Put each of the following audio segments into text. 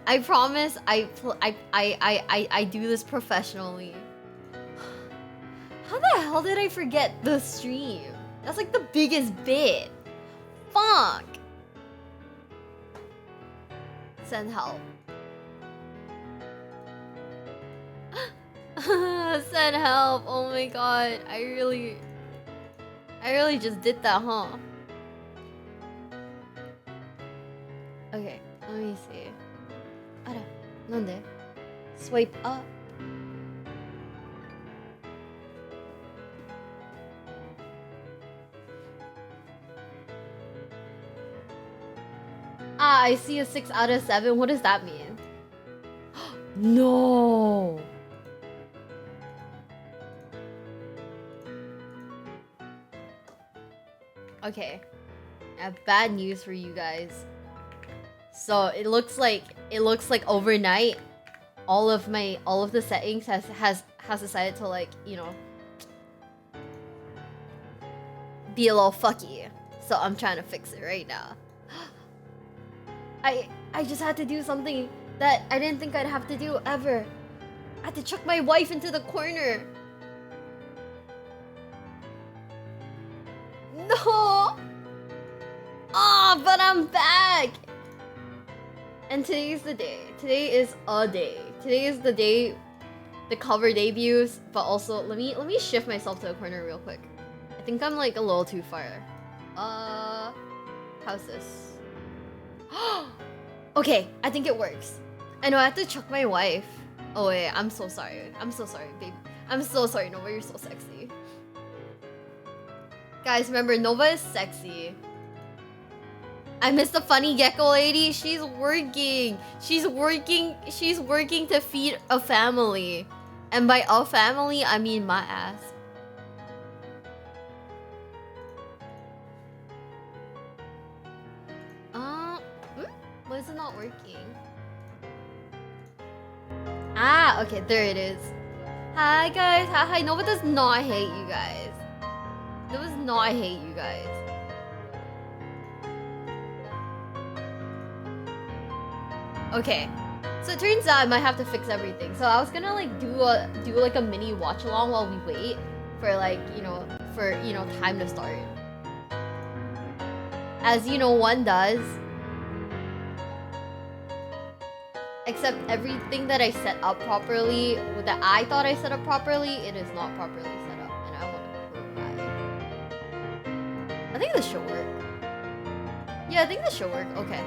I promise I do this professionally. How the hell did I forget the stream? That's like the biggest bit. Fuck. Send help. Send help. Oh my god. I really just did that, huh? Okay, let me see. Ara, nande? Swipe up. Ah, I see a 6 out of 7. What does that mean? No. Okay. I have bad news for you guys. So it looks like overnight all of the settings has decided to, like, you know, be a little fucky. So I'm trying to fix it right now. I just had to do something that I didn't think I'd have to do ever. I had to chuck my wife into the corner. No! Ah, but I'm back! And today's the day. Today is a day. Today is the day the cover debuts, but also let me shift myself to the corner real quick. I think I'm like a little too far. How's this? Okay, I think it works. I know I have to chuck my wife. Oh wait, I'm so sorry. I'm so sorry, babe. I'm so sorry, Nova, you're so sexy. Guys, remember, Nova is sexy. I miss the funny gecko lady. She's working. She's working to feed a family. And by a family, I mean my ass. Why is it not working? Ah, okay, there it is. Hi guys, hi. Nova does not hate you guys. Nova does not hate you guys. Okay, so it turns out I might have to fix everything. So I was gonna like do like a mini watch along while we wait for, like, you know, time to start. As you know, one does. Except everything that I set up properly, that I thought I set up properly, it is not properly set up, and I want to cry. I think this should work. Yeah, I think this should work. Okay.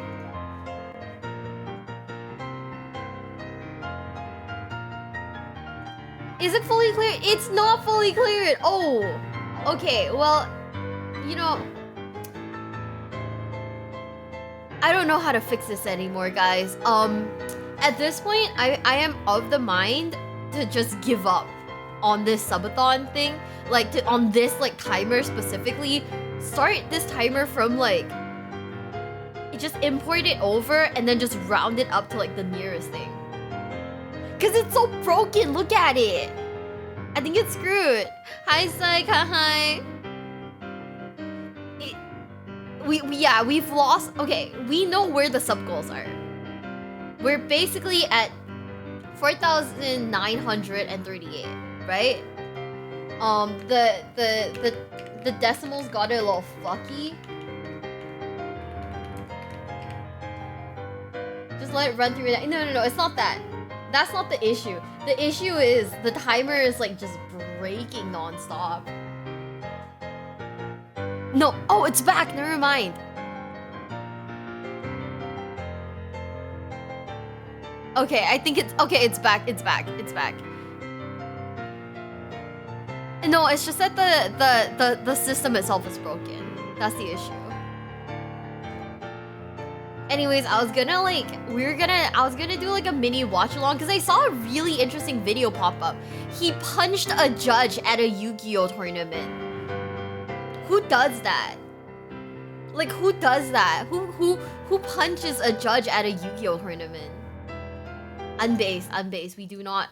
Is it fully cleared? It's not fully cleared! Oh! Okay, well, you know, I don't know how to fix this anymore, guys. At this point, I am of the mind to just give up on this subathon thing. Like, on this, like, timer specifically. Start this timer from, like, just import it over and then just round it up to, like, the nearest thing. Cause it's so broken, look at it! I think it's screwed. Hi, Psych, hi. We've lost. Okay, we know where the sub goals are. We're basically at 4,938, right? The decimals got it a little fucky. Just let it run through that. No, it's not that. That's not the issue. The issue is the timer is like just breaking non-stop. No, oh, it's back. Never mind. Okay, I think it's okay. It's back. It's back. No, it's just that the system itself is broken. That's the issue. Anyways, I was gonna do like a mini watch along because I saw a really interesting video pop up. He punched a judge at a Yu-Gi-Oh tournament. Who does that? Like, who does that? Who punches a judge at a Yu-Gi-Oh tournament? Unbased. We do not.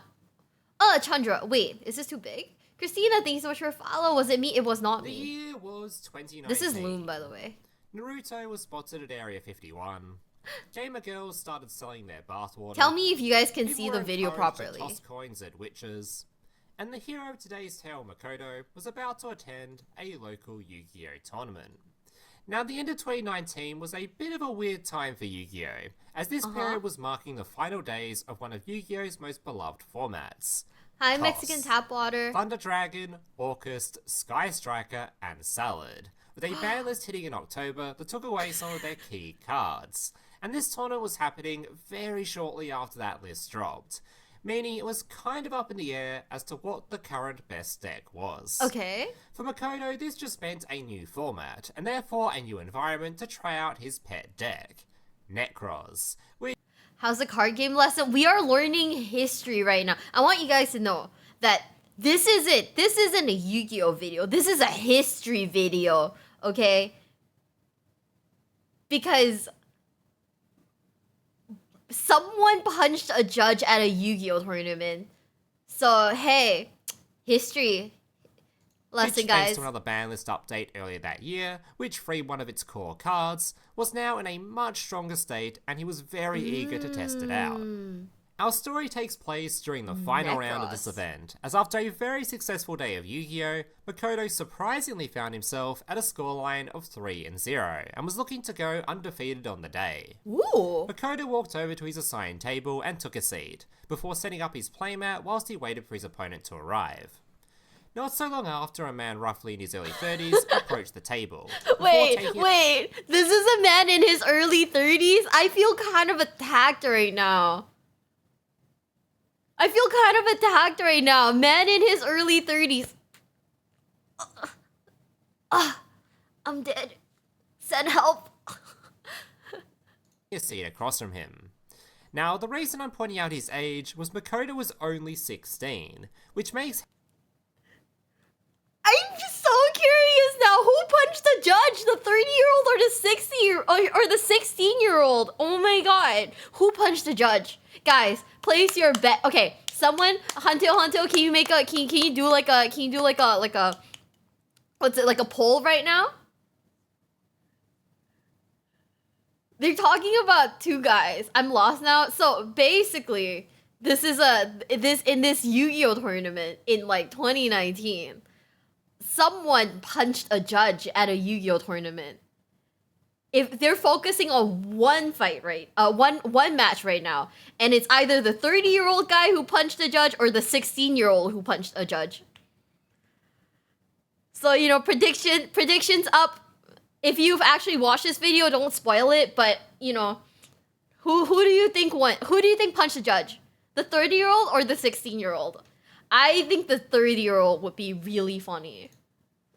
Chandra, wait, is this too big? Christina, thank you so much for a follow. Was it me? It was not me. The year was 2019. This is Loom, by the way. Naruto was spotted at Area 51. gamer girls started selling their bathwater. Tell me if you guys can People see were the video encouraged to properly. toss coins at witches, and the hero of today's tale, Makoto, was about to attend a local Yu-Gi-Oh tournament. Now, the end of 2019 was a bit of a weird time for Yu-Gi-Oh, as this period was marking the final days of one of Yu-Gi-Oh's most beloved formats. Hi, Toss. Mexican tap water. Thunder Dragon, Orcust, Sky Striker, and Salad, with a ban list hitting in October that took away some of their key cards. And this tournament was happening very shortly after that list dropped, meaning it was kind of up in the air as to what the current best deck was. Okay. For Makoto, this just meant a new format, and therefore a new environment to try out his pet deck, Necros, which How's the card game lesson? We are learning history right now. I want you guys to know that this is it. This isn't a Yu-Gi-Oh video. This is a history video, okay? Because someone punched a judge at a Yu-Gi-Oh tournament. So, hey, history lesson, which, guys. thanks to another ban list update earlier that year, which freed one of its core cards, was now in a much stronger state, and he was very eager to test it out. Our story takes place during the final round of this event, as after a very successful day of Yu-Gi-Oh!, Makoto surprisingly found himself at a scoreline of 3-0, and was looking to go undefeated on the day. Ooh. Makoto walked over to his assigned table and took a seat, before setting up his playmat whilst he waited for his opponent to arrive. Not so long after, a man roughly in his early 30s approached the table. Wait, this is a man in his early 30s? I feel kind of attacked right now. Man in his early 30s. I'm dead. Send help. A seat across from him. Now, the reason I'm pointing out his age was Makoto was only 16, which makes I'm just so curious now. Who punched the judge? The 30-year-old or the 16-year-old? Oh my god. Who punched the judge? Guys, place your bet. Okay, someone, Hunto, can you do like a what's it, like a poll right now? They're talking about two guys. I'm lost now. So basically, this is in this Yu-Gi-Oh tournament in like 2019. Someone punched a judge at a Yu-Gi-Oh tournament. If they're focusing on one fight, right? One match right now, and it's either the 30-year-old guy who punched a judge or the 16-year-old who punched a judge. So, you know, predictions up. If you've actually watched this video, don't spoil it, but, you know, who do you think won? Who do you think punched the judge? The 30-year-old or the 16-year-old? I think the 30-year-old would be really funny.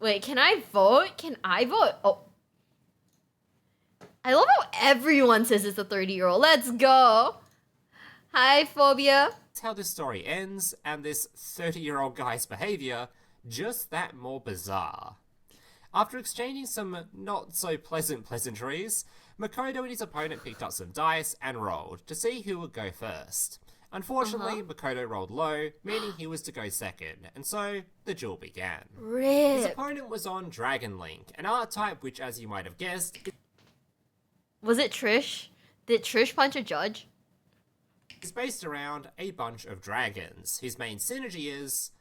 Wait, can I vote? Oh. I love how everyone says it's the 30-year-old. Let's go. Hi, Phobia. That's how this story ends, and this 30-year-old guy's behaviour just that more bizarre. After exchanging some not-so-pleasant pleasantries, Makoto and his opponent picked up some dice and rolled to see who would go first. Unfortunately, Makoto rolled low, meaning he was to go second, and so the duel began. Rip. His opponent was on Dragon Link, an archetype which, as you might have guessed, Was it Trish? Did Trish punch a judge? is based around a bunch of dragons, whose main synergy is,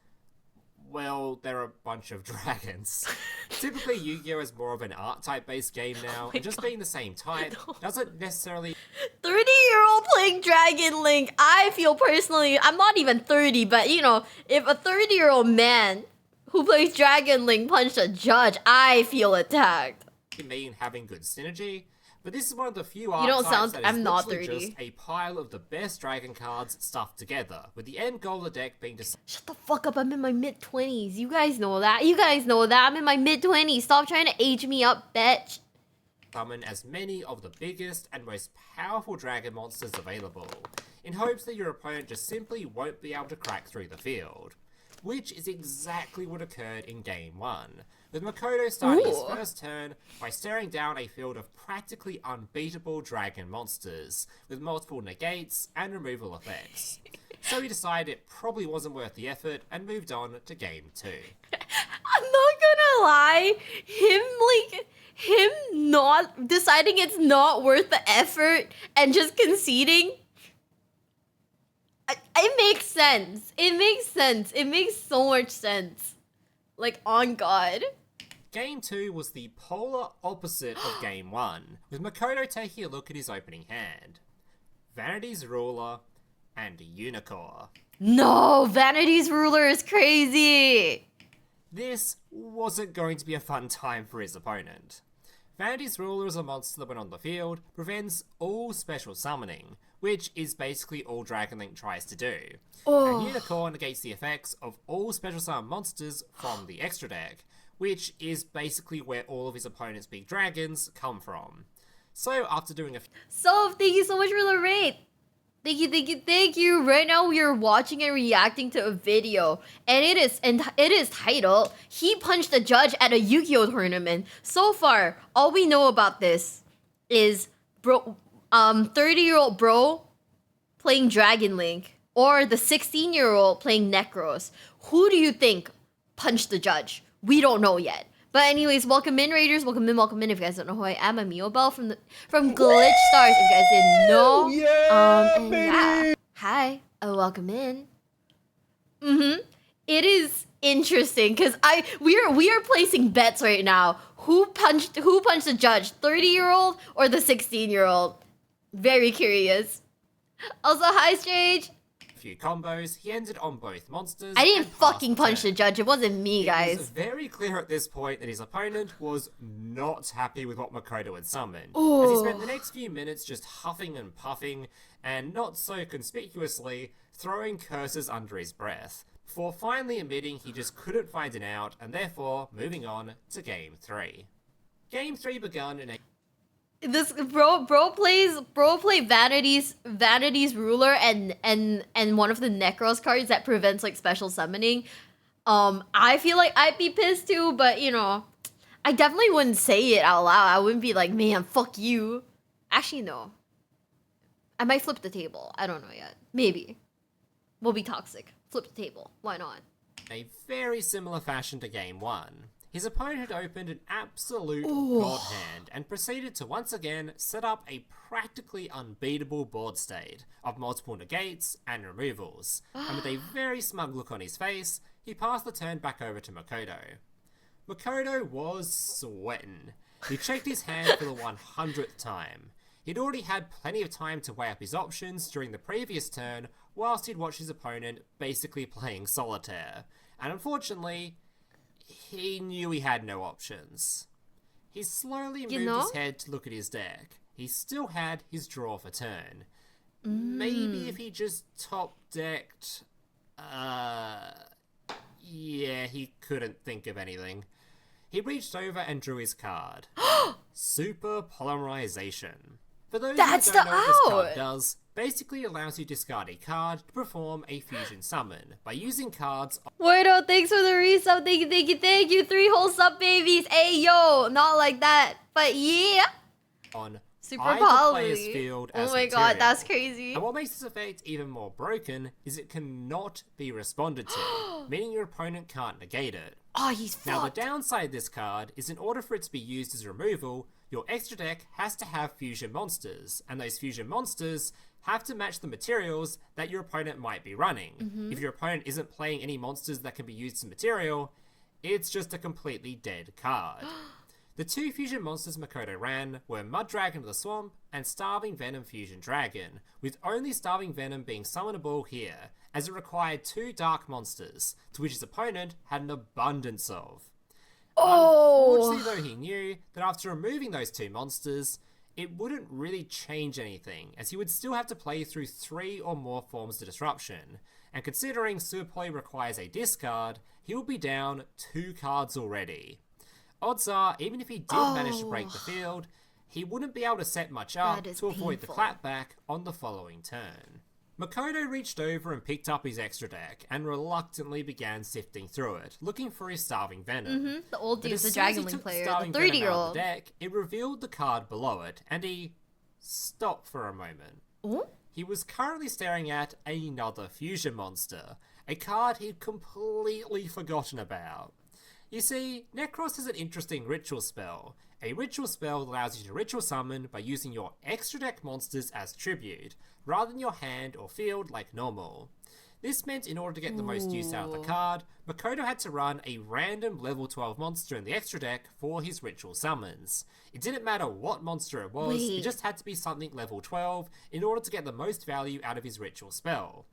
well, they're a bunch of dragons. Typically, Yu-Gi-Oh! Is more of an art-type based game now, and just being the same type doesn't necessarily 30-year-old playing Dragon Link. I feel personally, I'm not even 30, but you know, if a 30-year-old man who plays Dragon Link punched a judge, I feel attacked. mean having good synergy, but this is one of the few You don't archetypes sound- that is I'm not literally 30. just a pile of the best dragon cards stuffed together, with the end goal of the deck being to Shut the fuck up, I'm in my mid-20s. You guys know that. I'm in my mid-20s. Stop trying to age me up, bitch. summon as many of the biggest and most powerful dragon monsters available, in hopes that your opponent just simply won't be able to crack through the field. Which is exactly what occurred in Game 1, with Makoto starting his first turn by staring down a field of practically unbeatable dragon monsters, with multiple negates and removal effects. So he decided it probably wasn't worth the effort and moved on to Game 2. I'm not gonna lie, him not deciding it's not worth the effort and just conceding. It makes sense. It makes sense. It makes so much sense. Like, on God. Game 2 was the polar opposite of Game 1, with Makoto taking a look at his opening hand. Vanity's Ruler and Unicorn. No, Vanity's Ruler is crazy. This wasn't going to be a fun time for his opponent. Vanity's Ruler is a monster that when on the field, prevents all special summoning, which is basically all Dragon Link tries to do. And Unicorn negates the effects of all special summon monsters from the extra deck, which is basically where all of his opponent's big dragons come from. So after doing a... So, thank you so much for the raid. Thank you. Right now we are watching and reacting to a video, and it is titled "He Punched a Judge at a Yu-Gi-Oh Tournament." So far, all we know about this is 30-year-old bro playing Dragon Link or the 16-year-old playing Necros. Who do you think punched the judge? We don't know yet. But anyways, welcome in, Raiders. Welcome in. If you guys don't know who I am, I'm Mio Bell from Glitch Stars. If you guys didn't know, yeah. Hi, welcome in. It is interesting because we are placing bets right now. Who punched the judge? 30-year-old or the 16-year-old? Very curious. Also, hi, Strange. few combos, he ended on both monsters. I didn't fucking punch the judge. It wasn't me, guys. It was very clear at this point that his opponent was not happy with what Makoto had summoned. Ooh. As he spent the next few minutes just huffing and puffing, and not so conspicuously, throwing curses under his breath, before finally admitting he just couldn't find an out, and therefore moving on to Game 3. Game 3 begun in a... This bro played Vanity's Ruler and one of the Necros cards that prevents like special summoning. I feel like I'd be pissed too, but you know, I definitely wouldn't say it out loud. I wouldn't be like, man, fuck you. Actually, no. I might flip the table. I don't know yet. Maybe. We'll be toxic. Flip the table. Why not? A very similar fashion to Game 1. His opponent had opened an absolute god hand and proceeded to once again set up a practically unbeatable board state of multiple negates and removals, and with a very smug look on his face, he passed the turn back over to Makoto. Makoto was sweating. He checked his hand for the 100th time. He'd already had plenty of time to weigh up his options during the previous turn, whilst he'd watched his opponent basically playing solitaire, and unfortunately, he knew he had no options. He slowly moved his head to look at his deck. He still had his draw for turn. Maybe if he just top-decked... yeah, he couldn't think of anything. He reached over and drew his card. Super Polymerization. For those who don't know what this card does, basically allows you to discard a card to perform a fusion summon by using cards. Wardo, thanks for the resub. Thank you. 3 whole sub babies. Hey yo, not like that, but yeah. On Super either player's field as oh my material. god, that's crazy. And what makes this effect even more broken is it cannot be responded to, meaning your opponent can't negate it. Oh, he's fucked. Now the downside of this card is in order for it to be used as removal, your extra deck has to have fusion monsters, and those fusion monsters have to match the materials that your opponent might be running. If your opponent isn't playing any monsters that can be used as material, it's just a completely dead card. The 2 fusion monsters Makoto ran were Mud Dragon of the Swamp and Starving Venom Fusion Dragon, with only Starving Venom being summonable here, as it required 2 dark monsters, to which his opponent had an abundance of. Unfortunately though, he knew that after removing those 2 monsters, it wouldn't really change anything, as he would still have to play through 3 or more forms of disruption, and considering Super Poly requires a discard, he will be down 2 cards already. Odds are, even if he did manage to break the field, he wouldn't be able to set much up to avoid the clapback on the following turn. Makoto reached over and picked up his extra deck, and reluctantly began sifting through it, looking for his Starving Venom. The old dude, the Dragon Link player, the Starving 30-year-old. Venom out of the deck, it revealed the card below it, and he stopped for a moment. He was currently staring at another fusion monster, a card he'd completely forgotten about. You see, Necros has an interesting ritual spell. A ritual spell that allows you to ritual summon by using your extra deck monsters as tribute, rather than your hand or field like normal. This meant in order to get the most use out of the card, Makoto had to run a random level 12 monster in the extra deck for his ritual summons. It didn't matter what monster it was, it just had to be something level 12 in order to get the most value out of his ritual spell.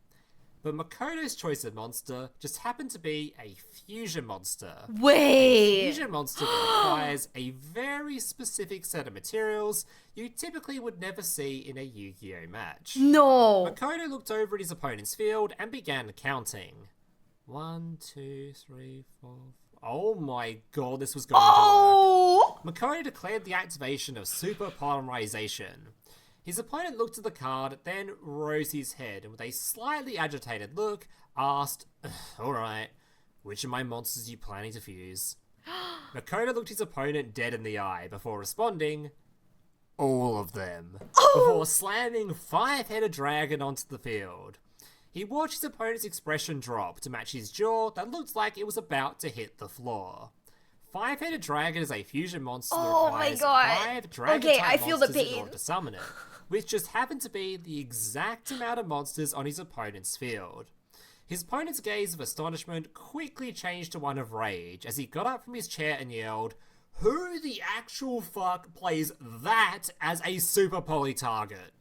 But Makoto's choice of monster just happened to be a fusion monster. Wait! A fusion monster that requires a very specific set of materials you typically would never see in a Yu-Gi-Oh! Match. No! Makoto looked over at his opponent's field and began counting. 1, 2, 3, 4... Oh my god, this was going to work. Makoto declared the activation of Super Polymerization. His opponent looked at the card, then rose his head, and with a slightly agitated look, asked, "Alright, which of my monsters are you planning to fuse?" Makoto looked his opponent dead in the eye before responding, "All of them," before slamming 5-headed dragon onto the field. He watched his opponent's expression drop to match his jaw that looked like it was about to hit the floor. 5-headed dragon is a fusion monster that requires 5 dragon-type monsters in order to summon it, which just happened to be the exact amount of monsters on his opponent's field. His opponent's gaze of astonishment quickly changed to one of rage as he got up from his chair and yelled, "Who the actual fuck plays that as a super poly target?"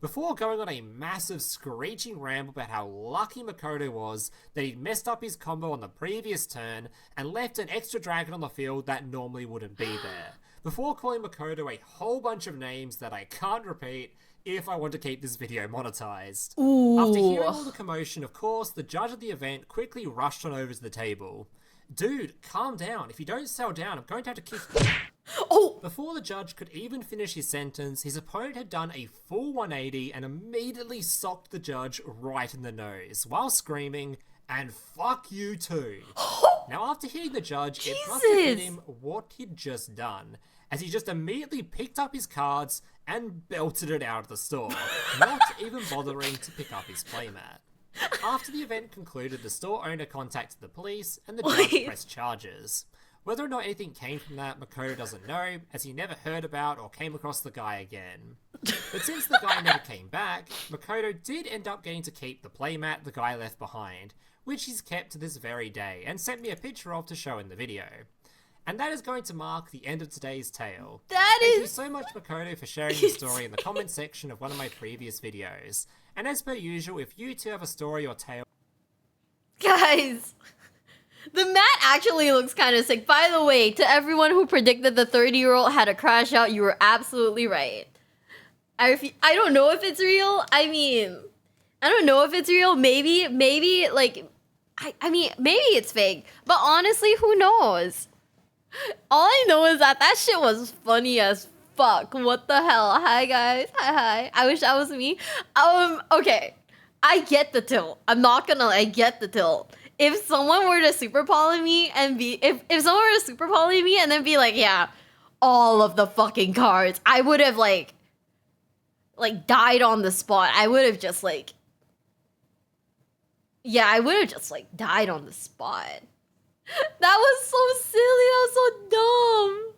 Before going on a massive screeching ramble about how lucky Makoto was that he'd messed up his combo on the previous turn and left an extra dragon on the field that normally wouldn't be there. Before calling Makoto a whole bunch of names that I can't repeat if I want to keep this video monetized. After hearing all the commotion, of course, the judge of the event quickly rushed on over to the table. "Dude, calm down. If you don't settle down, I'm going to have to kick you." Before the judge could even finish his sentence, his opponent had done a full 180 and immediately socked the judge right in the nose, while screaming, "And fuck you too." Now after hitting the judge, it must have hit him what he'd just done, as he just immediately picked up his cards and belted it out of the store, not even bothering to pick up his playmat. After the event concluded, the store owner contacted the police and the judge pressed charges. Whether or not anything came from that, Makoto doesn't know, as he never heard about or came across the guy again. But since the guy never came back, Makoto did end up getting to keep the playmat the guy left behind, which he's kept to this very day, and sent me a picture of to show in the video. And that is going to mark the end of today's tale. Thank you so much, Makoto, for sharing your story in the comment section of one of my previous videos. And as per usual, if you too have a story or tale... Guys, the mat actually looks kind of sick. By the way, to everyone who predicted the 30-year-old had a crash out, you were absolutely right. I don't know if it's real. I don't know if it's real. Maybe, like... maybe it's fake. But honestly, who knows? All I know is that shit was funny as fuck. What the hell? Hi, guys. Hi. I wish that was me. Okay. I get the tilt. I'm not gonna lie. I get the tilt. If someone were to super poly me and be... If someone were to super poly me and then be like, yeah, all of the fucking cards, I would have, like died on the spot. I would have just, like... Yeah, I would have just, like, died on the spot. That was so silly. That was so dumb.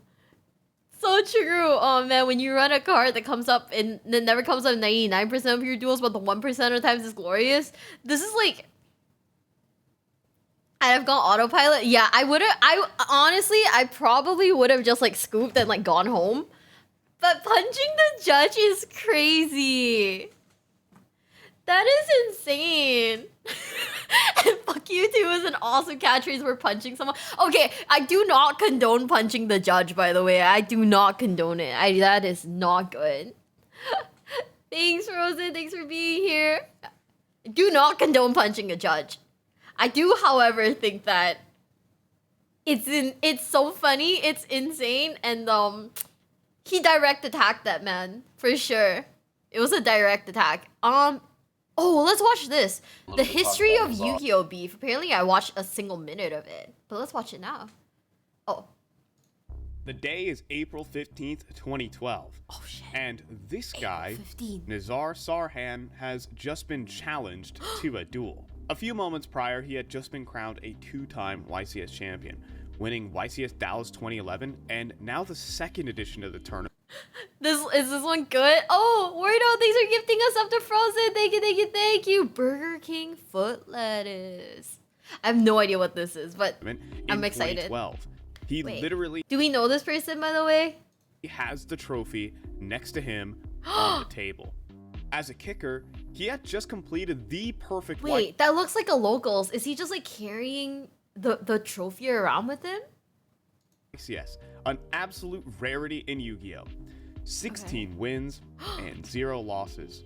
So true. Oh, man, when you run a card that comes up and that never comes up 99% of your duels, but the 1% of times is glorious. This is, like... I've gone autopilot. Yeah, honestly, I probably would have just, like, scooped and, like, gone home. But punching the judge is crazy. That is insane. And fuck you too is an awesome catchphrase for punching someone. Okay, I do not condone punching the judge, by the way. I do not condone it. That is not good. Thanks, Rosen. Thanks for being here. I do not condone punching a judge. I do, however, think that it's so funny, it's insane, and he direct attacked that man, for sure. It was a direct attack. Oh, let's watch this. The history of Yu-Gi-Oh! Beef. Apparently, I watched a single minute of it. But let's watch it now. Oh. The day is April 15th, 2012. Oh, shit. And this guy, Nizar Sarhan, has just been challenged to a duel. A few moments prior, he had just been crowned a 2-time YCS champion, winning YCS Dallas 2011 and now the second edition of the tournament. Is this one good? Oh, Wordo, thanks for gifting us up to Frozen. Thank you, thank you, thank you. Burger King foot lettuce. I have no idea what this is, but I'm excited. 2012. He Wait, literally do we know this person, by the way? has the trophy next to him on the table. As a kicker, he had just completed the perfect Wait, that looks like a locals. Is he just like carrying the trophy around with him? YCS, an absolute rarity in Yu-Gi-Oh! 16 wins and 0 losses.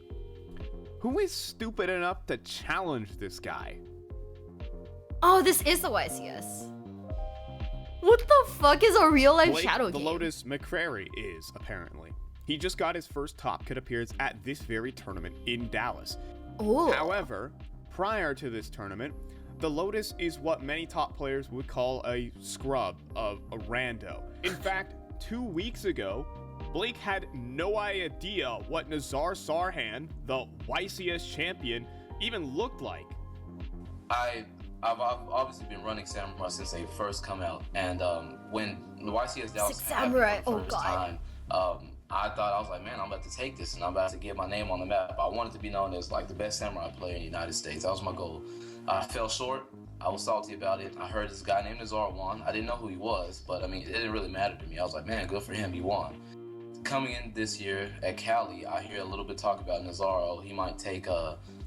Who is stupid enough to challenge this guy? Oh, this is the YCS. What the fuck is a real life Blake, shadow the game? Lotus McCrary is, apparently. He just got his first Top Cut appearance at this very tournament in Dallas. Oh. However, prior to this tournament, the Lotus is what many top players would call a scrub, of a rando. In fact, 2 weeks ago, Blake had no idea what Nazar Sarhan, the YCS champion, even looked like. I've obviously been running Samurai since they first come out, and when the YCS Dallas Samurai, happened for the first time, I was like, man, I'm about to take this and I'm about to get my name on the map. I wanted to be known as like the best samurai player in the United States. That was my goal. I fell short. I was salty about it. I heard this guy named Nazar won. I didn't know who he was, but I mean, it didn't really matter to me. I was like, man, good for him, he won. Coming in this year at Cali, I hear a little bit talk about Nazaro. He might take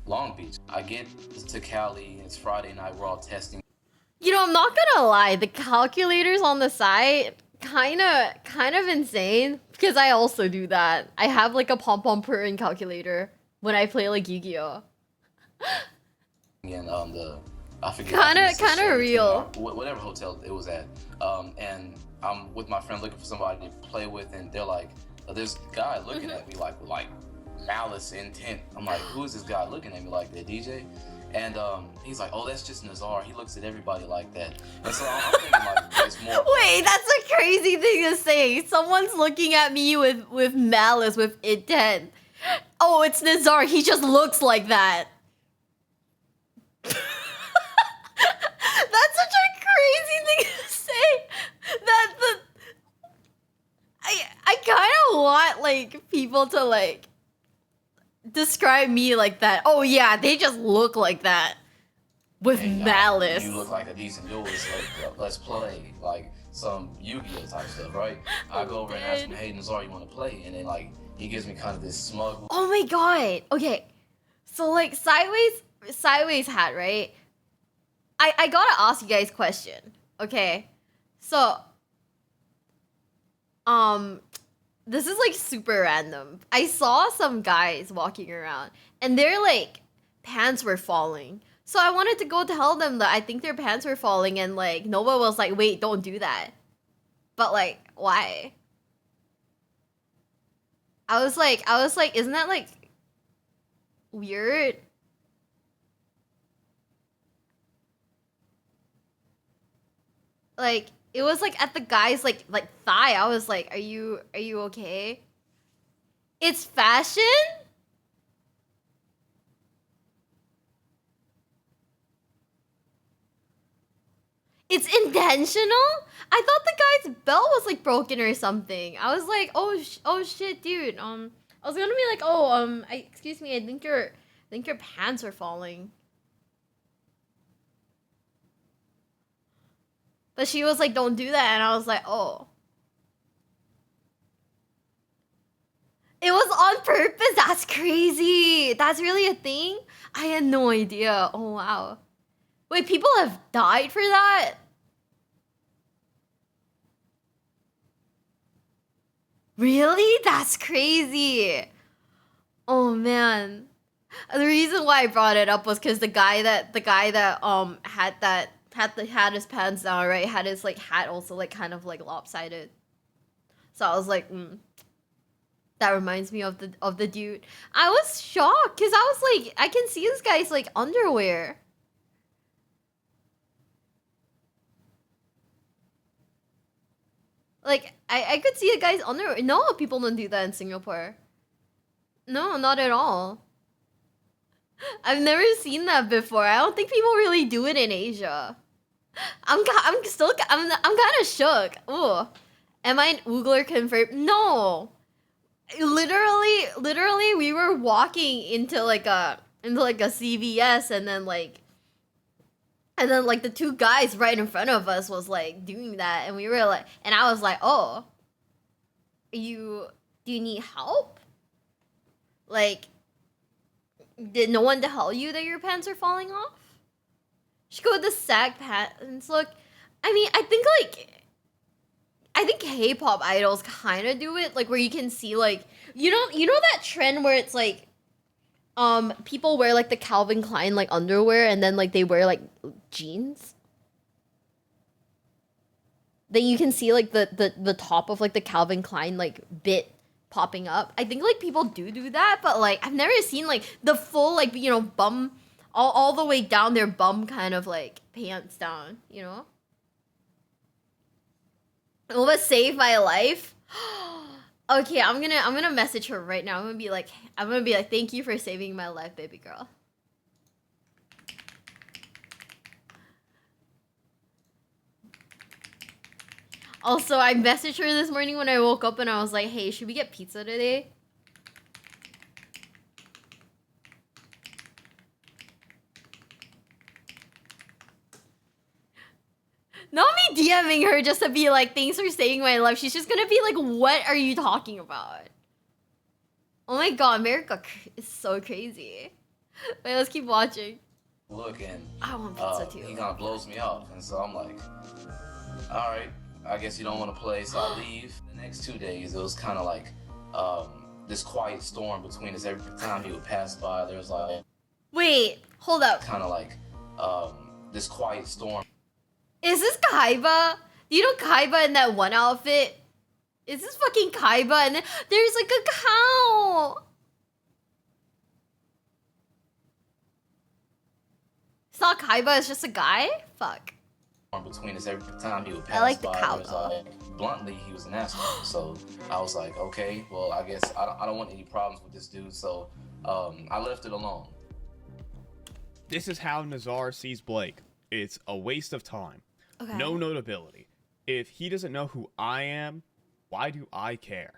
Long Beach. I get to Cali, it's Friday night, we're all testing. You know, I'm not gonna lie, the calculators on the side kind of insane, because I also do that. I have like a pom-pom purring calculator when I play like Yu-Gi-Oh. And I forget. Kind of real. Whatever hotel it was at. And I'm with my friend looking for somebody to play with, and they're like, this guy looking at me like malice intent. I'm like, who is this guy looking at me like that, DJ? And he's like, oh, that's just Nazar. He looks at everybody like that. And so I'm thinking like, there's more. Wait, that's a crazy thing to say. Someone's looking at me with malice, with intent. Oh, it's Nazar. He just looks like that. That's such a crazy thing to say. I kind of want like people to like describe me like that. Oh yeah, they just look like that with malice. You look like a decent dude. It's like, let's play like some Yu-Gi-Oh type stuff, right? I go over and ask him, hey Nazar, you want to play? And then like he gives me kind of this smug. Oh my god. Okay, so like sideways hat, right? I gotta ask you guys a question. Okay, so this is like super random. I saw some guys walking around and their like pants were falling. So I wanted to go tell them that I think their pants were falling, and like Nova was like, wait, don't do that. But like, why? I was like, isn't that like weird? Like, it was like at the guy's like thigh. I was like, are you okay? It's fashion? It's intentional? I thought the guy's belt was like broken or something. I was like, oh shit, dude. I was gonna be like, excuse me, I think your pants are falling. But she was like, don't do that, and I was like, oh. It was on purpose? That's crazy. That's really a thing? I had no idea. Oh wow. Wait, people have died for that? Really? That's crazy. Oh man. The reason why I brought it up was because the guy that had his pants down, right? Had his like hat also like kind of like lopsided. So I was like, that reminds me of the dude. I was shocked because I was like, I can see this guy's like underwear. Like, I could see a guy's underwear. No, people don't do that in Singapore. No, not at all. I've never seen that before. I don't think people really do it in Asia. I'm kind of shook. Ooh, am I an oogler confirmed? No, literally, we were walking into like a CVS, and then like the two guys right in front of us was like doing that, and we were like, and I was like, oh, do you need help? Like, did no one tell you that your pants are falling off? Should go with the sag pants look. I mean, I think K-pop idols kind of do it, like where you can see like you know that trend where it's like people wear like the Calvin Klein like underwear, and then like they wear like jeans. Then you can see like the top of like the Calvin Klein like bit popping up. I think like people do that, but like I've never seen like the full like bum all the way down their bum kind of like pants down, you know? Will that save my life? Okay, I'm gonna message her right now. I'm gonna be like, thank you for saving my life, baby girl. Also, I messaged her this morning when I woke up, and I was like, hey, should we get pizza today? Not me DMing her just to be like, thanks for saving my life. She's just gonna be like, what are you talking about? Oh my god, America is so crazy. Wait, let's keep watching. Look, and I want pizza too. he kind of blows me off, and so I'm like, all right, I guess you don't want to play, so I leave. The next 2 days, it was kind of like this quiet storm between us. Every time he would pass by, there was like, wait, hold up. kind of like this quiet storm. Is this Kaiba? Do you know Kaiba in that one outfit? Is this fucking Kaiba? And then there's like a cow. It's not Kaiba, it's just a guy? Fuck. Between us every time he would pass I like the by, cow there was like, bluntly, he was an asshole. So I was like, okay, well, I guess I don't want any problems with this dude, so I left it alone. This is how Nazar sees Blake. It's a waste of time. Okay. No notability. If he doesn't know who I am, why do I care?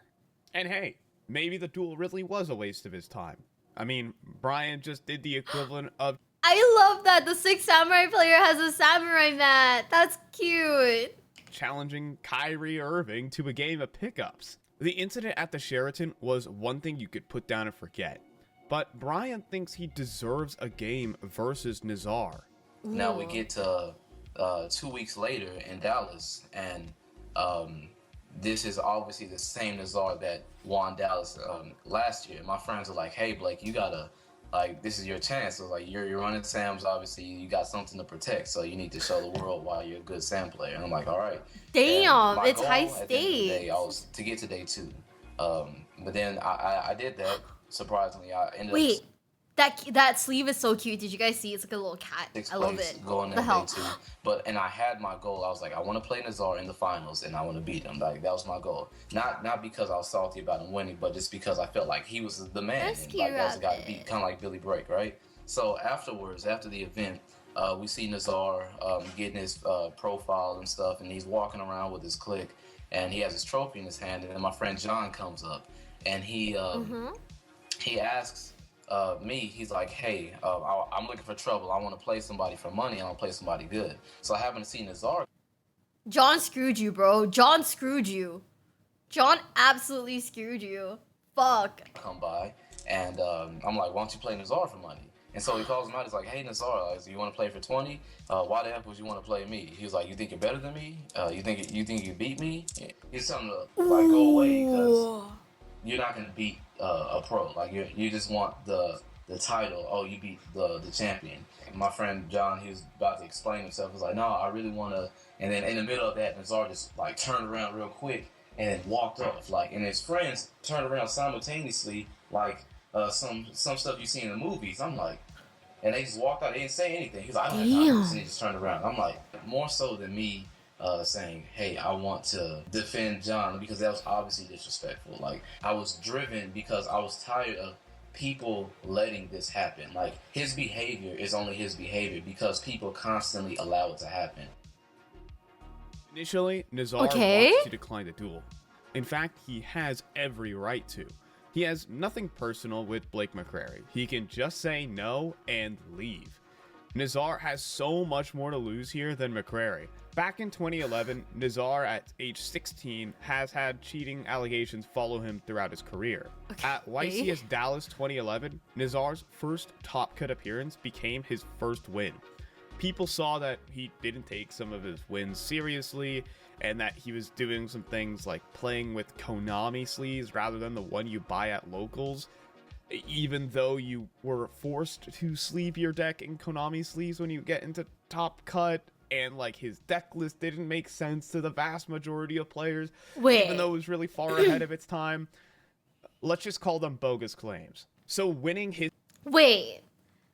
And hey, maybe the duel really was a waste of his time. I mean, Brian just did the equivalent of... I love that the Six Samurai player has a samurai mat. That's cute. challenging Kyrie Irving to a game of pickups. The incident at the Sheraton was one thing you could put down and forget. But Brian thinks he deserves a game versus Nazar. Now we get to 2 weeks later in Dallas, and this is obviously the same Nazar that won Dallas last year. My friends are like, "Hey, Blake, you gotta, like, this is your chance." So like, you're running Sam's. Obviously, you got something to protect, so you need to show the world why you're a good Sam player. And I'm like, "All right." Damn, my it's goal high at the end of the day, stakes. I was to get to day 2, but then I did that. Surprisingly, I ended Wait, up that sleeve is so cute. Did you guys see? It's like a little cat. sixth I love place it. going The in hell. day 2. And I had my goal. I was like, I want to play Nazar in the finals, and I want to beat him. Like, that was my goal. Not because I was salty about him winning, but just because I felt like he was the man. Rescue And, like, that was a guy to rabbit. beat, kind of like Billy Brake, right? So afterwards, after the event, we see Nazar getting his profile and stuff, and he's walking around with his clique, and he has his trophy in his hand. And then my friend John comes up, and he asks me, he's like, "Hey, I'm looking for trouble. I want to play somebody for money. I want to play somebody good." So I happen to see Nazar John screwed you, bro. John screwed you. John absolutely screwed you. Fuck. come by, and I'm like, "Why don't you play Nazar for money?" And so he calls him out. He's like, "Hey, Nazar, like, so you want to play for 20? Why the heck would you want to play me?" He was like, "You think you're better than me? You think you beat me?" He's telling him to like go away because Ooh. you're not gonna beat a pro. Like you just want the title. Oh, you beat the champion. And my friend John, he was about to explain himself. He was like, "No, I really want to." And then in the middle of that, Nazar just like turned around real quick and then walked off. Like, and his friends turned around simultaneously, like some stuff you see in the movies. I'm like, and they just walked out. They didn't say anything. He's like, "I don't have time for this," and he just turned around. I'm like, more so than me saying, "Hey, I want to defend John," because that was obviously disrespectful. Like, I was driven because I was tired of people letting this happen. Like, his behavior is only his behavior because people constantly allow it to happen. Initially, Nazar Okay. wants to decline the duel. In fact, he has every right to. He has nothing personal with Blake McCrary. He can just say no and leave. Nazar has so much more to lose here than McCrary. Back in 2011, Nazar at age 16 has had cheating allegations follow him throughout his career. Okay. At YCS Dallas 2011, Nazar's first top cut appearance became his first win. People saw that he didn't take some of his wins seriously, and that he was doing some things like playing with Konami sleeves rather than the one you buy at locals, even though you were forced to sleeve your deck in Konami sleeves when you get into Top Cut, and like his deck list didn't make sense to the vast majority of players, Wait. even though it was really far ahead of its time. Let's just call them bogus claims. So winning his Wait.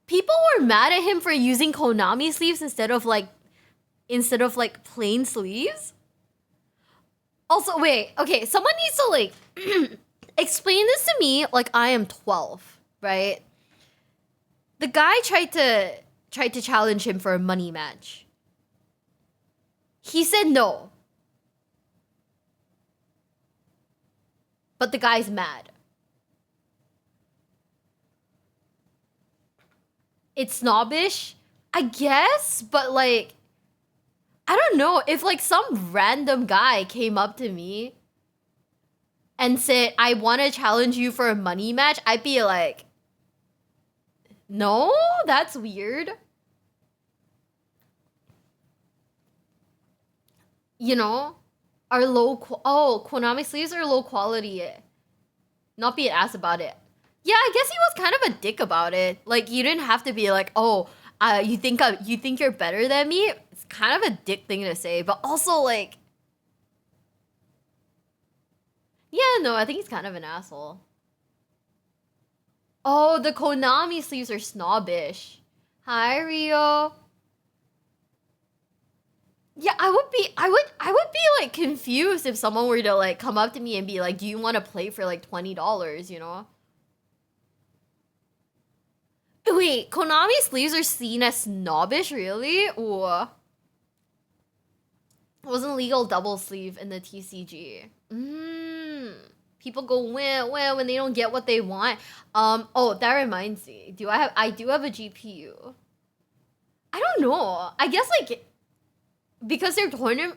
People were mad at him for using Konami sleeves instead of like plain sleeves? Also, wait, okay, someone needs to like explain this to me like I am 12, right? The guy tried to challenge him for a money match. He said no. But the guy's mad. It's snobbish, I guess, but like, I don't know, if like some random guy came up to me and said, I want to challenge you for a money match, I'd be like, no, that's weird. You know, Konami sleeves are low quality. Not be an ass about it. Yeah, I guess he was kind of a dick about it. Like, you didn't have to be like, oh, you think you're better than me? It's kind of a dick thing to say, but also like, yeah, no, I think he's kind of an asshole. Oh, the Konami sleeves are snobbish. Hi, Rio. Yeah, I would be like confused if someone were to like come up to me and be like, "Do you want to play for like $20?" You know? Wait, Konami sleeves are seen as snobbish, really? Ooh. Wasn't legal double sleeve in the TCG. People go wah when they don't get what they want. Oh, that reminds me. I do have a GPU. I don't know. I guess like because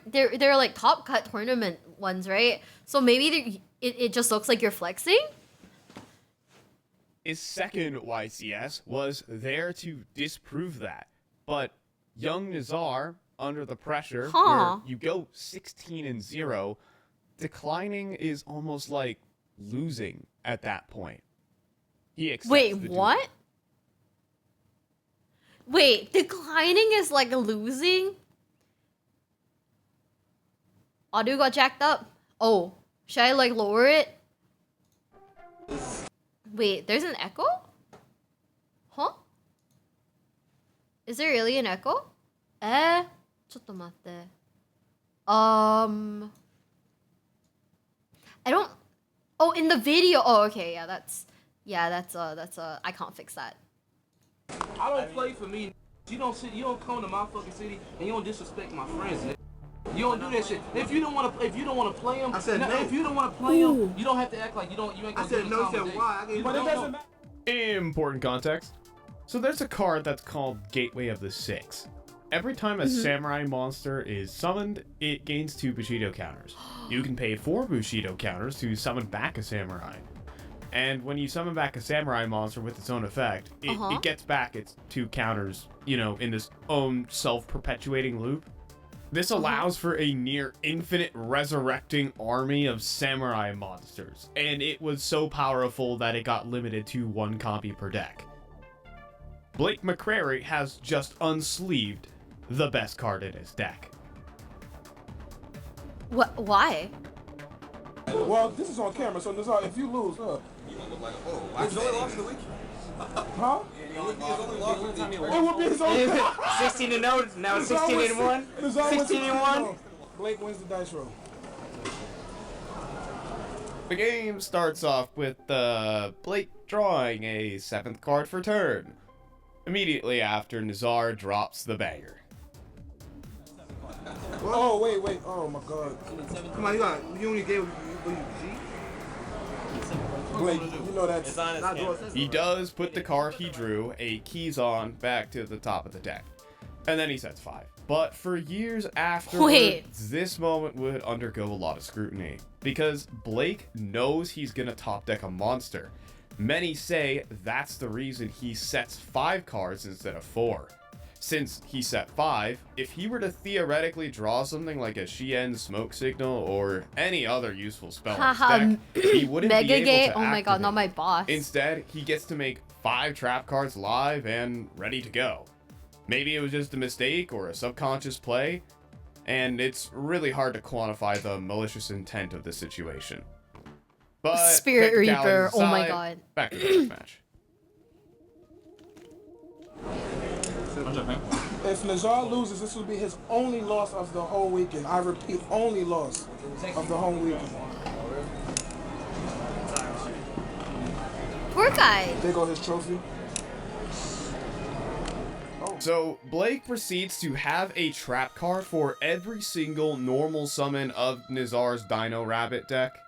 they're like top cut tournament ones, right? So maybe it just looks like you're flexing. His second YCS was there to disprove that. But young Nazar, under the pressure, where you go 16-0, declining is almost like losing at that point. He accepts Wait, the what? duel. Wait, declining is like losing? Audio got jacked up. Oh, should I like lower it? Wait, there's an echo? Huh? Is there really an echo? ちょっと待って. I don't. Oh, in the video. Oh, okay. Yeah, that's. I can't fix that. I don't play for me. You don't come to my fucking city and you don't disrespect my friends. Nigga. You don't do that shit. If you don't want to play him, I said no. If you don't want to play him, you don't have to act like you ain't gonna I said do no. the Said why? But it doesn't matter. Important context. So there's a card that's called Gateway of the Six. Every time a samurai monster is summoned, it gains 2 Bushido counters. You can pay 4 Bushido counters to summon back a samurai. And when you summon back a samurai monster with its own effect, it gets back its 2 counters, you know, in this own self-perpetuating loop. This allows for a near infinite resurrecting army of samurai monsters, and it was so powerful that it got limited to 1 copy per deck. Blake McCrary has just unsleeved the best card in his deck. What? Why? Well, this is on camera, so Nazar, if you lose, He's only lost the week. huh? He's only lost one time he It won. would be his own. 16-0. Now it's 16-1. 16-1. Blake wins the dice roll. The game starts off with Blake drawing a 7th card for turn. Immediately after, Nazar drops the banger. Oh, wait. Oh, my God. Come on, you only gave you G? Blake, you know that's... Not draw. He does put the card he drew, a keys on, back to the top of the deck. And then he sets 5. But for years after, this moment would undergo a lot of scrutiny. Because Blake knows he's gonna top deck a monster. Many say that's the reason he sets 5 cards instead of 4. Since he set 5, if he were to theoretically draw something like a Shien Smoke Signal or any other useful spell in his deck, he wouldn't be able to Oh my god, not my boss. Instead, he gets to make 5 trap cards live and ready to go. Maybe it was just a mistake or a subconscious play, and it's really hard to quantify the malicious intent of the situation. But Spirit Reaper, technicalities oh my aside, god. Back to the match. If Nazar loses, this will be his only loss of the whole weekend. I repeat, only loss of the whole weekend. Poor guy. There go his trophy. So, Blake proceeds to have a trap card for every single normal summon of Nizar's Dino Rabbit deck.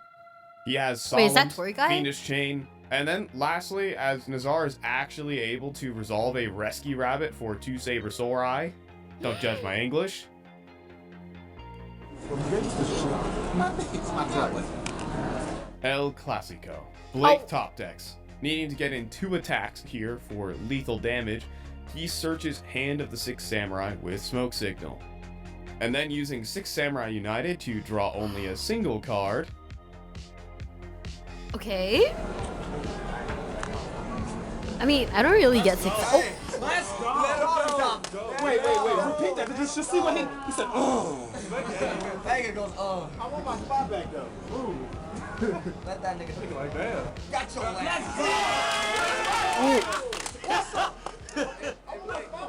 He has Wait, is that Solemn's Tory guy? Fiendish Chain, and then lastly, as Nizar is actually able to resolve a Rescue Rabbit for 2 Saber Sorai. Don't judge my English. El Clasico. Blake top decks. Needing to get in 2 attacks here for lethal damage, he searches Hand of the 6 Samurai with Smoke Signal. And then using 6 Samurai United to draw only a single card. Okay. I mean, I don't really get 6. Oh, Let's go. Wait. Repeat that. Just see what he said. Oh. That nigga goes, I want my spot back though. Ooh. let that nigga think like that. Got your ass.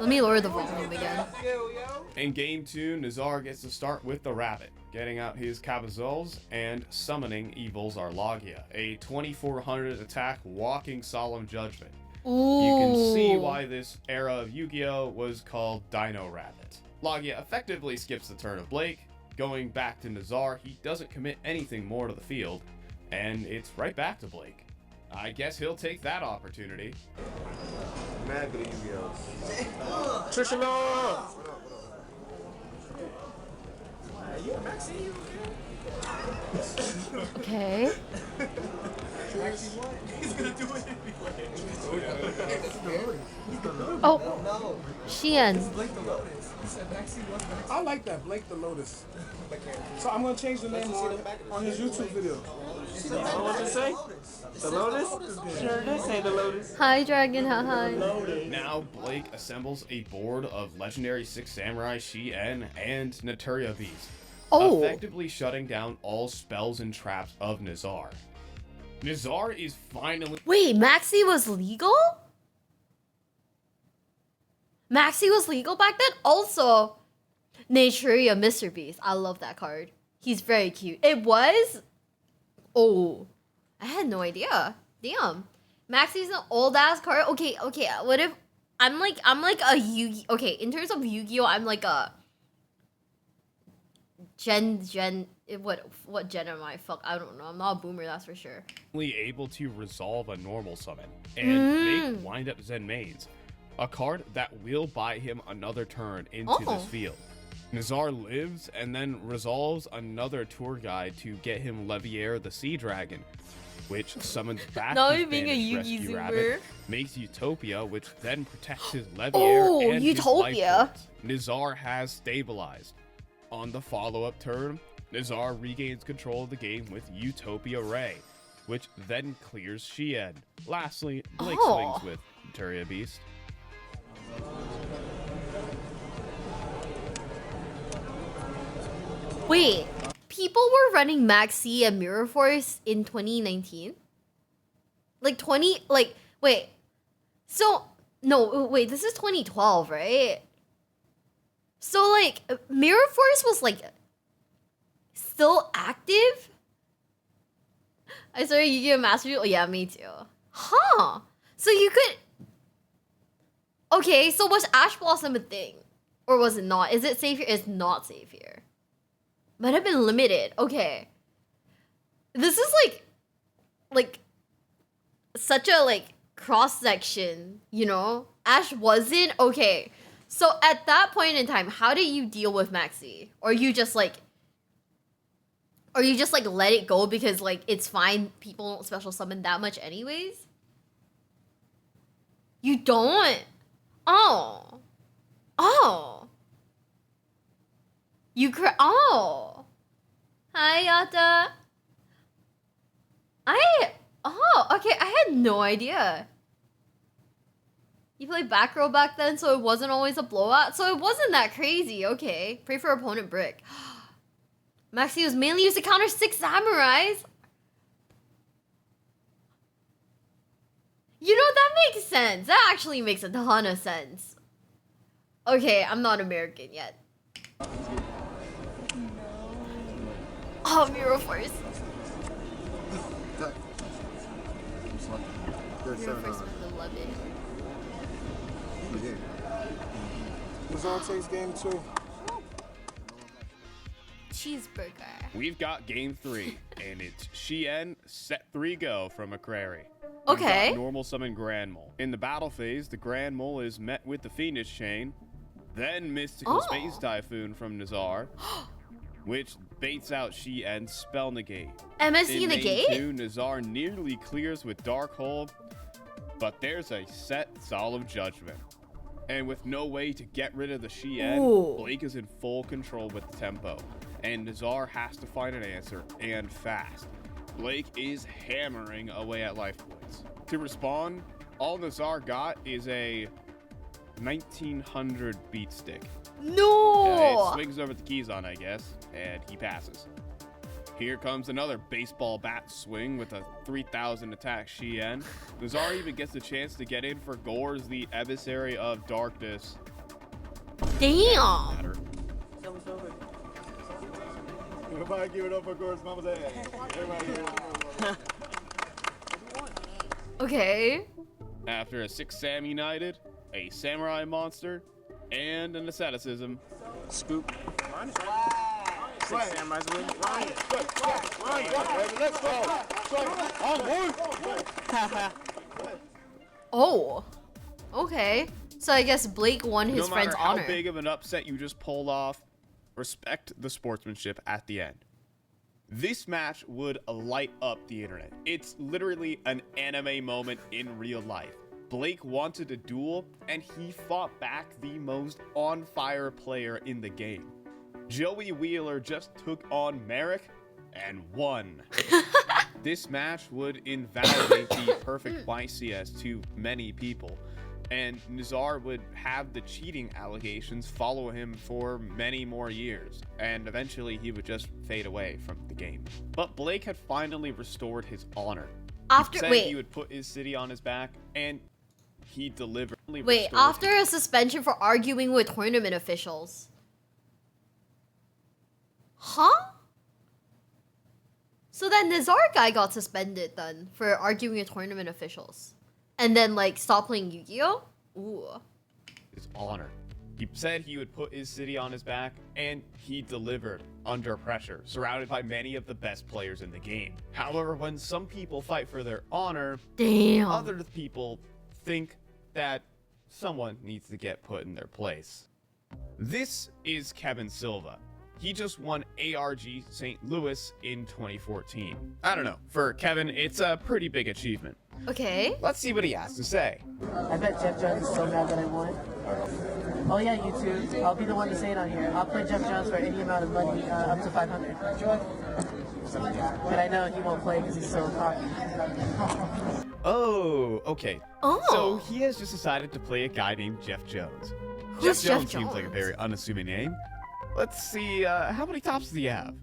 let me lower the volume again. In game 2, Nizar gets to start with the Rabbit, getting out his Cabazols and summoning Evil's Arlogia, a 2400 attack walking Solemn Judgment. Ooh. You can see why this era of Yu-Gi-Oh! Was called Dino Rabbit. Logia effectively skips the turn of Blake. Going back to Nizar, he doesn't commit anything more to the field, and it's right back to Blake. I guess he'll take that opportunity. Mad good Yu-Gi-Oh. Trishula! Okay. He's gonna do it anyway. Oh, Shien. I like that, Blake the Lotus. So I'm gonna change the name on his YouTube video. What did you say? The Lotus? Sure, they say the Lotus. Hi, Dragon. Hi. Now Blake assembles a board of legendary 6 Samurai Shien and Naturia Beast, effectively shutting down all spells and traps of Nizar. Nizar is finally... Wait, Maxi was legal? Maxi was legal back then? Also, Naturia Mr. Beast. I love that card. He's very cute. It was? Oh, I had no idea. Damn. Maxi's an old ass card. Okay. What if I'm like a Yu-Gi? Okay, in terms of Yu-Gi-Oh, I'm like a Gen. What gen am I? Fuck, I don't know. I'm not a boomer, that's for sure. able to resolve a normal summon and make Wind Up Zen Mains, a card that will buy him another turn into this field. Nizar lives and then resolves another tour guide to get him Levier the Sea Dragon, which summons back his being a banished Yugi rescue zoomer. rabbit, makes Utopia, which then protects his Levier and Utopia. his life points. Nizar has stabilized. On the follow-up turn, Nizar regains control of the game with Utopia Ray, which then clears Shien. Lastly, Blake swings with Naturia Beast. Wait, people were running Maxi and Mirror Force in 2019? Wait, this is 2012, right? So, like, Mirror Force was, like, still active? I started Yu-Gi-Oh! Master Duel. Oh, yeah, me too. Huh. So you could... Okay, so was Ash Blossom a thing? Or was it not? Is it safe here? It's not safe here. Might have been limited. Okay. This is like such a like cross section, you know? Ash wasn't okay. So at that point in time, how did you deal with Maxi? Or you just like let it go because like it's fine, people don't special summon that much anyways? You don't? Oh. Oh. You oh. Hi, Yata. Okay, I had no idea. You played back row back then, so it wasn't always a blowout? So it wasn't that crazy, okay. Pray for opponent brick. Maxi was mainly used to counter 6 samurais? You know, that makes sense. That actually makes a ton of sense. Okay, I'm not American yet. Oh, Miro first. Miro first was beloved. Mazante's game 2. Cheeseburger. We've got game 3, and it's Shien, set 3 go from McCrary. Okay. We've got normal summon Grand Mole. In the battle phase, the Grand Mole is met with the Phoenix Chain, then Mystical Space Typhoon from Nazar, which baits out Shien's Spell Negate. MSE Negate? In main 2, Nazar nearly clears with Dark Hole, but there's a set Solemn Judgment. And with no way to get rid of the Shien, Blake is in full control with the tempo, and Nazar has to find an answer, and fast. Blake is hammering away at life points. To respond, all Nazar got is a 1900 beat stick. No! It swings over the keys on, I guess, and he passes. Here comes another baseball bat swing with a 3000 attack Shien. Nazar even gets a chance to get in for Gores, the Emissary of Darkness. Damn! Everybody give it up for Gores Mama's ass. Everybody give it up. Okay. After a 6 Sam United, a Samurai Monster, and an Asceticism. Scoop. Run. 6 Samurais win. Run. Let's go. Oh. Okay. So I guess Blake won his friend's honor. No matter how big of an upset you just pulled off, respect the sportsmanship at the end. This match would light up the internet. It's literally an anime moment in real life. Blake wanted a duel, and he fought back the most on-fire player in the game. Joey Wheeler just took on Merrick and won. This match would invalidate the perfect YCS to many people, and Nazar would have the cheating allegations follow him for many more years, and eventually he would just fade away from the game. But Blake had finally restored his honor. He said he would put his city on his back, and he delivered. Wait, after a suspension for arguing with tournament officials. Huh? So that Nazar guy got suspended then for arguing with tournament officials. And then like stop playing Yu-Gi-Oh? Ooh. His honor. He said he would put his city on his back, and he delivered under pressure, surrounded by many of the best players in the game. However, when some people fight for their honor, other people think that someone needs to get put in their place. This is Kevin Silva. He just won ARG St. Louis in 2014. I don't know. For Kevin, it's a pretty big achievement. Okay. Let's see what he has to say. I bet Jeff Jones is so mad that I won. Oh yeah, you too. I'll be the one to say it on here. I'll play Jeff Jones for any amount of money, up to 500. But I know he won't play because he's so cocky. Oh, okay. Oh. So he has just decided to play a guy named Jeff Jones. Who's Jeff Jones seems like a very unassuming name. Let's see, how many tops does he have?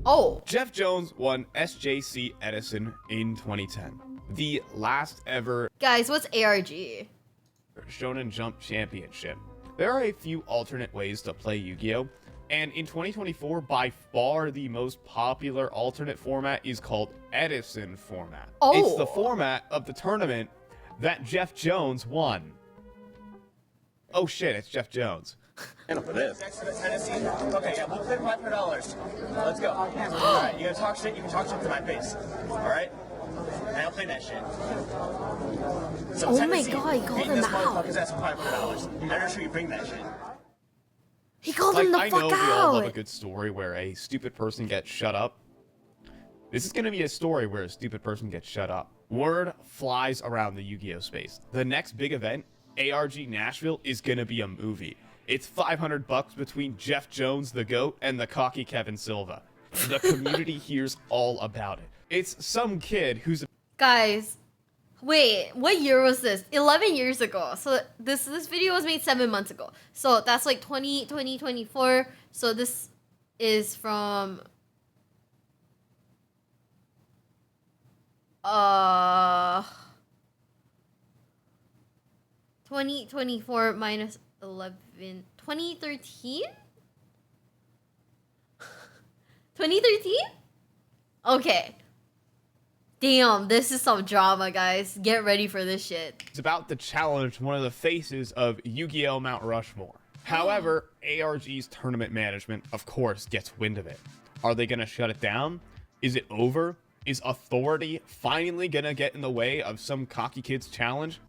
Oh. Jeff Jones won SJC Edison in 2010. The last ever... Guys, what's ARG? Shonen Jump Championship. There are a few alternate ways to play Yu-Gi-Oh! And in 2024, by far the most popular alternate format is called Edison format. Oh. It's the format of the tournament that Jeff Jones won. Oh shit, it's Jeff Jones. And for this. Okay, yeah, we'll play $500. Let's go. Alright, you gonna talk shit, you can talk shit to my face. Alright? And I'll play that shit. So Oh my Tennessee, God, he called beating him this out. motherfucker's ass for $500. I'm not sure you bring that shit. He called Like, him the I fuck know we all love a out. good story where a stupid person gets shut up. This is gonna be a story where a stupid person gets shut up. Word flies around the Yu-Gi-Oh space. The next big event, ARG Nashville, is gonna be a movie. It's $500 between Jeff Jones, the GOAT, and the cocky Kevin Silva. The community hears all about it. It's some kid who's Guys, wait, what year was this? 11 years ago. So this video was made 7 months ago. So that's like 2024. So this is from 2024 minus 11, 2013? 2013? Okay. Damn, this is some drama, guys. Get ready for this shit. It's about to challenge one of the faces of Yu-Gi-Oh! Mount Rushmore. However, ARG's tournament management, of course, gets wind of it. Are they gonna shut it down? Is it over? Is authority finally gonna get in the way of some cocky kid's challenge?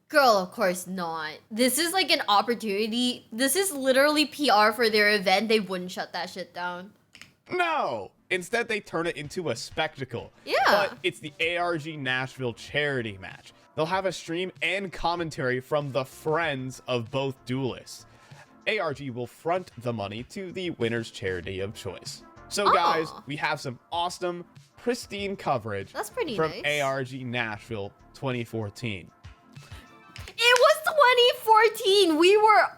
Girl, of course not. This is like an opportunity. This is literally PR for their event. They wouldn't shut that shit down. No! Instead, they turn it into a spectacle. Yeah. But it's the ARG Nashville charity match. They'll have a stream and commentary from the friends of both duelists. ARG will front the money to the winner's charity of choice. So guys, we have some awesome, pristine coverage That's pretty from nice. ARG Nashville 2014. It was 2014.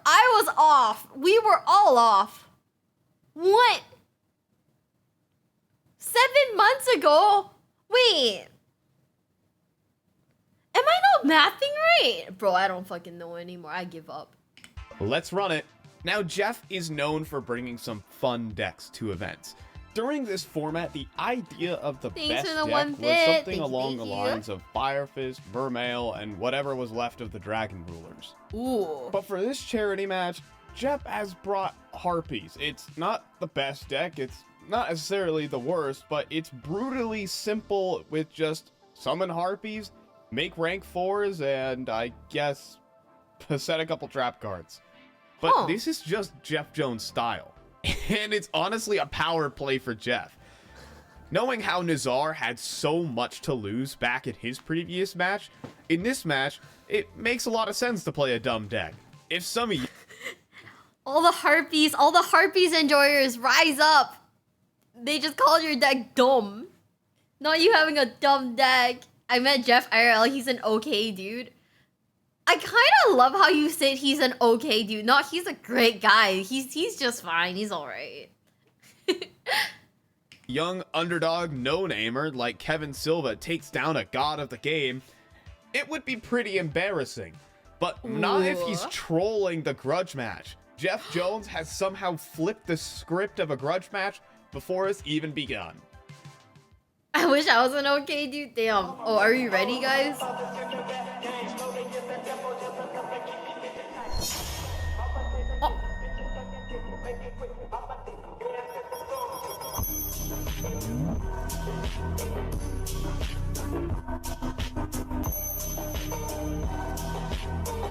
I was off. We were all off. What? 7 months ago? Wait. Am I not mathing right? Bro, I don't fucking know anymore. I give up. Let's run it. Now, Jeff is known for bringing some fun decks to events. During this format, the idea of the Thanks best for the deck one was bit. something Thank you, along the thank you. lines of Firefist, Vermeil, and whatever was left of the Dragon Rulers. Ooh. But for this charity match, Jeff has brought Harpies. It's not the best deck, it's not necessarily the worst, but it's brutally simple with just summon Harpies, make rank 4s, and I guess set a couple trap cards. But Huh. this is just Jeff Jones' style. And it's honestly a power play for Jeff. Knowing how Nazar had so much to lose back in his previous match, in this match, it makes a lot of sense to play a dumb deck. If some of you all the harpies enjoyers, rise up. They just called your deck dumb. Not you having a dumb deck. I met Jeff IRL. He's an okay dude. I kind of love how you said he's an okay dude. Not he's a great guy. He's just fine. He's all right. young underdog no-namer like Kevin Silva takes down a god of the game, it would be pretty embarrassing. But not if he's Ooh. trolling the grudge match. Jeff Jones has somehow flipped the script of a grudge match before it's even begun. I wish I was an okay dude. Damn. Oh, are you ready, guys? Oh.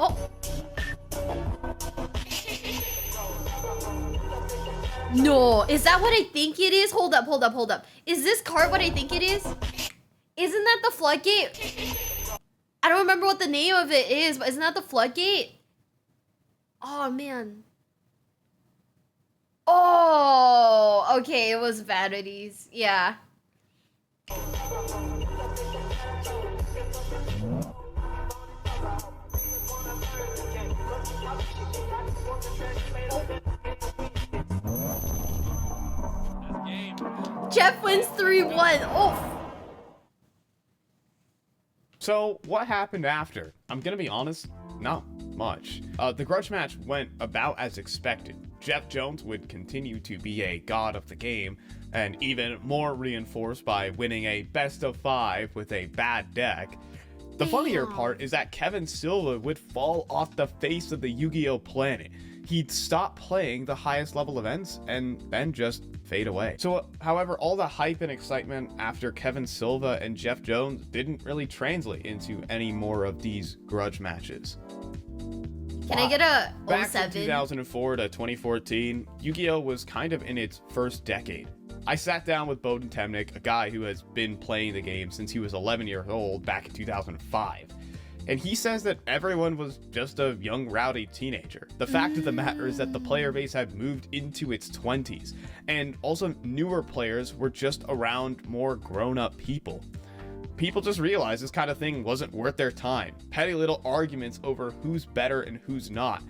Oh. No, is that what I think it is? Hold up, hold up, hold up. Is this card what I think it is? Isn't that the floodgate? I don't remember what the name of it is, but isn't that the floodgate? Oh, man. Oh, okay, it was vanities. Yeah. Jeff wins 3-1. Oh. So, what happened after? I'm gonna be honest, not much. The grudge match went about as expected. Jeff Jones would continue to be a god of the game, and even more reinforced by winning a best of 5 with a bad deck. The funnier part is that Kevin Silva would fall off the face of the Yu-Gi-Oh planet. He'd stop playing the highest level events and then just fade away. So, however, all the hype and excitement after Kevin Silva and Jeff Jones didn't really translate into any more of these grudge matches. Can I get a Back 07? from 2004 to 2014, Yu-Gi-Oh was kind of in its first decade. I sat down with Bowden Temnick, a guy who has been playing the game since he was 11 years old back in 2005. And he says that everyone was just a young, rowdy teenager. The fact of the matter is that the player base had moved into its 20s, and also newer players were just around more grown-up people. People just realized this kind of thing wasn't worth their time. Petty little arguments over who's better and who's not.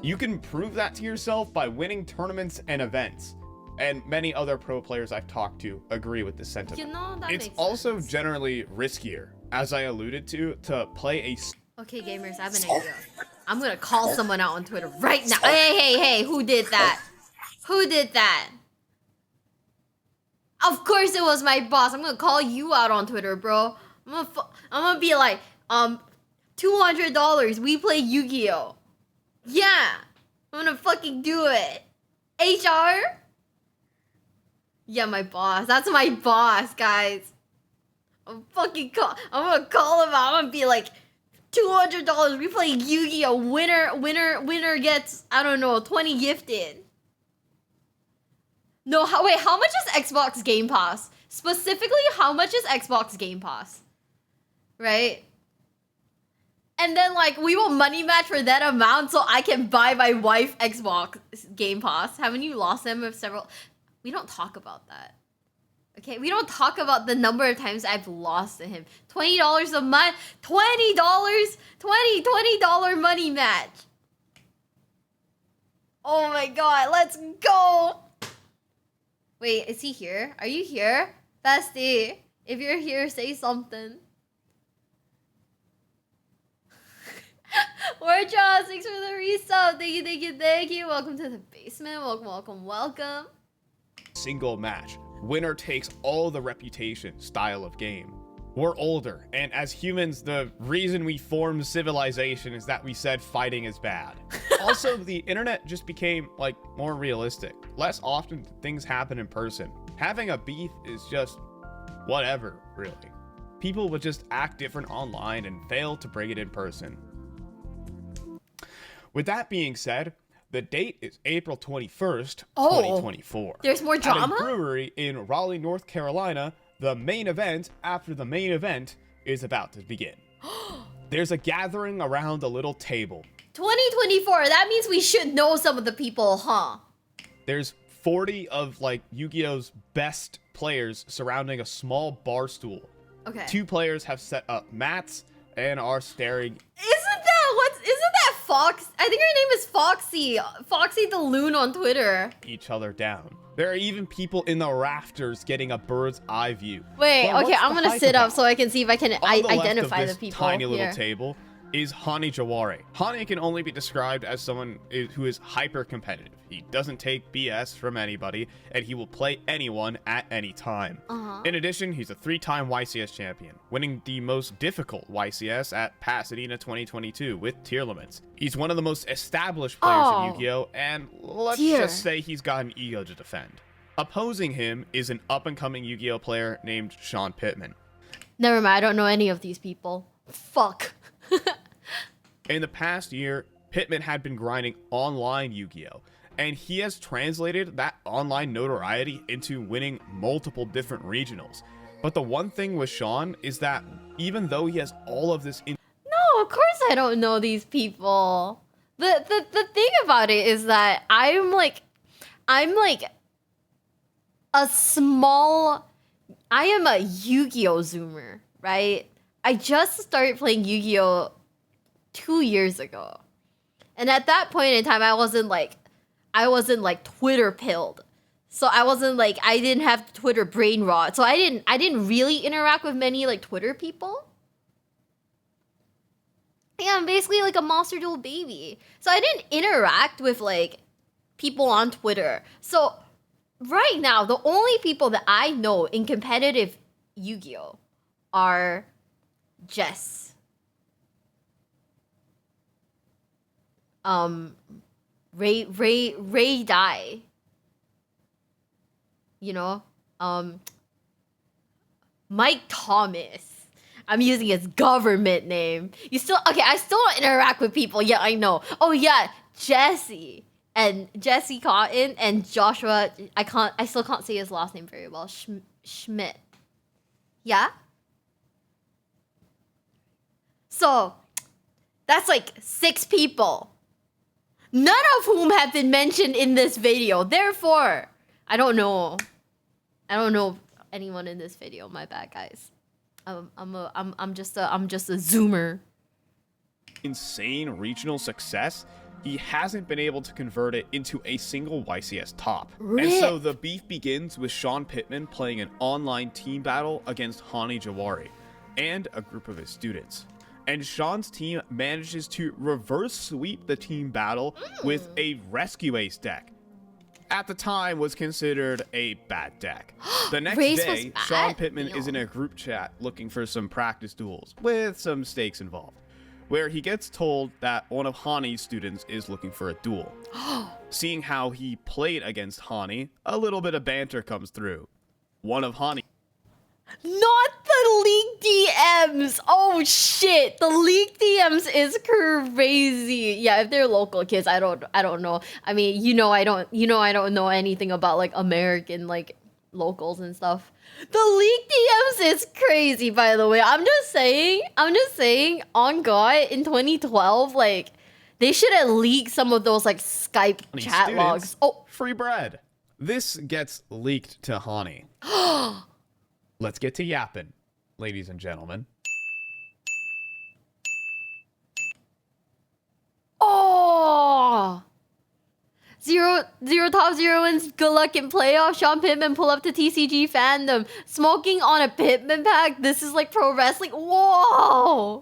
You can prove that to yourself by winning tournaments and events. And many other pro players I've talked to agree with this sentiment. You know, that It's makes also sense. generally riskier, as I alluded to play a Okay, gamers, I have an idea. I'm gonna call someone out on Twitter right now. Hey, who did that? Who did that? Of course it was my boss. I'm gonna call you out on Twitter, bro. I'm gonna be like, $200. We play Yu-Gi-Oh. Yeah, I'm gonna fucking do it. HR? Yeah, my boss. That's my boss, guys. I'm gonna call him out. I'm gonna be like, $200. We play Yu-Gi-Oh. Winner gets, I don't know, 20 gifted. No, wait, how much is Xbox Game Pass? Specifically, how much is Xbox Game Pass? Right? And then, like, we will money match for that amount so I can buy my wife Xbox Game Pass. Haven't you lost them with several... We don't talk about that. Okay? We don't talk about the number of times I've lost to him. $20 a month. $20! $20 money match. Oh my god, let's go! Wait, is he here? Are you here? Bestie, if you're here, say something. Warjaw, thanks for the resub. Thank you. Welcome to the basement. Welcome. single match. Winner takes all the reputation style of game. We're older, and as humans, the reason we formed civilization is that we said fighting is bad. Also, the internet just became, like, more realistic. Less often things happen in person. Having a beef is just whatever, really. People would just act different online and fail to bring it in person. With that being said, the date is April 21st, 2024. There's more drama? At a brewery in Raleigh, North Carolina, the main event after the main event is about to begin. There's a gathering around a little table. 2024, that means we should know some of the people, huh? There's 40 of, like, Yu-Gi-Oh's best players surrounding a small bar stool. Okay. 2 players have set up mats and are staring. Isn't that Fox? I think her name is Foxy. Foxy the Loon on Twitter. Each other down. There are even people in the rafters getting a bird's eye view. Wait, But okay, what's I'm the gonna hype sit up about? so I can see if I can On the left identify of the this people. tiny little here. table is Hani Jaware. Hani can only be described as someone who is hyper competitive. He doesn't take BS from anybody, and he will play anyone at any time. In addition, he's a 3-time YCS champion, winning the most difficult YCS at Pasadena 2022 with tier limits. He's one of the most established players in Yu-Gi-Oh, and let's just say he's got an ego to defend. Opposing him is an up-and-coming Yu-Gi-Oh player named Sean Pittman. Never mind, I don't know any of these people. Fuck. In the past year, Pittman had been grinding online Yu-Gi-Oh, and he has translated that online notoriety into winning multiple different regionals. But the one thing with Sean is that even though he has all of this No, of course I don't know these people. The thing about it is that I'm like a small... I am a Yu-Gi-Oh zoomer, right? I just started playing Yu-Gi-Oh 2 years ago. And at that point in time, I wasn't like Twitter pilled. So I didn't have Twitter brain rot. So I didn't really interact with many like Twitter people. Yeah, I'm basically like a Monster Duel baby. So I didn't interact with like people on Twitter. So right now, the only people that I know in competitive Yu-Gi-Oh are Jess Ray die. You know, Mike Thomas. I'm using his government name. You still okay? I still don't interact with people. Yeah, I know. Oh yeah, Jesse Cotton and Joshua. I still can't say his last name very well. Schmidt. Yeah. So that's like 6 people. None of whom have been mentioned in this video. Therefore, I don't know anyone in this video. My bad, guys. I'm just a zoomer. Insane regional success, he hasn't been able to convert it into a single YCS top. And so the beef begins with Sean Pittman playing an online team battle against Hani Jawari and a group of his students. And Sean's team manages to reverse sweep the team battle with a Rescue Ace deck. At the time was considered a bad deck. The next day, Sean Pittman is in a group chat looking for some practice duels with some stakes involved, where he gets told that one of Hani's students is looking for a duel. Seeing how he played against Hani, a little bit of banter comes through. One of Hani... Not the leaked DMs. Oh shit, the leaked DMs is crazy. Yeah, if they're local kids, I don't know. I mean, I don't know anything about like American like locals and stuff. The leaked DMs is crazy, by the way. I'm just saying, on God, in 2012, like they should have leaked some of those like Skype chat logs. Oh, free bread. This gets leaked to Hani. Let's get to yapping, ladies and gentlemen. Oh! Zero top 0 wins. Good luck in playoffs. Sean Pittman pull up to TCG fandom. Smoking on a Pittman pack. This is like pro wrestling. Whoa!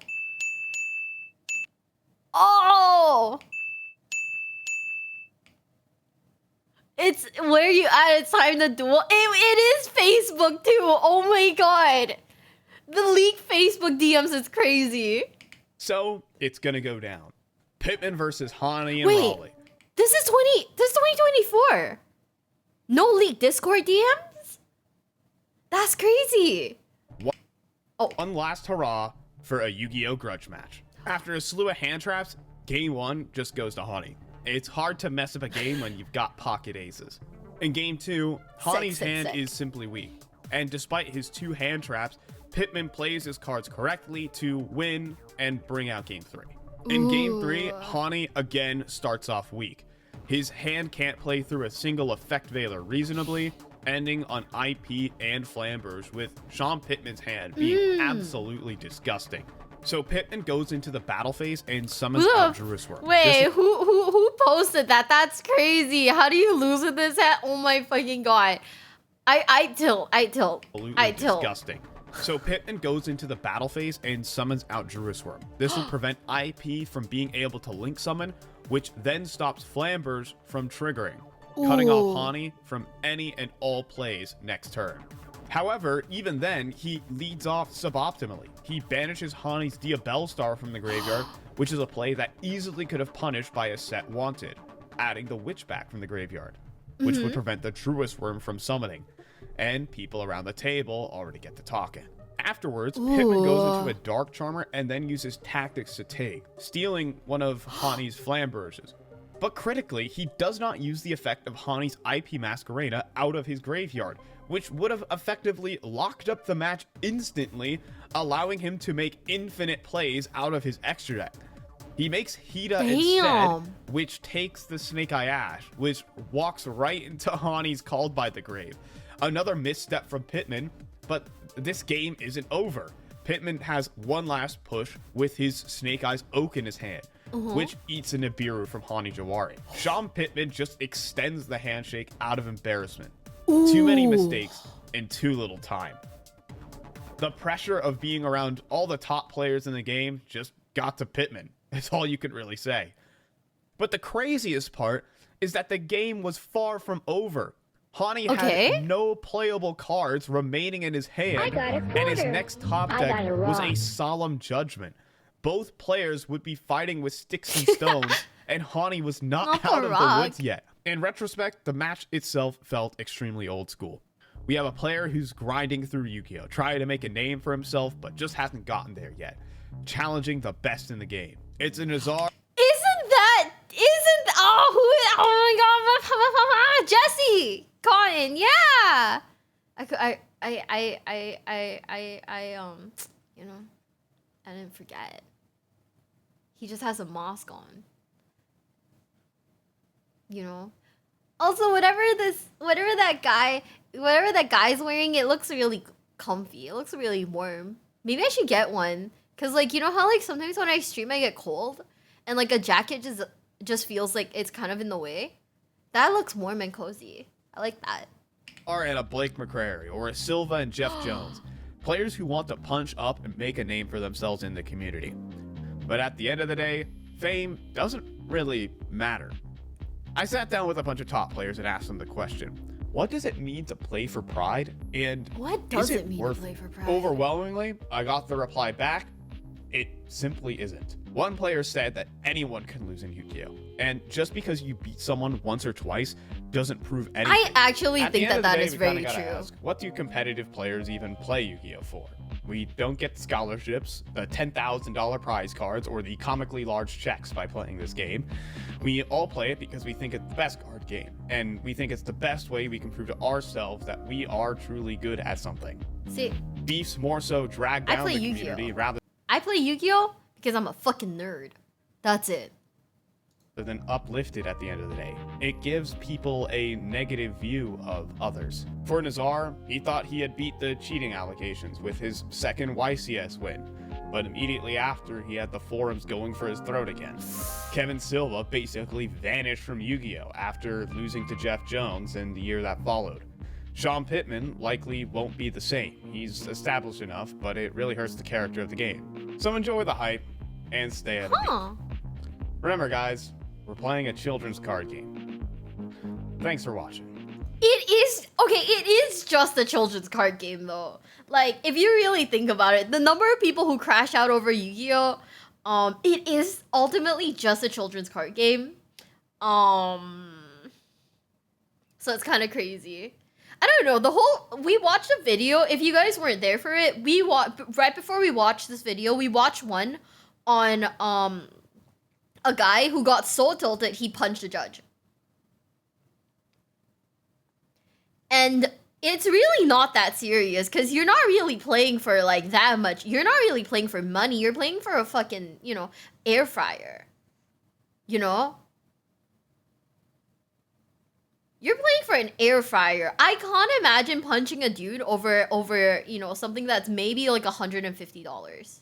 Oh! It's where you at. It's time to duel. It is Facebook too. Oh my god. The leaked Facebook DMs is crazy. So it's gonna go down. Pittman versus Hani and Raleigh. This is 2024. No leaked Discord DMs? That's crazy. One last hurrah for a Yu-Gi-Oh! Grudge match. After a slew of hand traps, game 1 just goes to Hani. It's hard to mess up a game when you've got pocket aces. In game 2, Hani's hand is simply weak. And despite his 2 hand traps, Pittman plays his cards correctly to win and bring out game 3. In game 3, Hani again starts off weak. His hand can't play through a single effect veiler reasonably, ending on IP and Flambers, with Sean Pittman's hand being absolutely disgusting. So Pittman goes into the battle phase and summons out Jerusalem. Wait, who posted that? That's crazy. How do you lose with this hat? Oh my fucking god. I tilt. Disgusting. So Pittman goes into the battle phase and summons out Jerusalem. This will prevent IP from being able to link summon, which then stops Flambers from triggering, cutting off Hani from any and all plays next turn. However, even then, he leads off suboptimally. He banishes Hani's Diabell Star from the graveyard, which is a play that easily could have punished by a set wanted, adding the Witch back from the graveyard, which would prevent the Truest Worm from summoning. And people around the table already get to talking. Afterwards, Pittman goes into a Dark Charmer and then uses Tactics to take, stealing one of Hani's Flamberges. But critically, he does not use the effect of Hani's IP Masquerada out of his graveyard, which would have effectively locked up the match instantly, allowing him to make infinite plays out of his extra deck. He makes Hida instead, which takes the Snake Eye Ash, which walks right into Hani's Called by the Grave. Another misstep from Pittman, but this game isn't over. Pittman has one last push with his Snake Eyes Oak in his hand, which eats a Nibiru from Hani Jawari. Sean Pittman just extends the handshake out of embarrassment. Too many mistakes in too little time. The pressure of being around all the top players in the game just got to Pittman. That's all you can really say. But the craziest part is that the game was far from over. Hani had no playable cards remaining in his hand, and his next top deck was a Solemn Judgment. Both players would be fighting with sticks and stones, and Hani was not Not out the of Rock. the woods yet. In retrospect, the match itself felt extremely old school. We have a player who's grinding through Yu-Gi-Oh!, trying to make a name for himself, but just hasn't gotten there yet, challenging the best in the game. It's a Nazar. Oh my god, Jesse Cotton, yeah. You know, I didn't forget. He just has a mask on. You know. Also, whatever that guy's wearing, it looks really comfy. It looks really warm. Maybe I should get one. Cause like, you know how like sometimes when I stream I get cold, and like a jacket just feels like it's kind of in the way. That looks warm and cozy. I like that. Or and a Blake McCrary or a Silva and Jeff Jones, players who want to punch up and make a name for themselves in the community. But at the end of the day, fame doesn't really matter. I sat down with a bunch of top players and asked them the question, what does it mean to play for pride? And What does is it mean to play for pride? Overwhelmingly, I got the reply back, it simply isn't. One player said that anyone can lose in Yu-Gi-Oh! And just because you beat someone once or twice doesn't prove anything. I actually At the think end that of the day, is we very kinda gotta true. ask, what do competitive players even play Yu-Gi-Oh! For? We don't get scholarships, the $10,000 prize cards, or the comically large checks by playing this game. We all play it because we think it's the best card game, and we think it's the best way we can prove to ourselves that we are truly good at something. See, Beefs more so drag I down play the Yu-Gi-Oh! community rather I play Yu-Gi-Oh! Because I'm a fucking nerd. That's it. than uplifted at the end of the day. It gives people a negative view of others. For Nazar, he thought he had beat the cheating allegations with his second YCS win, but immediately after, he had the forums going for his throat again. Kevin Silva basically vanished from Yu-Gi-Oh! After losing to Jeff Jones in the year that followed. Sean Pittman likely won't be the same. He's established enough, but it really hurts the character of the game. So enjoy the hype, and stay out of it. Huh. Remember guys, we're playing a children's card game. Thanks for watching. It is just a children's card game though. Like, if you really think about it, the number of people who crash out over Yu-Gi-Oh! It is ultimately just a children's card game. So it's kind of crazy. I don't know, we watched a video, if you guys weren't there for it, right before we watched this video, we watched one on, a guy who got so tilted he punched a judge. And it's really not that serious, because you're not really playing for, like, that much. You're not really playing for money. You're playing for a fucking, you know, air fryer. You know? You're playing for an air fryer. I can't imagine punching a dude over, you know, something that's maybe, like, $150.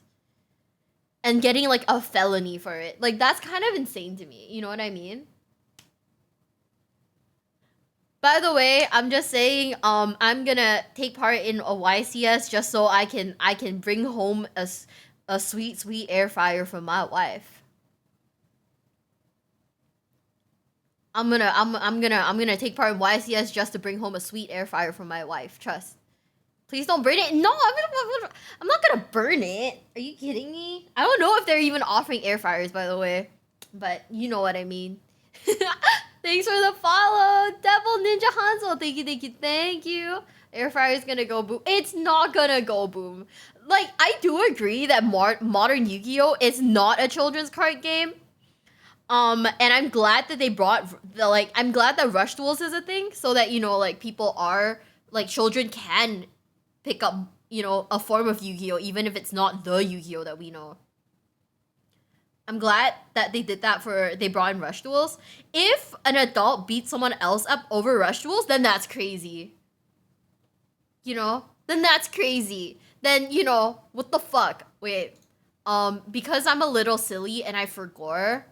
And getting, like, a felony for it. Like, that's kind of insane to me. You know what I mean? By the way, I'm just saying, I'm gonna take part in a YCS just so I can bring home a sweet air fryer for my wife. I'm gonna take part in YCS just to bring home a sweet air fryer for my wife. Trust. Please don't burn it. No, I'm not gonna burn it. Are you kidding me? I don't know if they're even offering air fryers, by the way, but you know what I mean. Thanks for the follow, Devil Ninja Hanzo. Thank you. Air fryer is gonna go boom. It's not gonna go boom. Like, I do agree that modern Yu-Gi-Oh! Is not a children's card game. And I'm glad that they brought I'm glad that Rush Duels is a thing, so that, you know, like, people are, like, children can pick up, you know, a form of Yu-Gi-Oh! Even if it's not the Yu-Gi-Oh! That we know. I'm glad that they did that they brought in Rush Duels. If an adult beats someone else up over Rush Duels, then that's crazy. You know? Then that's crazy. Then, you know, what the fuck? Wait. Because I'm a little silly and I forgot.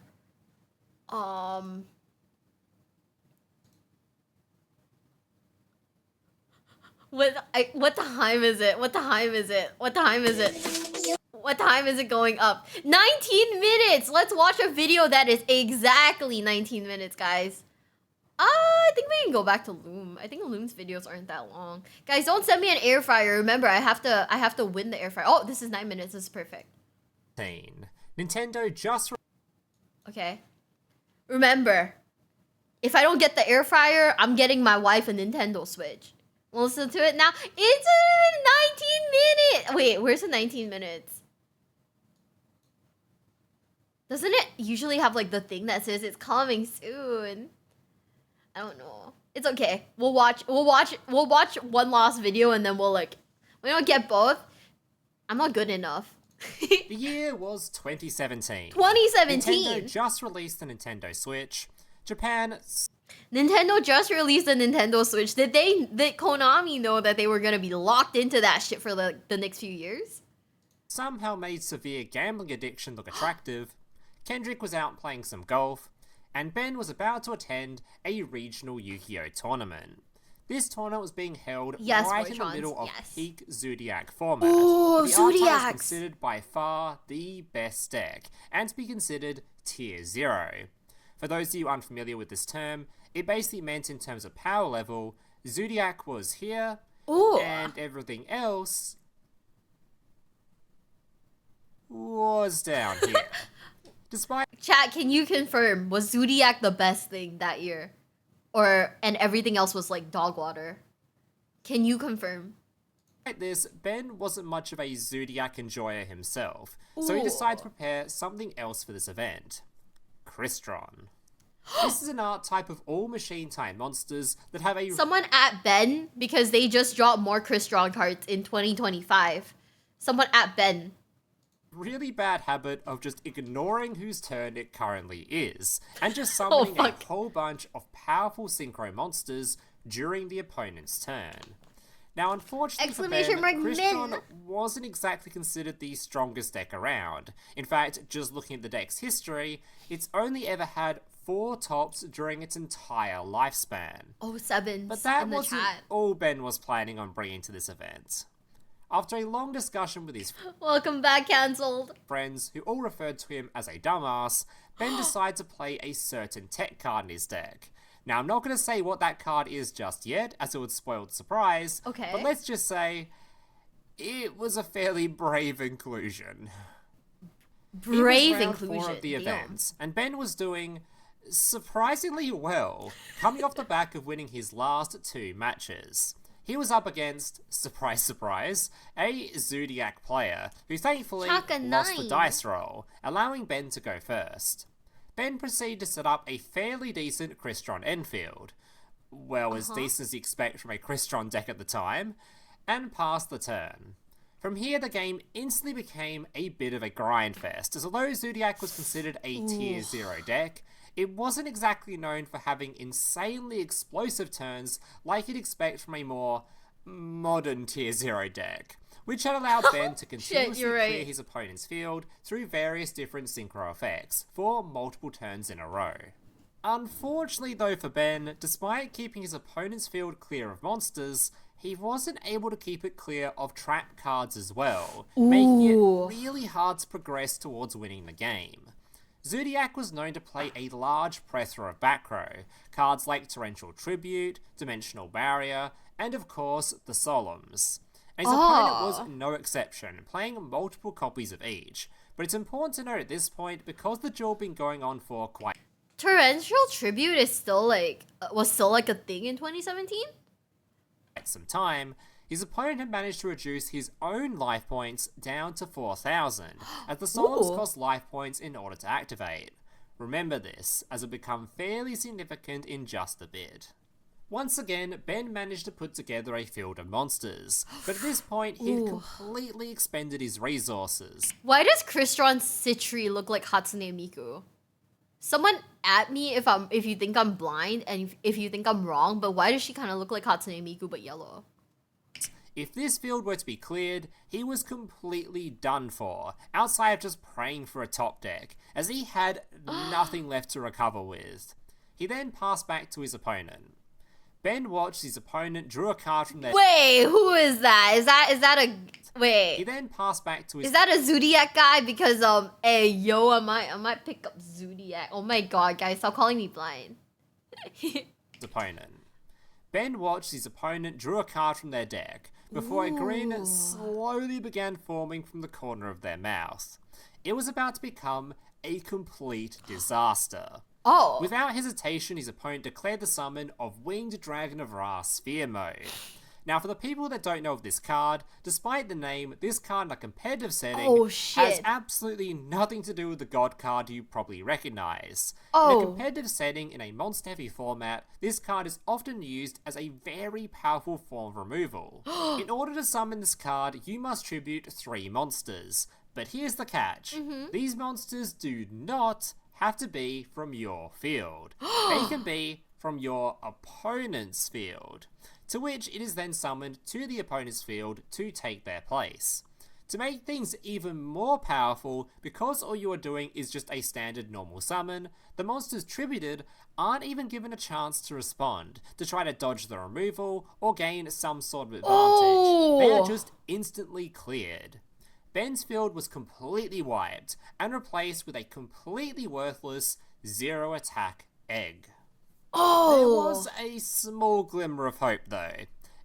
What time is it? What time is it? What time is it? What time is it going up? 19 minutes! Let's watch a video that is exactly 19 minutes, guys. I think we can go back to Loom. I think Loom's videos aren't that long. Guys, don't send me an air fryer. Remember, I have to win the air fryer. Oh, this is 9 minutes. This is perfect. Nintendo just Okay. Remember, if I don't get the air fryer, I'm getting my wife a Nintendo Switch. Listen to it now. It's 19 minutes. Wait, where's the 19 minutes? Doesn't it usually have like the thing that says it's coming soon? I don't know. It's okay. We'll watch one last video and then we don't get both. I'm not good enough. The year was 2017. 2017. Nintendo just released the Nintendo Switch. Japan Nintendo just released the Nintendo Switch. Did Konami know that they were gonna be locked into that shit for the next few years? somehow made severe gambling addiction look attractive. Kendrick was out playing some golf, and Ben was about to attend a regional Yu-Gi-Oh tournament. This tournament was being held right in the middle of peak Zodiac format. Ooh, the Archive Zodiacs! is considered by far the best deck, and to be considered Tier 0. For those of you unfamiliar with this term, it basically meant in terms of power level, Zodiac was here, and everything else was down here. Despite Chat, can you confirm, was Zodiac the best thing that year? And everything else was like dog water? Can you confirm? this, Ben wasn't much of a Zodiac enjoyer himself, so he decided to prepare something else for this event. Crystron. This is an art type of all machine-type monsters that have a... Someone at Ben, because they just dropped more Crystron cards in 2025. Someone at Ben. really bad habit of just ignoring whose turn it currently is, and just summoning a whole bunch of powerful synchro monsters during the opponent's turn. Now, unfortunately for Ben, Crystron wasn't exactly considered the strongest deck around. In fact, just looking at the deck's history, it's only ever had 4 tops during its entire lifespan. Oh, 7s. But that wasn't all Ben was planning on bringing to this event. After a long discussion with his welcome back, cancelled friends, who all referred to him as a dumbass, Ben decided to play a certain tech card in his deck. Now, I'm not going to say what that card is just yet, as it would spoil the surprise, but let's just say it was a fairly brave inclusion. Brave it was inclusion. 4 of the event, and Ben was doing surprisingly well, coming off the back of winning his last 2 matches. He was up against, surprise surprise, a Zodiac player, who thankfully lost the dice roll, allowing Ben to go first. Ben proceeded to set up a fairly decent Crystron Enfield, well, as decent as you expect from a Crystron deck at the time, and passed the turn. From here, the game instantly became a bit of a grind fest, as although Zodiac was considered a Tier 0 deck, it wasn't exactly known for having insanely explosive turns like you'd expect from a more modern Tier 0 deck, which had allowed Ben to continuously clear his opponent's field through various different synchro effects for multiple turns in a row. Unfortunately though for Ben, despite keeping his opponent's field clear of monsters, he wasn't able to keep it clear of trap cards as well, making it really hard to progress towards winning the game. Zodiac was known to play a large plethora of back row, cards like Torrential Tribute, Dimensional Barrier, and of course, the Solemns. And his opponent was no exception, playing multiple copies of each. But it's important to note at this point, because the duel had been going on for quite... Torrential Tribute is still was still a thing in 2017? At some time, his opponent had managed to reduce his own life points down to 4,000, as the Solemns cost life points in order to activate. Remember this, as it become fairly significant in just a bit. Once again, Ben managed to put together a field of monsters, but at this point he'd completely expended his resources. Why does Crystron Citri look like Hatsune Miku? Someone at me if you think I'm blind and if you think I'm wrong, but why does she kind of look like Hatsune Miku but yellow? If this field were to be cleared, he was completely done for, outside of just praying for a top deck, as he had nothing left to recover with. He then passed back to his opponent. Ben watched his opponent drew a card from their... Wait, who is that? Is that a... Wait. He then passed back to his... Is that a Zodiac guy? Because, hey, yo, I might pick up Zodiac. Oh my god, guys, stop calling me blind. opponent. Ben watched his opponent drew a card from their deck, before a grin slowly began forming from the corner of their mouth. It was about to become a complete disaster. Oh. Without hesitation, his opponent declared the summon of Winged Dragon of Ra Sphere Mode. Now, for the people that don't know of this card, despite the name, this card in a competitive setting has absolutely nothing to do with the God card you probably recognize. In a competitive setting in a monster-heavy format, this card is often used as a very powerful form of removal. In order to summon this card, you must tribute 3 monsters. But here's the catch. These monsters do not have to be from your field. They can be from your opponent's field, to which it is then summoned to the opponent's field to take their place. To make things even more powerful, because all you are doing is just a standard normal summon, the monsters tributed aren't even given a chance to respond, to try to dodge the removal, or gain some sort of advantage. They are just instantly cleared. Ben's field was completely wiped, and replaced with a completely worthless 0 attack egg. There was a small glimmer of hope though.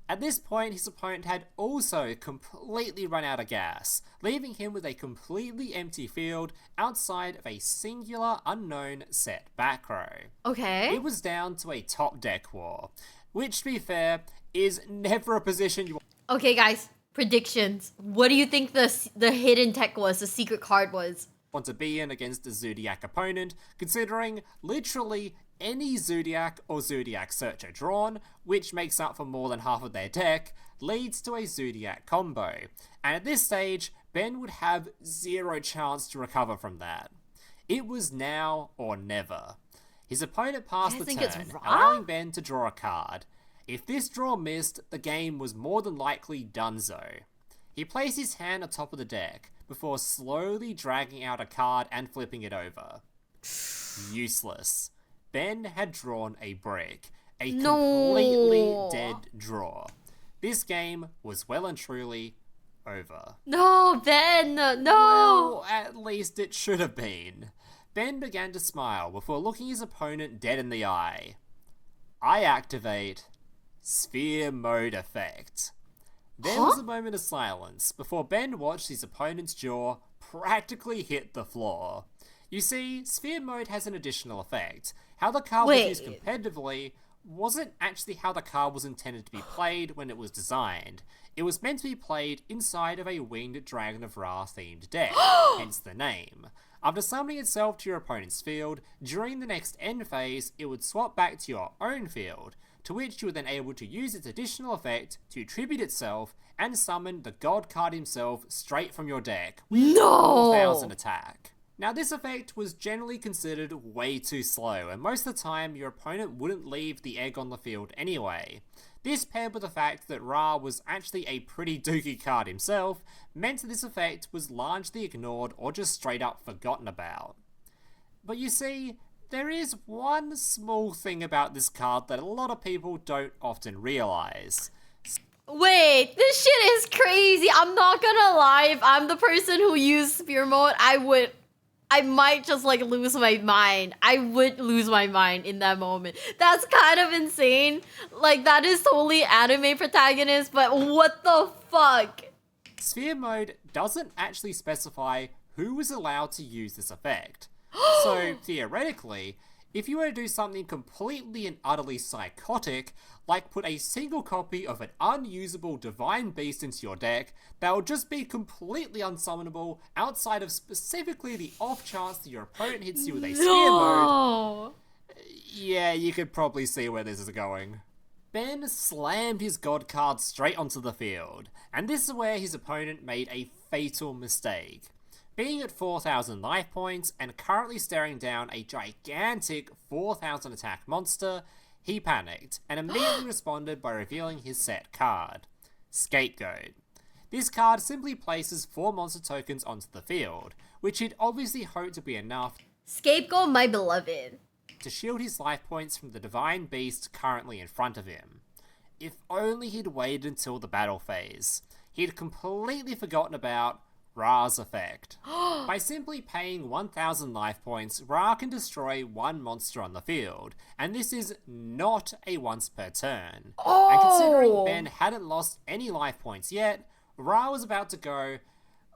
At this point, his opponent had also completely run out of gas, leaving him with a completely empty field outside of a singular unknown set back row. Okay. It was down to a top deck war, which, to be fair, is never a position you Okay, guys, predictions. What do you think the hidden tech was, the secret card was? want to be in against a Zodiac opponent, considering literally any Zodiac or Zodiac Searcher drawn, which makes up for more than half of their deck, leads to a Zodiac combo. And at this stage, Ben would have 0 chance to recover from that. It was now or never. His opponent passed the turn, allowing Ben to draw a card. If this draw missed, the game was more than likely donezo. He placed his hand on top of the deck, before slowly dragging out a card and flipping it over. Useless. Ben had drawn a brick. A completely dead draw. This game was well and truly over. No, Ben! No! Well, at least it should have been. Ben began to smile before looking his opponent dead in the eye. I activate Sphere Mode Effect. There was a moment of silence before Ben watched his opponent's jaw practically hit the floor. You see, Sphere Mode has an additional effect. How the card was used competitively wasn't actually how the card was intended to be played when it was designed. It was meant to be played inside of a Winged Dragon of Ra themed deck, hence the name. After summoning itself to your opponent's field, during the next end phase, it would swap back to your own field, to which you were then able to use its additional effect to tribute itself and summon the God card himself straight from your deck with 4,000 attack. Now this effect was generally considered way too slow, and most of the time your opponent wouldn't leave the egg on the field anyway. This, paired with the fact that Ra was actually a pretty dookie card himself, meant that this effect was largely ignored or just straight up forgotten about. But you see, there is one small thing about this card that a lot of people don't often realise. Wait, this shit is crazy. I'm not gonna lie, if I'm the person who used Sphere Mode, I might just like lose my mind. I would lose my mind in that moment. That's kind of insane. Like, that is totally anime protagonist, but what the fuck? Sphere Mode doesn't actually specify who is allowed to use this effect. So, theoretically, if you were to do something completely and utterly psychotic, like put a single copy of an unusable Divine Beast into your deck, that would just be completely unsummonable outside of specifically the off chance that your opponent hits you with a Sphere Mode. Yeah, you could probably see where this is going. Ben slammed his God card straight onto the field, and this is where his opponent made a fatal mistake. Being at 4,000 life points and currently staring down a gigantic 4,000 attack monster, he panicked and immediately responded by revealing his set card, Scapegoat. This card simply places 4 monster tokens onto the field, which he'd obviously hoped to be enough Scapegoat, my beloved, to shield his life points from the Divine Beast currently in front of him. If only he'd waited until the battle phase. He'd completely forgotten about Ra's effect. By simply paying 1,000 life points, Ra can destroy 1 monster on the field, and this is not a once per turn. And considering Ben hadn't lost any life points yet, Ra was about to go,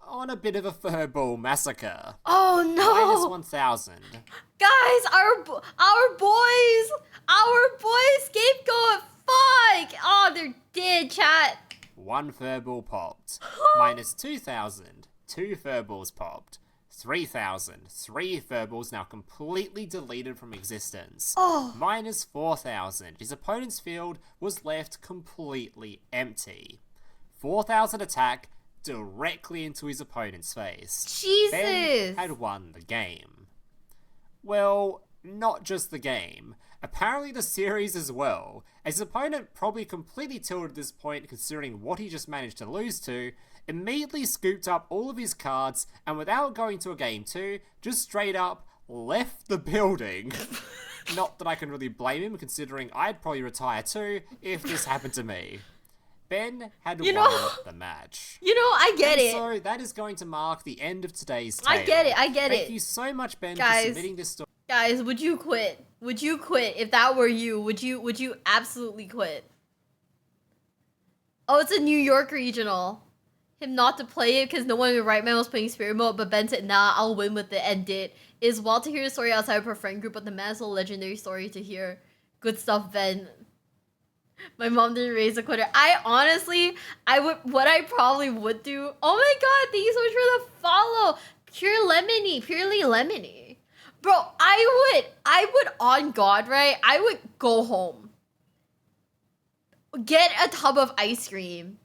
on a bit of a furball massacre. Oh Minus no! 1,000. Guys, our boys scapegoat. Fuck! Oh, they're dead, chat. 1 furball popped. Minus 2,000. 2 furballs popped. 3,000. 3 furballs now completely deleted from existence. Oh. Minus 4,000. His opponent's field was left completely empty. 4,000 attack directly into his opponent's face. Jesus! Ben had won the game. Well, not just the game. Apparently the series as well, as his opponent probably completely tilted at this point considering what he just managed to lose to, immediately scooped up all of his cards and without going to a game 2, just straight up left the building. Not that I can really blame him considering I'd probably retire too if this happened to me. Ben had won the match. I get it. So that is going to mark the end of today's tale. I get it. Thank you so much, Ben, for submitting this story. Guys, would you quit? Would you quit if that were you? Would you absolutely quit? Oh, it's a New York regional. Him not to play it because no one in the right man was playing Spirit Mode, but Ben said, nah, I'll win with it, and did. It is wild to hear the story outside of her friend group, but the man is a legendary story to hear. Good stuff, Ben. My mom didn't raise a quitter. What I probably would do. Oh my god, thank you so much for the follow. Purely lemony. Bro, I would on God, right? I would go home. Get a tub of ice cream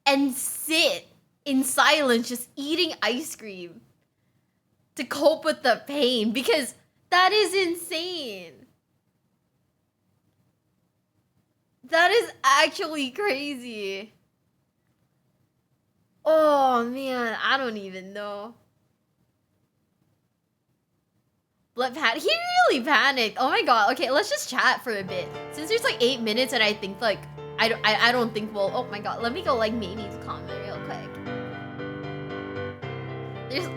and sit in silence just eating ice cream to cope with the pain because that is insane. That is actually crazy. Oh man, I don't even know. He really panicked. Oh my god. Okay, let's just chat for a bit. Since there's like 8 minutes and I think like I don't think we'll. Oh my god. Let me go like Mamie's comment real quick.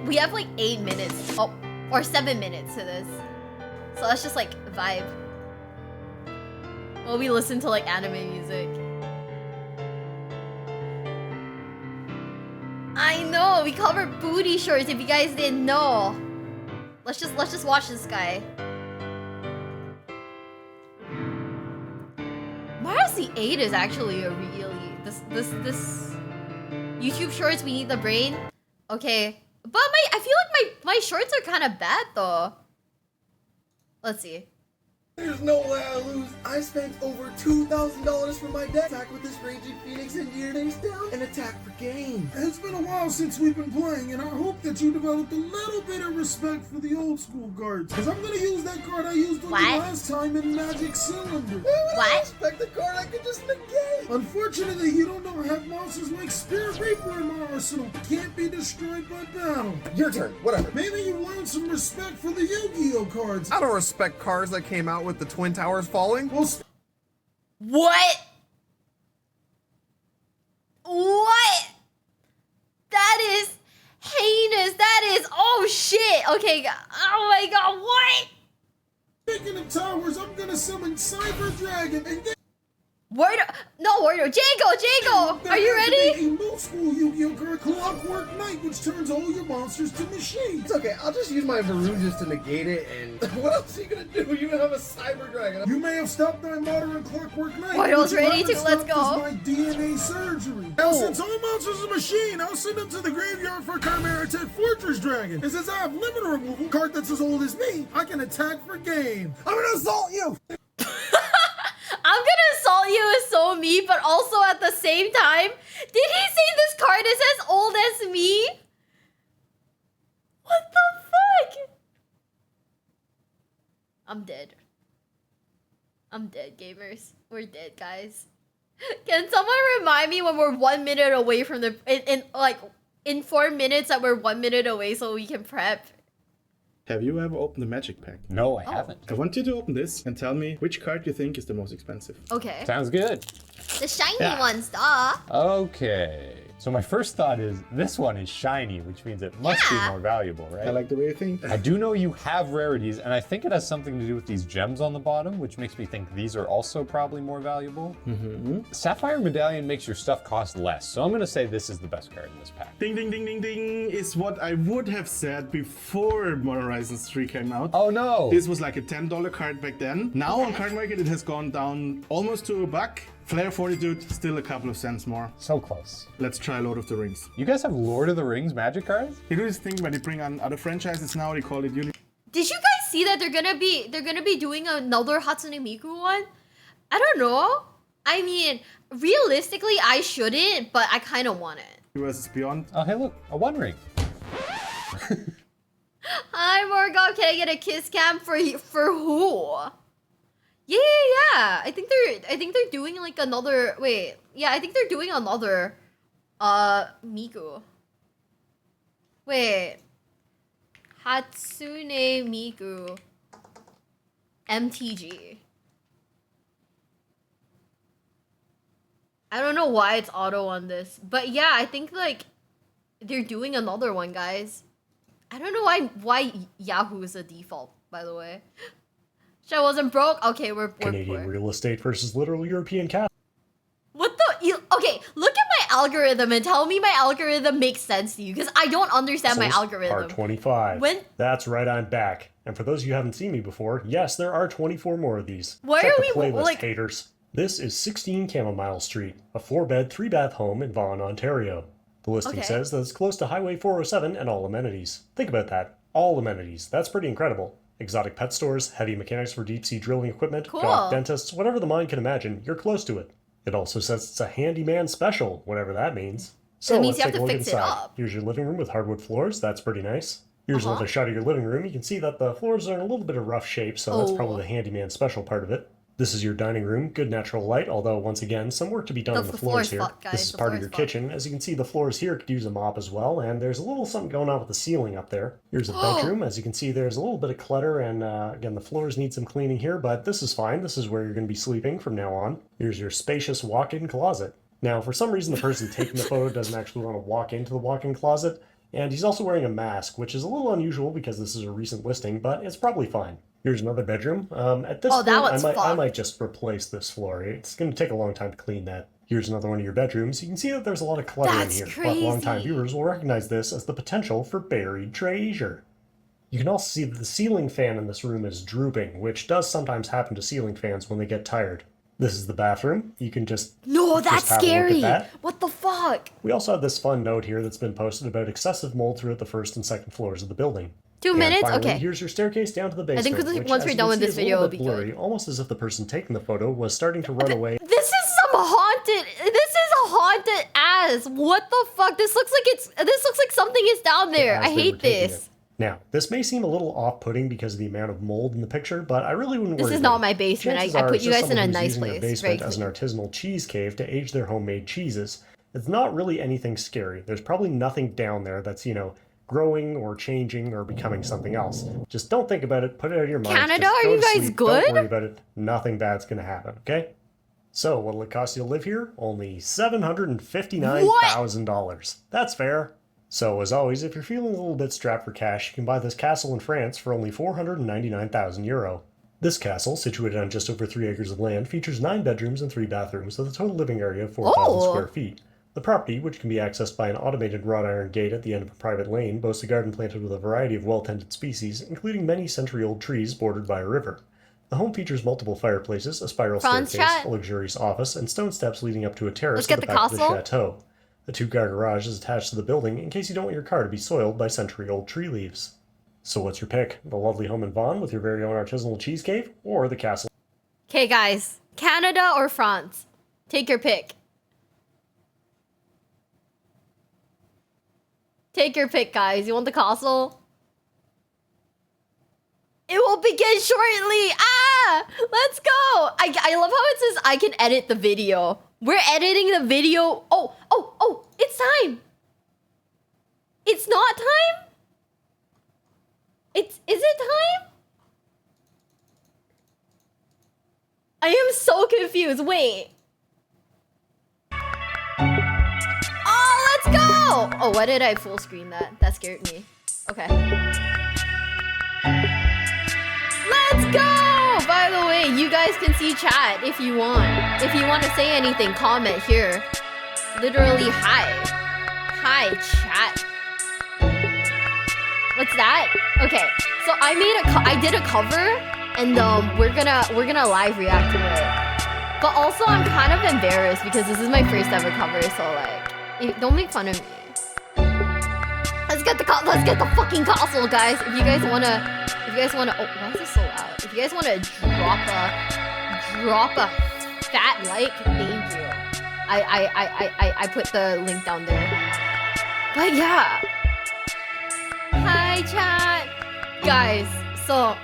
We have like 8 minutes. Oh, or 7 minutes to this. So let's just like vibe. While we listen to like anime music. I know, we covered booty shorts if you guys didn't know. Let's just watch this guy. Mario Z8 is actually a really this YouTube shorts. We need the brain. Okay, but I feel like my shorts are kind of bad though. Let's see. There's no way I lose. I spent over $2,000 for my deck. Attack with this Raging Phoenix and your name's down and attack for game. It's been a while since we've been playing, and I hope that you developed a little bit of respect for the old school cards. Because I'm gonna use that card I used on the last time in Magic Cylinder. Why would I respect the card I could just negate? Unfortunately, you don't have monsters like Spirit Reaper in my arsenal. Can't be destroyed by battle. Your turn, whatever. Maybe you learned some respect for the Yu-Gi-Oh cards. I don't respect cards that came out with the Twin Towers falling. Well, what? What? That is heinous. That is, oh shit. Okay, oh my god, what? Speaking of towers, I'm gonna summon Cyber Dragon and then Jago, are you ready? A new school Yu-Gi-Oh card, Clockwork Knight, which turns all your monsters to machines. It's okay, I'll just use my Varujas to negate it, and what else are you gonna do? You have a Cyber Dragon. You may have stopped my modern Clockwork Knight. Royal's ready to, let's go. My DNA surgery. Now, since all monsters are a machine, I'll send them to the graveyard for Chimera Tech Fortress Dragon. And since I have limit removal, card that's as old as me, I can attack for game. I'm gonna assault you! I'm gonna assault you is so me, but also at the same time, did he say this card is as old as me? What the fuck? I'm dead. I'm dead, gamers. We're dead, guys. Can someone remind me when we're 1 minute away from the in 4 minutes that we're 1 minute away so we can prep? Have you ever opened a magic pack? No, I haven't. I want you to open this and tell me which card you think is the most expensive. Okay. Sounds good. The shiny ones, duh. Okay. So my first thought is this one is shiny, which means it must be more valuable, right? I like the way you think. I do know you have rarities, and I think it has something to do with these gems on the bottom, which makes me think these are also probably more valuable. Sapphire Medallion makes your stuff cost less, so I'm gonna say this is the best card in this pack. Ding, ding, ding, ding, ding is what I would have said before Modern Horizons 3 came out. Oh no! This was like a $10 card back then. Now on card market it has gone down almost to $1. Flare Fortitude, still a couple of cents more. So close. Let's try Lord of the Rings. You guys have Lord of the Rings Magic cards? They do this thing where they bring on other franchises now, they call it Did you guys see that they're gonna be doing another Hatsune Miku one? I don't know. I mean, realistically, I shouldn't, but I kind of want it. Universes Beyond. Oh, hey, look, a One Ring. Hi, Morgan. Can I get a kiss cam for who? Yeah. I think they're doing like another. Wait, yeah, I think they're doing another. Miku. Wait. Hatsune Miku. MTG. I don't know why it's auto on this, but yeah, I think like they're doing another one, guys. I don't know why Yahoo is a default, by the way. Shit wasn't broke. Okay, we're Canadian poor. real estate versus literal European cash. What the? Okay, look at my algorithm and tell me my algorithm makes sense to you, because I don't understand my algorithm. Part 25. That's right, I'm back. And for those of you who haven't seen me before, yes, there are 24 more of these. Why Check are the we playlist, like? haters. This is 16 Chamomile Street, a 4-bed, 3-bath home in Vaughan, Ontario. The listing says that it's close to Highway 407 and all amenities. Think about that. All amenities. That's pretty incredible. Exotic pet stores, heavy mechanics for deep-sea drilling equipment, goth dentists, whatever the mind can imagine, you're close to it. It also says it's a handyman special, whatever that means. So that means let's you have take a to look fix it inside. up. Here's your living room with hardwood floors. That's pretty nice. Here's another shot of your living room. You can see that the floors are in a little bit of rough shape, so that's probably the handyman special part of it. This is your dining room, good natural light, although once again, some work to be done on the floors here. This is part of your kitchen. As you can see, the floors here could use a mop as well, and there's a little something going on with the ceiling up there. Here's a bedroom. As you can see, there's a little bit of clutter, and again, the floors need some cleaning here, but this is fine. This is where you're going to be sleeping from now on. Here's your spacious walk-in closet. Now, for some reason, the person taking the photo doesn't actually want to walk into the walk-in closet, and he's also wearing a mask, which is a little unusual because this is a recent listing, but it's probably fine. Here's another bedroom. At this point, I might just replace this floor. It's going to take a long time to clean that. Here's another one of your bedrooms. You can see that there's a lot of clutter in here, but longtime viewers will recognize this as the potential for buried treasure. You can also see that the ceiling fan in this room is drooping, which does sometimes happen to ceiling fans when they get tired. This is the bathroom. You can just that's have scary. A look at that. What the fuck? We also have this fun note here that's been posted about excessive mold throughout the first and second floors of the building. 2 minutes? Finally, Okay. Here's your staircase down to the basement. I think which, once as we're you done can with see, this is a video, little it'll bit be blurry, good. almost as if the person taking the photo was starting to run away. This is some haunted. This is a haunted ass. What the fuck? This looks like something is down there. I hate this. Now, this may seem a little off-putting because of the amount of mold in the picture, but I really wouldn't worry. This is not my basement. I put you guys in a nice place. Basement as an artisanal cheese cave to age their homemade cheeses. It's not really anything scary. There's probably nothing down there that's, growing or changing or becoming something else. Just don't think about it. Put it out of your mind. Canada, Just are go you to guys sleep. good? Don't worry about it. Nothing bad's gonna happen, okay? So, what'll it cost you to live here? Only $759,000. That's fair. So, as always, if you're feeling a little bit strapped for cash, you can buy this castle in France for only €499,000. This castle, situated on just over 3 acres of land, features 9 bedrooms and 3 bathrooms with a total living area of 4,000 square feet. The property, which can be accessed by an automated wrought iron gate at the end of a private lane, boasts a garden planted with a variety of well-tended species, including many century-old trees bordered by a river. The home features multiple fireplaces, a spiral staircase, a luxurious office, and stone steps leading up to a terrace at the back of the chateau. A 2-car garage is attached to the building in case you don't want your car to be soiled by century-old tree leaves. So what's your pick? The lovely home in Vaughan with your very own artisanal cheese cave, or the castle? Okay, guys. Canada or France? Take your pick. Take your pick, guys. You want the castle? It will begin shortly. Let's go. I love how it says I can edit the video. We're editing the video. Oh, it's time. It's not time? Is it time? I am so confused. Wait. Oh, Oh, why did I full screen that? That scared me. Okay. Let's go! By the way, you guys can see chat if you want. If you want to say anything, comment here. Literally, hi. Hi, chat. What's that? Okay, so I did a cover, and we're gonna live react to it. But also, I'm kind of embarrassed because this is my first ever cover, so like, don't make fun of me. Let's get the fucking console, guys. If you guys wanna, oh, why is this so loud? If you guys wanna drop a fat like, thank you. I put the link down there. But yeah. Hi, chat. Guys, so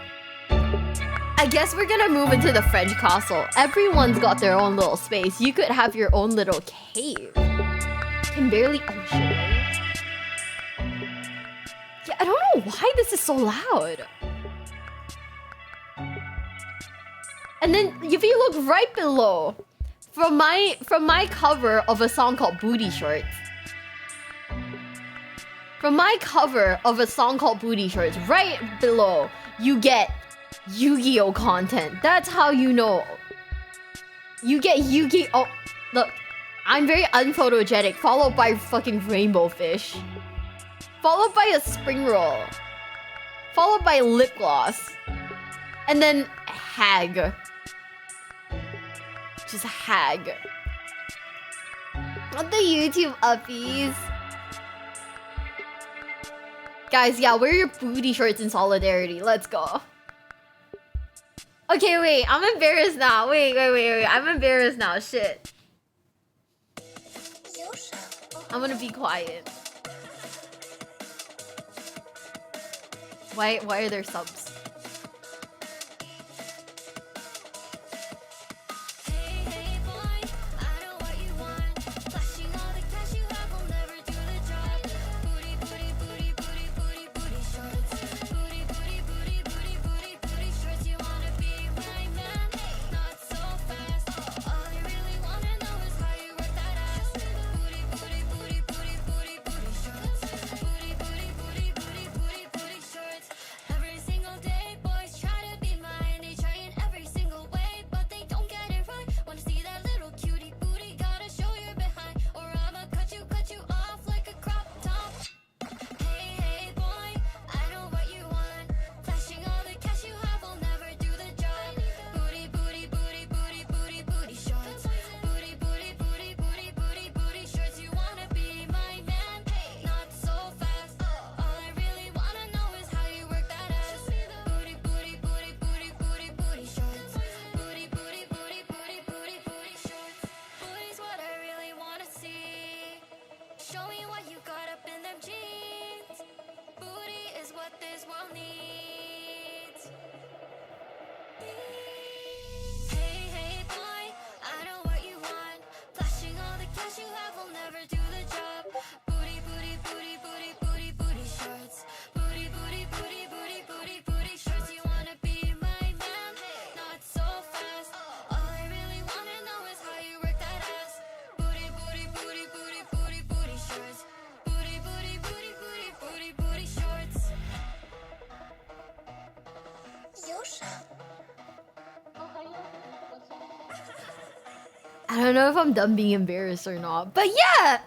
I guess we're gonna move into the French castle. Everyone's got their own little space. You could have your own little cave. Can barely. Oh shit. Right? Yeah, I don't know why this is so loud. And then if you look right below, from my cover of a song called Booty Shorts. From my cover of a song called Booty Shorts, right below, you get Yu-Gi-Oh content. That's how you know. You get Yu-Gi-Oh. Look, I'm very unphotogenic, followed by fucking rainbow fish. Followed by a spring roll. Followed by lip gloss. And then hag. Just hag. Not the YouTube uppies. Guys, yeah, wear your booty shorts in solidarity. Let's go. Okay, wait. I'm embarrassed now. Wait. I'm embarrassed now. Shit. I'm gonna be quiet. Why are there subs? I don't know if I'm done being embarrassed or not, but yeah!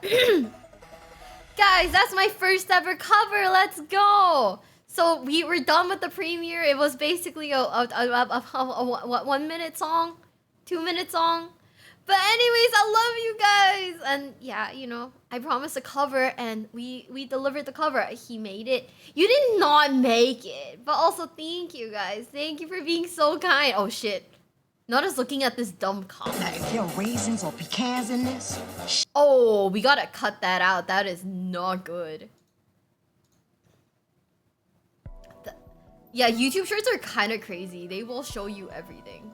Guys, that's my first ever cover, let's go! So we were done with the premiere. It was basically a 1 minute song? 2 minute song? But anyways, I love you guys! And yeah, you know, I promised a cover and we delivered the cover. He made it. You did not make it, but also thank you guys. Thank you for being so kind. Oh shit. Not just looking at this dumb comment. Is there raisins or pecans in this? Oh, we gotta cut that out. That is not good. Yeah, YouTube shorts are kind of crazy. They will show you everything.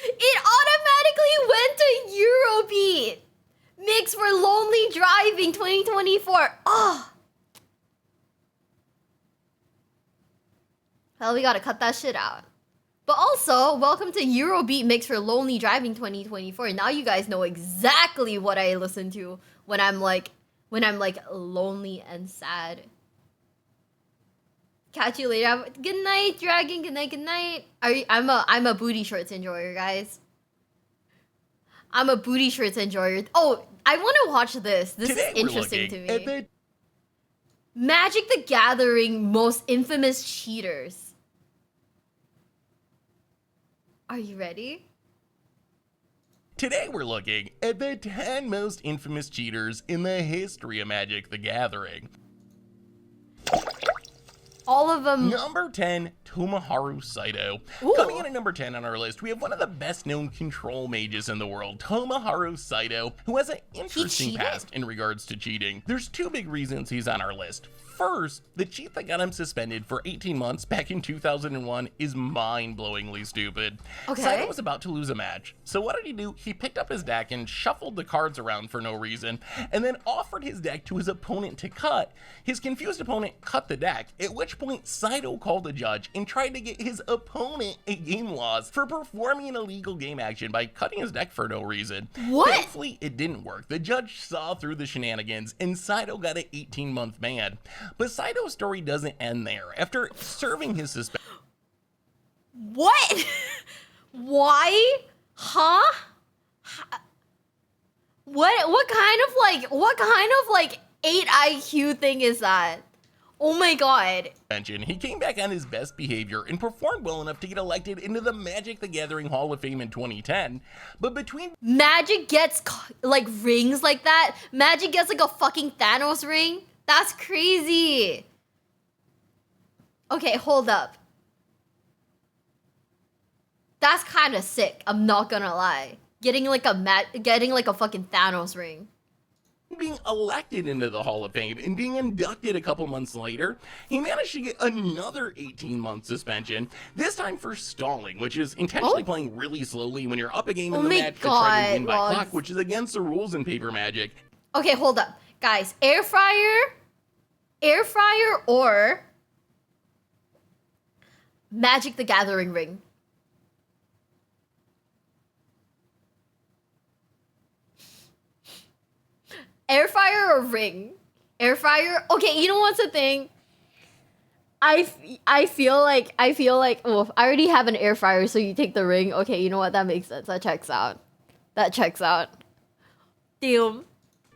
It automatically went to Eurobeat. Mix for Lonely Driving 2024. Oh. Well, we gotta cut that shit out. But also, welcome to Eurobeat Mix for Lonely Driving 2024. Now you guys know exactly what I listen to when I'm like when I'm like lonely and sad. Catch you later. Good night, Dragon. Good night. Good night. I'm a booty shorts enjoyer, guys. I'm a booty shorts enjoyer. Oh, I want to watch this. This Today is interesting to we're me. looking at Magic the Gathering most infamous cheaters. Are you ready? Today we're looking at the 10 most infamous cheaters in the history of Magic the Gathering. All of them. Number 10, Tomoharu Saito. Ooh. Coming in at number 10 on our list, we have one of the best known control mages in the world, Tomoharu Saito, who has an interesting past in regards to cheating. There's two big reasons he's on our list. First, the cheat that got him suspended for 18 months back in 2001 is mind-blowingly stupid. Okay. Saito was about to lose a match, so what did he do? He picked up his deck and shuffled the cards around for no reason, and then offered his deck to his opponent to cut. His confused opponent cut the deck, at which point Saito called the judge and tried to get his opponent a game loss for performing an illegal game action by cutting his deck for no reason. What? Thankfully, it didn't work. The judge saw through the shenanigans, and Saito got an 18-month ban. But Saito's story doesn't end there. After serving his suspension... What? Why? Huh? What kind of like 8 IQ thing is that? Oh my god. He came back on his best behavior and performed well enough to get elected into the Magic the Gathering Hall of Fame in 2010. But between Magic gets like rings like that? Magic gets like a fucking Thanos ring? That's crazy. Okay, hold up. That's kind of sick. I'm not gonna lie. Getting like a fucking Thanos ring. being elected into the Hall of Fame and being inducted a couple months later, he managed to get another 18-month suspension, this time for stalling, which is intentionally playing really slowly when you're up a game in the match to try to win by clock, which is against the rules in Paper Magic. Okay, hold up. Guys, air fryer or Magic the Gathering ring? Air fryer or ring? Air fryer? Okay, you know what's the thing? I feel like, well, I already have an air fryer, so you take the ring. Okay, you know what? That makes sense. That checks out. Damn.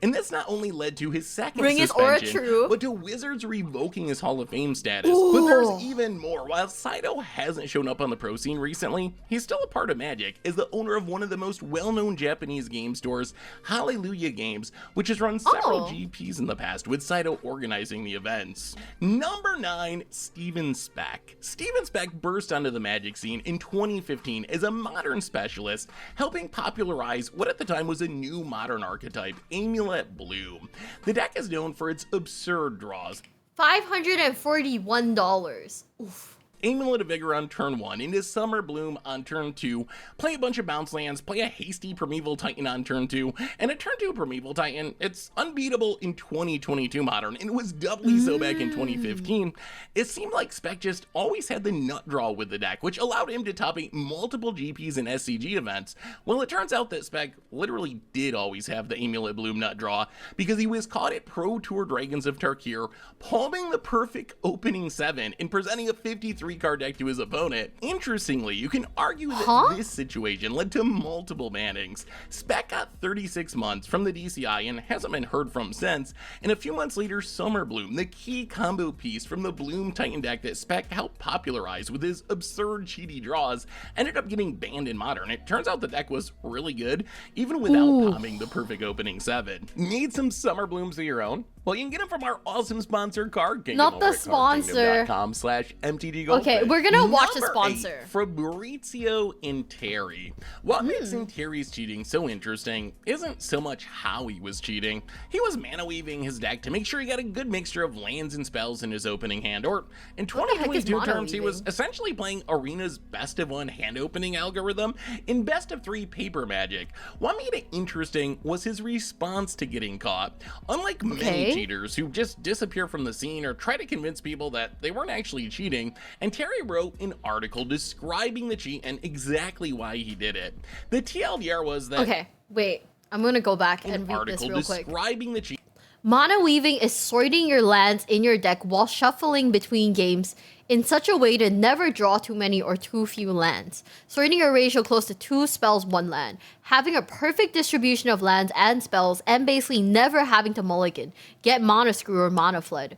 And this not only led to his second Ring is aura suspension, true. but to Wizards revoking his Hall of Fame status. Ooh. But there's even more. While Saito hasn't shown up on the pro scene recently, he's still a part of Magic as the owner of one of the most well-known Japanese game stores, Hallelujah Games, which has run several GPs in the past, with Saito organizing the events. Number 9, Steven Speck. Steven Speck burst onto the Magic scene in 2015 as a modern specialist, helping popularize what at the time was a new modern archetype, Amulet Bloom. The deck is known for its absurd draws. $541. Oof. Amulet of Vigor on turn 1, into Summer Bloom on turn 2, play a bunch of bounce lands, play a hasty Primeval Titan on turn 2, and a turn 2 Primeval Titan, it's unbeatable in 2022 Modern, and it was doubly so back in 2015. It seemed like Spec just always had the nut draw with the deck, which allowed him to top 8 multiple GPs and SCG events. Well, it turns out that Spec literally did always have the Amulet Bloom nut draw, because he was caught at Pro Tour Dragons of Tarkir, palming the perfect opening 7 and presenting a 53 card deck to his opponent. Interestingly, you can argue that this situation led to multiple bannings. Spec got 36 months from the DCI and hasn't been heard from since, and a few months later, Summer Bloom, the key combo piece from the Bloom Titan deck that Spec helped popularize with his absurd cheaty draws, ended up getting banned in Modern. It turns out the deck was really good, even without palming the perfect opening 7. Need some Summer Blooms of your own? Well, you can get them from our awesome sponsor, Card Kingdom. Not the sponsor. CardKingdom.com/MTGGoldfish. Okay, we're gonna watch the Number sponsor. 8, Fabrizio and Terry. What makes Terry's cheating so interesting isn't so much how he was cheating. He was mana weaving his deck to make sure he got a good mixture of lands and spells in his opening hand, or in 2022 terms, he was essentially playing Arena's best of 1 hand opening algorithm in best of 3 Paper Magic. What made it interesting was his response to getting caught. Unlike many cheaters who just disappear from the scene or try to convince people that they weren't actually cheating, and Terry wrote an article describing the cheat and exactly why he did it. The TLDR was that... Okay, wait. I'm gonna go back and read this real quick. Describing the cheat. Mana weaving is sorting your lands in your deck while shuffling between games in such a way to never draw too many or too few lands. Sorting a ratio close to 2 spells, 1 land. Having a perfect distribution of lands and spells, and basically never having to mulligan. Get Mana Screw or Mana Flood.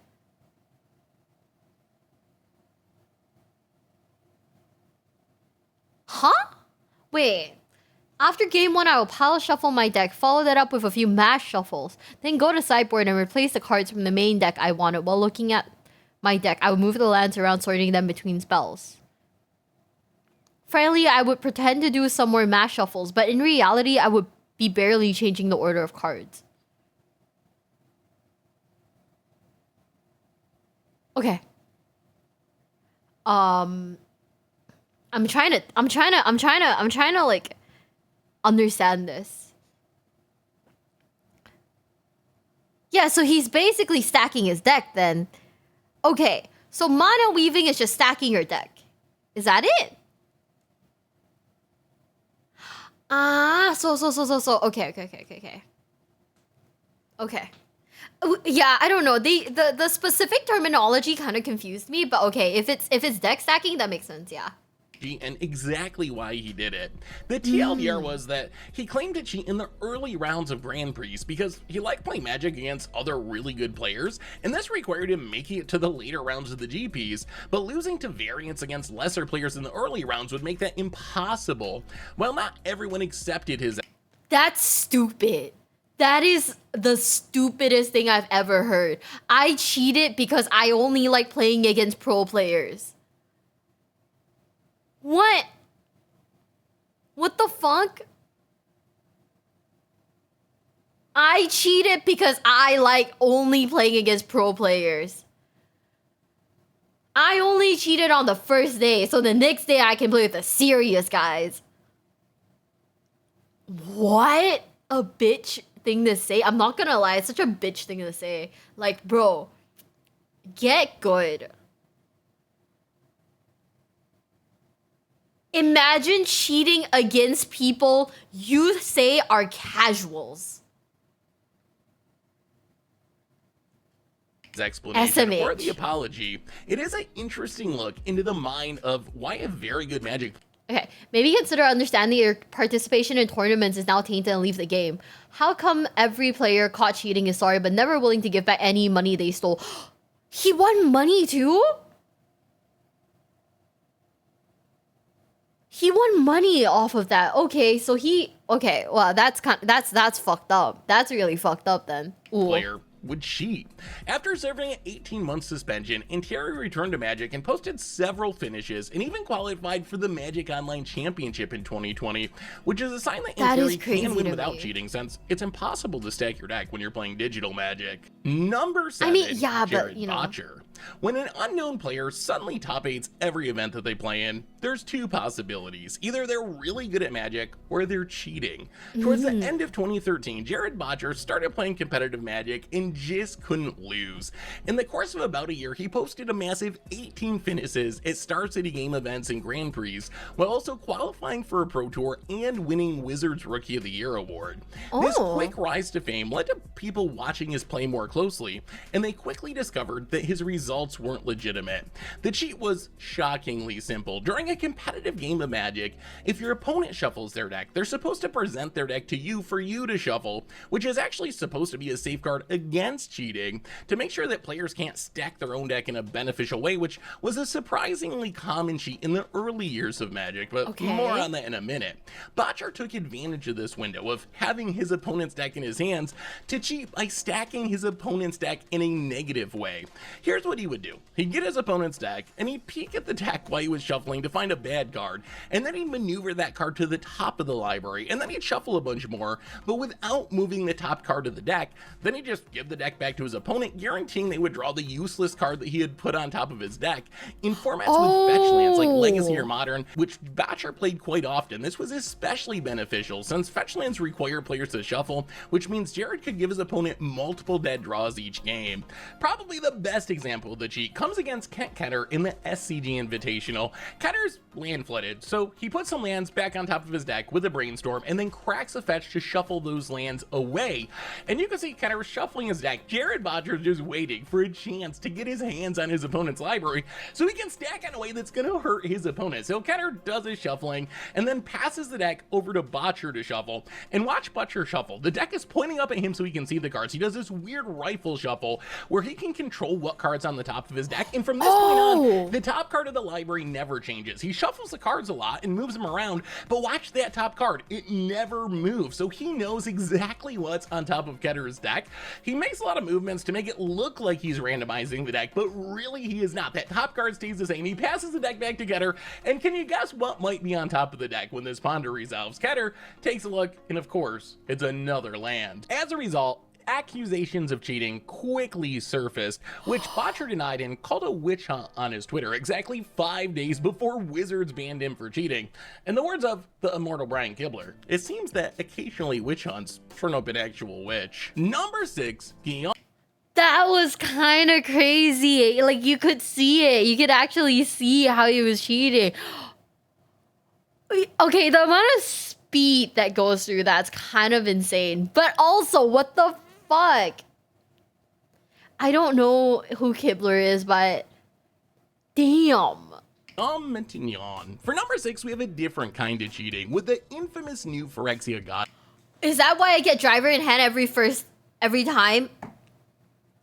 Huh? Wait. After game 1, I will pile shuffle my deck, follow that up with a few mash shuffles, then go to sideboard and replace the cards from the main deck I wanted. While looking at my deck, I would move the lands around, sorting them between spells. Frankly, I would pretend to do some more mash shuffles, but in reality, I would be barely changing the order of cards. Okay. I'm trying to like understand this. Yeah, so he's basically stacking his deck then. Okay, so Mana Weaving is just stacking your deck. Is that it? Okay. Okay. Yeah, I don't know. The specific terminology kind of confused me, but okay, if it's deck stacking, that makes sense, yeah. And exactly why he did it. The TLDR was that he claimed to cheat in the early rounds of Grand Prix because he liked playing Magic against other really good players, and this required him making it to the later rounds of the GPs, but losing to variants against lesser players in the early rounds would make that impossible. While not everyone accepted his... That's stupid. That is the stupidest thing I've ever heard. I cheated because I only like playing against pro players. What? What the fuck? I cheated because I like only playing against pro players. I only cheated on the first day, so the next day I can play with the serious guys. What a bitch thing to say. I'm not gonna lie, it's such a bitch thing to say. Like, bro, get good. Imagine cheating against people you say are casuals. Explanation SMH. or the apology, it is an interesting look into the mind of why a very good Magic... Okay, maybe consider understanding your participation in tournaments is now tainted and leave the game. How come every player caught cheating is sorry but never willing to give back any money they stole? He won money too? He won money off of that. Okay, so okay, well that's fucked up. That's really fucked up then. Ooh. Player would cheat. After serving an 18-month suspension, Interior returned to Magic and posted several finishes and even qualified for the Magic Online Championship in 2020, which is a sign that Interior can win without cheating since it's impossible to stack your deck when you're playing digital Magic. Number 7, I mean, yeah, Jared but you know. Botcher. When an unknown player suddenly top 8s every event that they play in, there's two possibilities. Either they're really good at Magic or they're cheating. Towards the end of 2013, Jared Botcher started playing competitive Magic and just couldn't lose. In the course of about a year, he posted a massive 18 finishes at Star City game events and Grand Prix, while also qualifying for a Pro Tour and winning Wizards Rookie of the Year award. This quick rise to fame led to people watching his play more closely, and they quickly discovered that his results weren't legitimate. The cheat was shockingly simple. During a competitive game of Magic, if your opponent shuffles their deck, they're supposed to present their deck to you for you to shuffle, which is actually supposed to be a safeguard against cheating to make sure that players can't stack their own deck in a beneficial way, which was a surprisingly common cheat in the early years of Magic, but more on that in a minute. Botcher took advantage of this window of having his opponent's deck in his hands to cheat by stacking his opponent's deck in a negative way. Here's what he would do. He'd get his opponent's deck and he'd peek at the deck while he was shuffling to find a bad card, and then he'd maneuver that card to the top of the library, and then he'd shuffle a bunch more, but without moving the top card of the deck. Then he'd just give the deck back to his opponent, guaranteeing they would draw the useless card that he had put on top of his deck. In formats with fetch lands like Legacy or Modern, which Botcher played quite often, this was especially beneficial since fetch lands require players to shuffle, which means Jared could give his opponent multiple dead draws each game. Probably the best example of the cheat comes against Kent Ketter in the SCG Invitational. Ketter is Ketter's land flooded, so he puts some lands back on top of his deck with a Brainstorm and then cracks a fetch to shuffle those lands away. And you can see Ketter shuffling his deck. Jared Botcher is just waiting for a chance to get his hands on his opponent's library so he can stack in a way that's going to hurt his opponent. So Ketter does his shuffling and then passes the deck over to Botcher to shuffle. And watch Botcher shuffle. The deck is pointing up at him so he can see the cards. He does this weird rifle shuffle where he can control what cards on the top of his deck. And from this point on, the top card of the library never changes. He shuffles the cards a lot and moves them around, but watch that top card. It never moves. So he knows exactly what's on top of Ketter's deck. He makes a lot of movements to make it look like he's randomizing the deck, but really he is not. That top card stays the same. He passes the deck back to Ketter, and can you guess what might be on top of the deck when this ponder resolves? Ketter takes a look, and of course, it's another land. As a result, accusations of cheating quickly surfaced, which Botcher denied and called a witch hunt on his Twitter exactly 5 days before Wizards banned him for cheating. In the words of the immortal Brian Kibler, it seems that occasionally witch hunts turn up an actual witch. Number 6, Guillaume. That was kind of crazy. Like, you could see it. You could actually see how he was cheating. Okay, the amount of speed that goes through that's kind of insane. But also, what the fuck? I don't know who Kibler is, but damn. Mentignon. For number 6, we have a different kind of cheating with the infamous new Phyrexia God. Is that why I get driver in hand every time?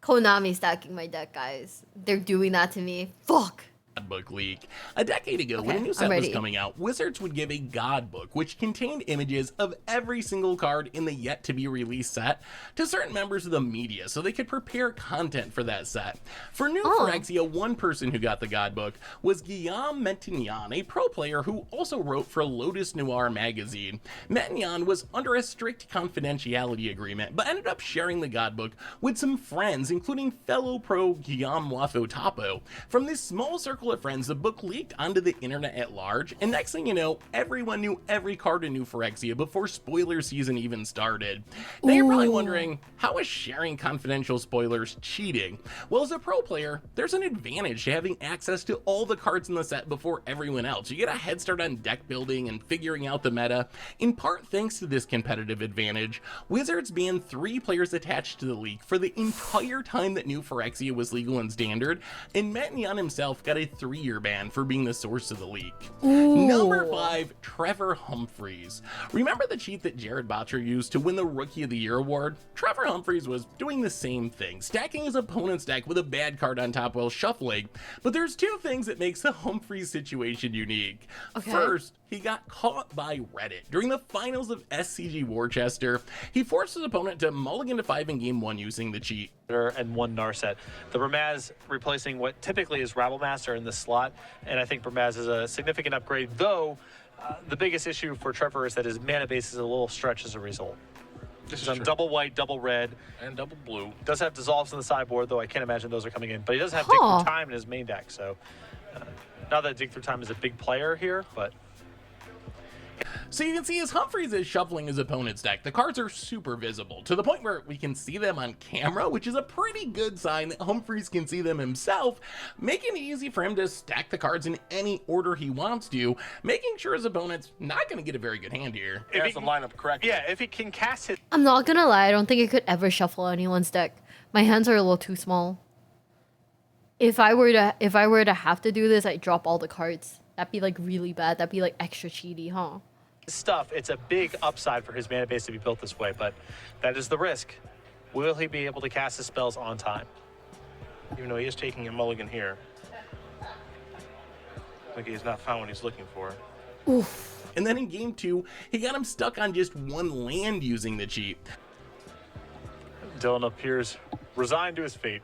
Konami stacking my deck, guys. They're doing that to me. Fuck. Book leak. A decade ago, when a new set was coming out, Wizards would give a God book, which contained images of every single card in the yet-to-be-released set, to certain members of the media so they could prepare content for that set. For new Phyrexia, one person who got the God book was Guillaume Mentignon, a pro player who also wrote for Lotus Noir magazine. Mentignon was under a strict confidentiality agreement, but ended up sharing the God book with some friends, including fellow pro Guillaume Wafo Topo. From this small circle of friends, the book leaked onto the internet at large, and next thing you know, everyone knew every card in New Phyrexia before spoiler season even started. Now you're probably wondering, how is sharing confidential spoilers cheating? Well, as a pro player, there's an advantage to having access to all the cards in the set before everyone else. You get a head start on deck building and figuring out the meta. In part thanks to this competitive advantage, Wizards banned 3 players attached to the leak for the entire time that New Phyrexia was legal and standard, and Mentignon himself got a 3-year ban for being the source of the leak. Number 5, Trevor Humphreys. Remember the cheat that Jared Botcher used to win the Rookie of the Year award? Trevor Humphreys was doing the same thing, stacking his opponent's deck with a bad card on top while shuffling. But there's 2 things that makes the Humphreys situation unique. First, he got caught by Reddit. During the finals of SCG Worcester, he forced his opponent to mulligan to 5 in game 1 using the cheat. And 1 Narset. The Bramaz replacing what typically is Rabblemaster in this slot, and I think Bramaz is a significant upgrade, though the biggest issue for Trevor is that his mana base is a little stretched as a result. He's on double white, double red, and double blue. Does have dissolves in the sideboard, though I can't imagine those are coming in, but he does have Dig Through Time in his main deck, so not that Dig Through Time is a big player here, but So you can see as Humphreys is shuffling his opponent's deck, the cards are super visible, to the point where we can see them on camera, which is a pretty good sign that Humphreys can see them himself, making it easy for him to stack the cards in any order he wants to, making sure his opponent's not going to get a very good hand here. if he can line up correctly. Yeah, if he can cast his... I'm not gonna lie, I don't think I could ever shuffle anyone's deck. My hands are a little too small. If I were to have to do this, I'd drop all the cards. That'd be like really bad. That'd be like extra cheaty, huh? Stuff, it's a big upside for his mana base to be built this way, but that is the risk. Will he be able to cast his spells on time? Even though he is taking a mulligan here. I think he's not found what he's looking for. Oof. And then in game 2, he got him stuck on just 1 land using the cheat. Dylan appears resigned to his fate.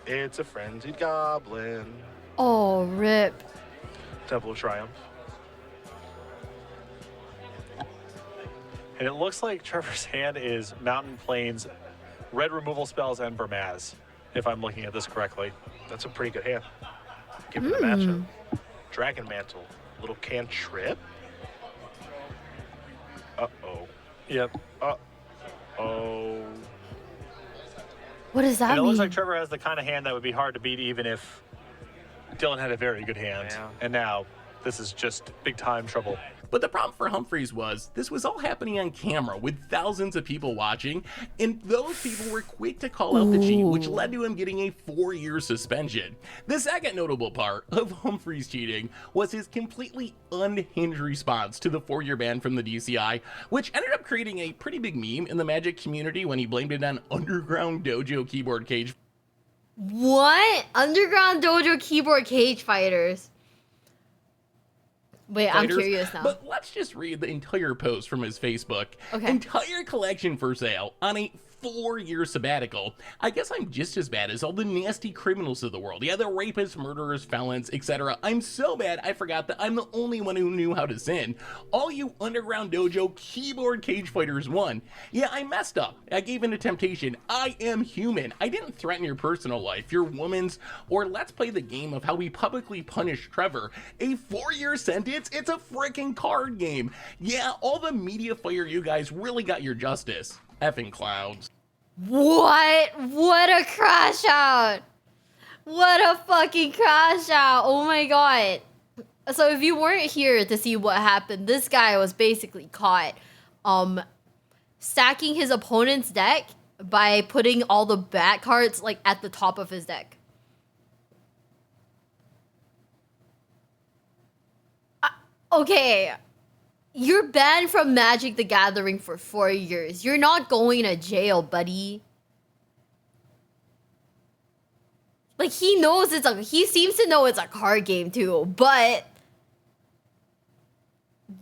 It's a frenzied goblin. Oh, rip. Temple of Triumph. And it looks like Trevor's hand is Mountain Plains, red removal spells, and Bramaz, if I'm looking at this correctly. That's a pretty good hand. Give it a matchup. Dragon Mantle. Little cantrip. Uh-oh. Yep. Uh-oh. What does that and it mean? looks like Trevor has the kind of hand that would be hard to beat even if Dylan had a very good hand, and now this is just big time trouble. But the problem for Humphreys was this was all happening on camera with thousands of people watching, and those people were quick to call out the cheat, which led to him getting a 4-year suspension. The second notable part of Humphreys cheating was his completely unhinged response to the 4-year ban from the DCI, which ended up creating a pretty big meme in the Magic community when he blamed it on Underground Dojo keyboard cage. What? Underground Dojo keyboard cage fighters. Wait, I'm curious now. But let's just read the entire post from his Facebook. Okay. Entire collection for sale on a 4-year sabbatical. I guess I'm just as bad as all the nasty criminals of the world. Yeah, the rapists, murderers, felons, etc. I'm so bad I forgot that I'm the only one who knew how to sin. All you Underground Dojo keyboard cage fighters won. Yeah, I messed up. I gave in to temptation. I am human. I didn't threaten your personal life, your woman's, or let's play the game of how we publicly punish Trevor. A 4-year sentence? It's a freaking card game. Yeah, all the media fire you guys really got your justice. Effing clowns. What? What a crash out! What a fucking crash out! Oh my god. So if you weren't here to see what happened, this guy was basically caught stacking his opponent's deck by putting all the bad cards like at the top of his deck. Okay. You're banned from Magic the Gathering for 4 years. You're not going to jail, buddy. Like, he knows he seems to know it's a card game too, but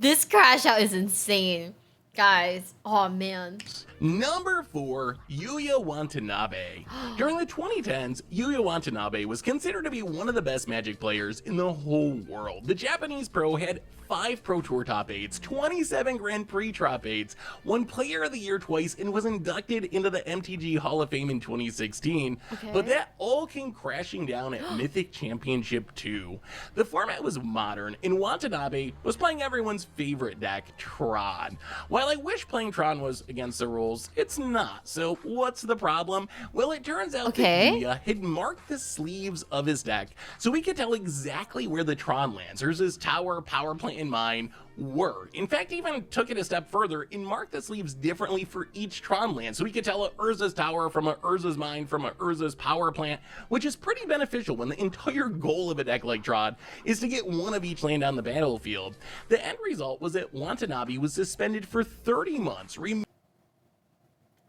this crash out is insane. Guys, oh man. Number 4, Yuya Watanabe. During the 2010s, Yuya Watanabe was considered to be one of the best Magic players in the whole world. The Japanese pro had 5 Pro Tour top 8s, 27 Grand Prix top 8s, won Player of the Year twice, and was inducted into the MTG Hall of Fame in 2016. Okay. But that all came crashing down at Mythic Championship 2. The format was modern, and Watanabe was playing everyone's favorite deck, Tron. While I wish playing Tron was against the rules, it's not. So what's the problem? Well, it turns out that Yuya had marked the sleeves of his deck so we could tell exactly where the Tron lands, Urza's tower, power plant, and mine were. In fact, even took it a step further and marked the sleeves differently for each Tron land, so we could tell a Urza's tower from a Urza's mine from a Urza's power plant, which is pretty beneficial when the entire goal of a deck like Tron is to get one of each land on the battlefield. The end result was that Watanabe was suspended for 30 months.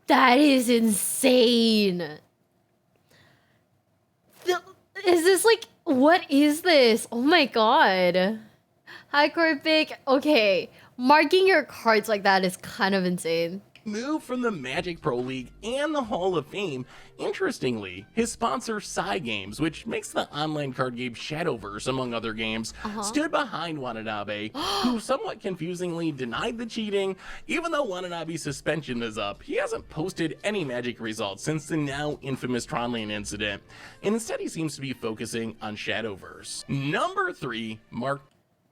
That is insane. Is this like, what is this? Oh my god. Hi, Corpic. Okay, marking your cards like that is kind of insane. Moved from the Magic Pro League and the Hall of Fame. Interestingly, his sponsor Cygames, which makes the online card game Shadowverse among other games, stood behind Watanabe, who somewhat confusingly denied the cheating. Even though Watanabe's suspension is up, he hasn't posted any Magic results since the now infamous Tronland incident, and instead he seems to be focusing on Shadowverse. Number 3, Mark.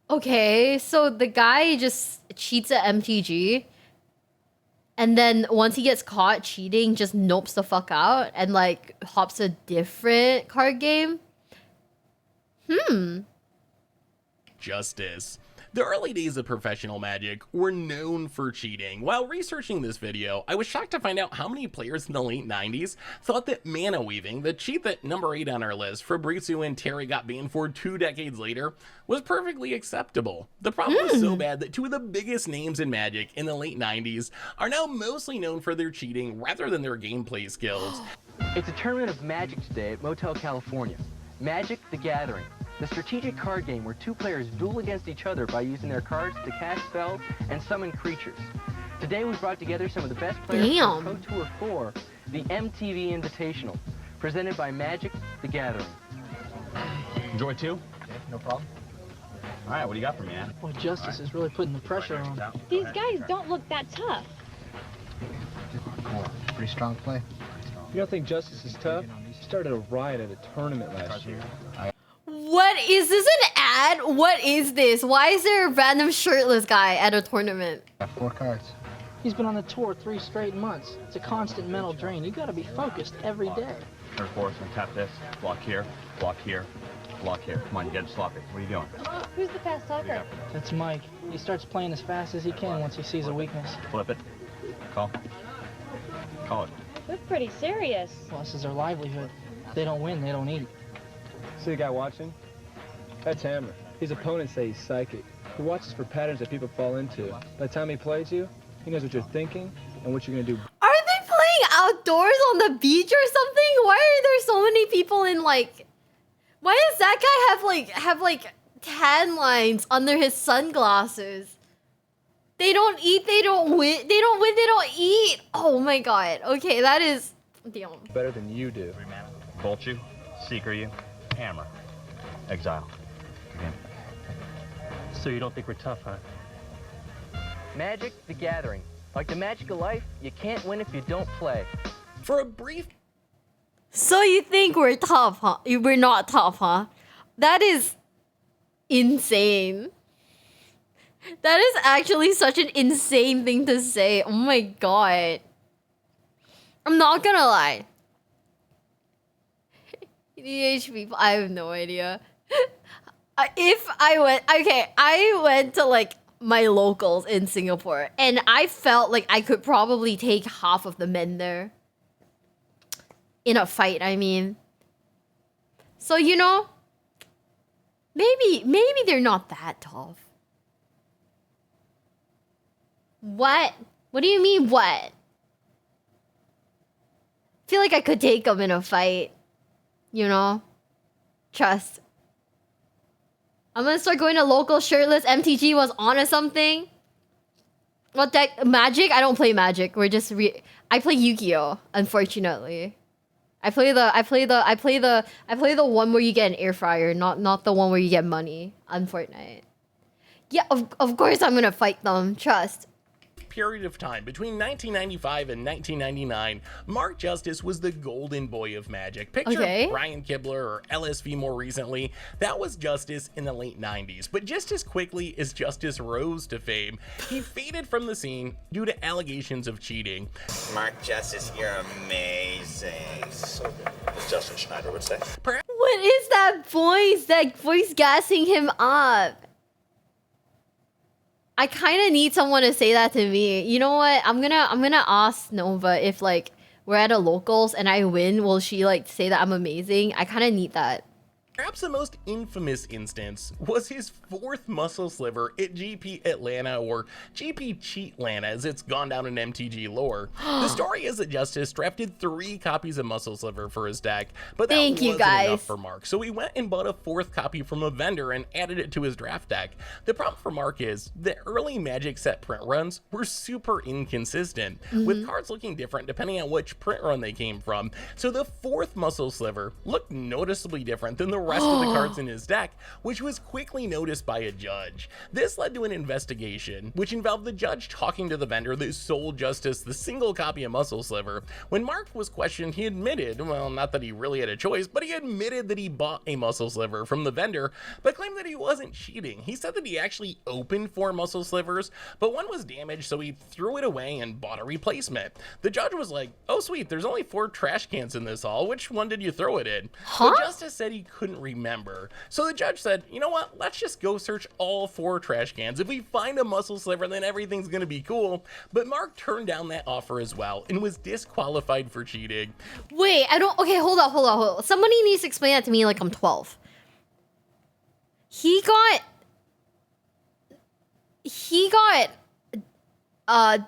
Okay, so the guy just cheats at MTG. And then once he gets caught cheating, just nopes the fuck out and like hops a different card game. Justice. The early days of professional Magic were known for cheating. While researching this video, I was shocked to find out how many players in the late 90s thought that mana weaving, the cheat that number 8 on our list, Fabrizio and Terry got banned for 2 decades later, was perfectly acceptable. The problem was so bad that 2 of the biggest names in Magic in the late 90s are now mostly known for their cheating rather than their gameplay skills. It's a tournament of Magic today at Motel California. Magic the Gathering, the strategic card game where 2 players duel against each other by using their cards to cast spells and summon creatures. Today we brought together some of the best players from Pro Tour 4, the MTV Invitational, presented by Magic the Gathering. Enjoy 2? Yeah, no problem. All right, what do you got for me, man? Well, Justice is really putting the pressure on. These guys don't look that tough. Cool. Pretty strong play. You don't think Justice is tough? He started a riot at a tournament last year. What is this, an ad? What is this? Why is there a random shirtless guy at a tournament? 4 cards. He's been on the tour 3 straight months. It's a constant mental drain. You gotta be focused every day. Third, fourth, and tap this. Block here, Block here. Come on, you get it sloppy. What are you doing? Who's the fast talker? That's Mike. He starts playing as fast as he can once he sees a weakness. Flip it. Call. Call it. They're pretty serious. Well, this is their livelihood. If they don't win, they don't eat. See the guy watching? That's Hammer. His opponents say he's psychic. He watches for patterns that people fall into. By the time he plays you, he knows what you're thinking and what you're gonna do. Are they playing outdoors on the beach or something? Why are there so many people in like? Why does that guy have like tan lines under his sunglasses? They don't eat. They don't win. They don't win. They don't eat. Oh my god. Okay, that is. Damn. Better than you do. Bolt you. Seeker you. Hammer. Exile. Again. So you don't think we're tough, huh? Magic the Gathering. Like the magic of life, you can't win if you don't play. For a brief... So you think we're tough, huh? We're not tough, huh? That is insane. That is actually such an insane thing to say. Oh my god. I'm not gonna lie. EDH people, I have no idea. If I went to like my locals in Singapore and I felt like I could probably take half of the men there. In a fight, I mean. So, you know, maybe they're not that tough. What? What do you mean, what? I feel like I could take them in a fight. You know? Trust. I'm gonna start going to local shirtless. MTG was on or something. What deck? Magic? I don't play Magic. I play Yu-Gi-Oh! Unfortunately. I play the one where you get an air fryer, not the one where you get money on Fortnite. Yeah, of course I'm gonna fight them. Trust. Period of time between 1995 and 1999, Mark Justice was the golden boy of Magic. Picture Brian Kibler or LSV more recently. That was Justice in the late 90s. But just as quickly as Justice rose to fame, he faded from the scene due to allegations of cheating. Mark Justice, you're amazing. So good. As Justin Schneider would say. What is that voice? That voice gassing him up. I kind of need someone to say that to me. You know what? I'm gonna ask Nova if like we're at a locals and I win, will she like say that I'm amazing? I kind of need that. Perhaps the most infamous instance was his fourth muscle sliver at GP Atlanta, or GP Cheatlanta as it's gone down in MTG lore. The story is that Justice drafted 3 copies of muscle sliver for his deck, but that wasn't enough for Mark. So he went and bought a 4th copy from a vendor and added it to his draft deck. The problem for Mark is the early Magic set print runs were super inconsistent, with cards looking different depending on which print run they came from. So the 4th muscle sliver looked noticeably different than the rest of the cards in his deck, which was quickly noticed by a judge. This led to an investigation, which involved the judge talking to the vendor that sold Justice the single copy of Muscle Sliver. When Mark was questioned, he admitted, well, not that he really had a choice, but he admitted that he bought a Muscle Sliver from the vendor, but claimed that he wasn't cheating. He said that he actually opened 4 Muscle Slivers, but one was damaged, so he threw it away and bought a replacement. The judge was like, oh sweet, there's only 4 trash cans in this hall. Which one did you throw it in? The Justice said he couldn't remember. So the judge said, you know what, let's just go search all 4 trash cans. If we find a muscle sliver, then everything's gonna be cool. But Mark turned down that offer as well and was disqualified for cheating. Wait, okay, hold on. Somebody needs to explain that to me like I'm 12. He got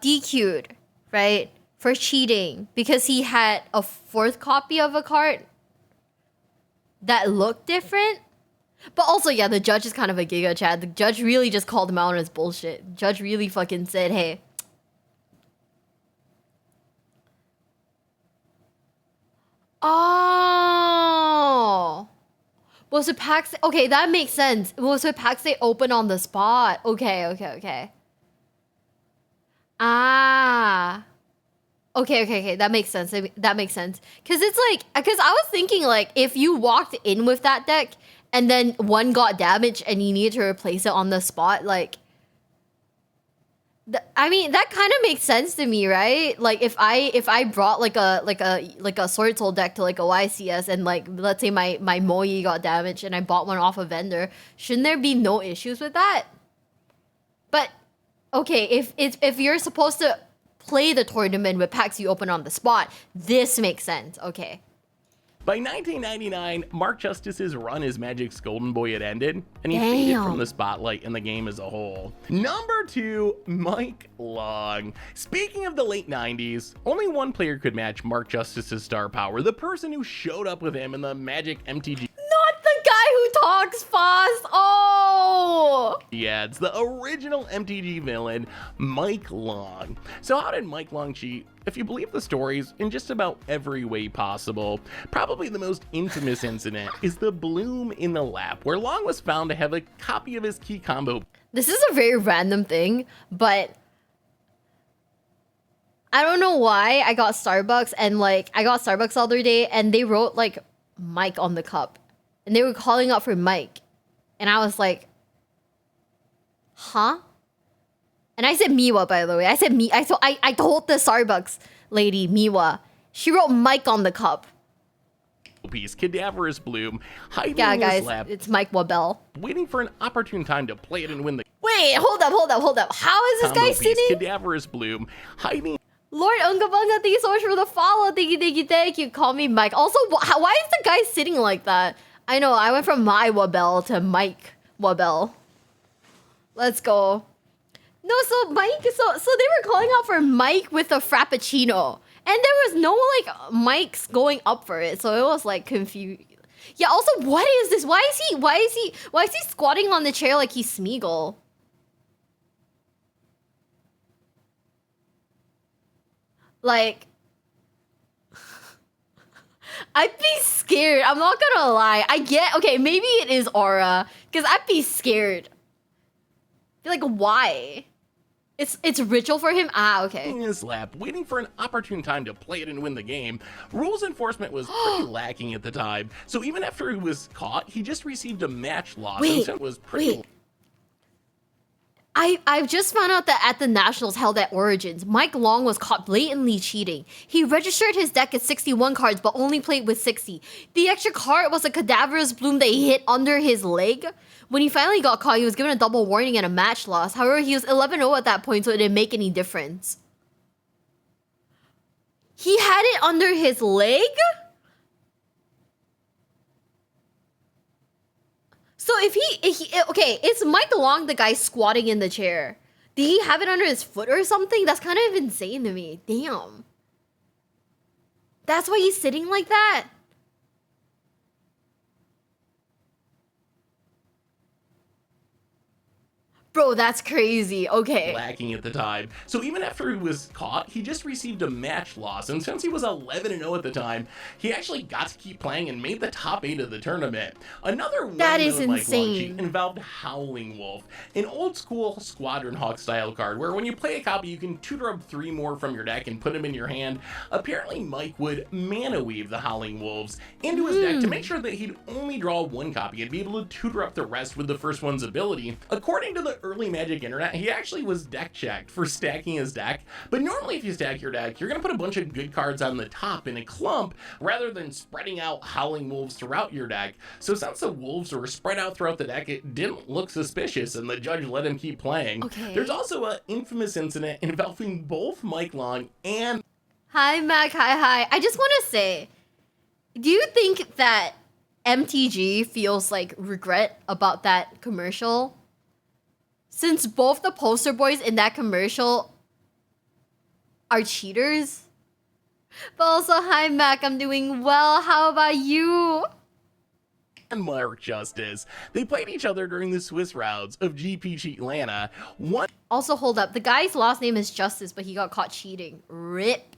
DQ'd, right? For cheating because he had a 4th copy of a card that looked different. But also, yeah, the judge is kind of a giga, Chad. The judge really just called him out on his bullshit. The judge really fucking said, hey. Oh. Was it packs? Okay, that makes sense. Was it packs they open on the spot? Okay. Ah. Okay. That makes sense. Because it's like, because I was thinking like, if you walked in with that deck and then one got damaged and you needed to replace it on the spot, like, I mean, that kind of makes sense to me, right? Like if I brought like a Sword Soul deck to like a YCS and like let's say my Moe got damaged and I bought one off a vendor, shouldn't there be no issues with that? But okay, if you're supposed to play the tournament with packs you open on the spot, this makes sense. Okay. By 1999, Mark Justice's run as Magic's Golden Boy had ended, and he faded from the spotlight and the game as a whole. Number 2, Mike Long. Speaking of the late 90s, only one player could match Mark Justice's star power, the person who showed up with him in the Magic MTG. Not the guy who talks fast. Oh! Yeah, it's the original MTG villain, Mike Long. So how did Mike Long cheat? If you believe the stories, in just about every way possible. Probably the most infamous incident is the Bloom in the lap, where Long was found to have a copy of his key combo. This is a very random thing, but I don't know why I got Starbucks and like I got Starbucks the other day and they wrote like Mike on the cup and they were calling out for Mike and I was like, huh? And I said Miwa, by the way. I said I told the Starbucks lady Miwa. She wrote Mike on the cup. Piece, Cadaverous Bloom, hiding Yeah, in guys, his lap, it's Mike Wabell. waiting for an opportune time to play it and win the Wait, hold up. How is this combo guy piece, sitting? Cadaverous Bloom, hiding. Lord Ungabunga, thank you so much for the follow. Thank you. Call me Mike. Also, why is the guy sitting like that? I know, I went from my Wabell to Mike Wabell. Let's go. No, so Mike, so they were calling out for Mike with a Frappuccino. And there was no, like, mics going up for it. So it was, like, confused. Yeah, also, what is this? Why is he squatting on the chair like he's Smeagol? Like, I'd be scared. I'm not gonna lie. Okay, maybe it is aura. Because I'd be scared. Be like, why? It's ritual for him? Ah, okay. In his lap, waiting for an opportune time to play it and win the game. Rules enforcement was pretty lacking at the time, so even after he was caught, he just received a match loss. Wait, and it was pretty. I've just found out that at the Nationals held at Origins, Mike Long was caught blatantly cheating. He registered his deck at 61 cards, but only played with 60. The extra card was a Cadaverous Bloom that he hit under his leg. When he finally got caught, he was given a double warning and a match loss. However, he was 11-0 at that point, so it didn't make any difference. He had it under his leg? So if he okay, it's Mike Long, the guy squatting in the chair. Did he have it under his foot or something? That's kind of insane to me. Damn. That's why he's sitting like that? Bro, that's crazy. Okay. Lacking at the time. So even after he was caught, he just received a match loss. And since he was 11-0 at the time, he actually got to keep playing and made the top 8 of the tournament. Another that is insane insane. Long cheat involved Howling Wolf, an old school Squadron Hawk style card where when you play a copy, you can tutor up 3 more from your deck and put them in your hand. Apparently, Mike would mana weave the Howling Wolves into his deck to make sure that he'd only draw 1 copy and be able to tutor up the rest with the first one's ability. According to the early Magic internet, he actually was deck checked for stacking his deck, but normally if you stack your deck, you're gonna put a bunch of good cards on the top in a clump rather than spreading out Howling Wolves throughout your deck. So since the wolves were spread out throughout the deck, it didn't look suspicious and the judge let him keep playing. Okay. There's also an infamous incident involving both Mike Long and... Hi, Mac. Hi. I just want to say, do you think that MTG feels like regret about that commercial? Since both the poster boys in that commercial are cheaters? But also, hi, Mac. I'm doing well. How about you? And Mark Justice. They played each other during the Swiss rounds of GP Cheat Atlanta. Also, hold up. The guy's last name is Justice, but he got caught cheating. RIP.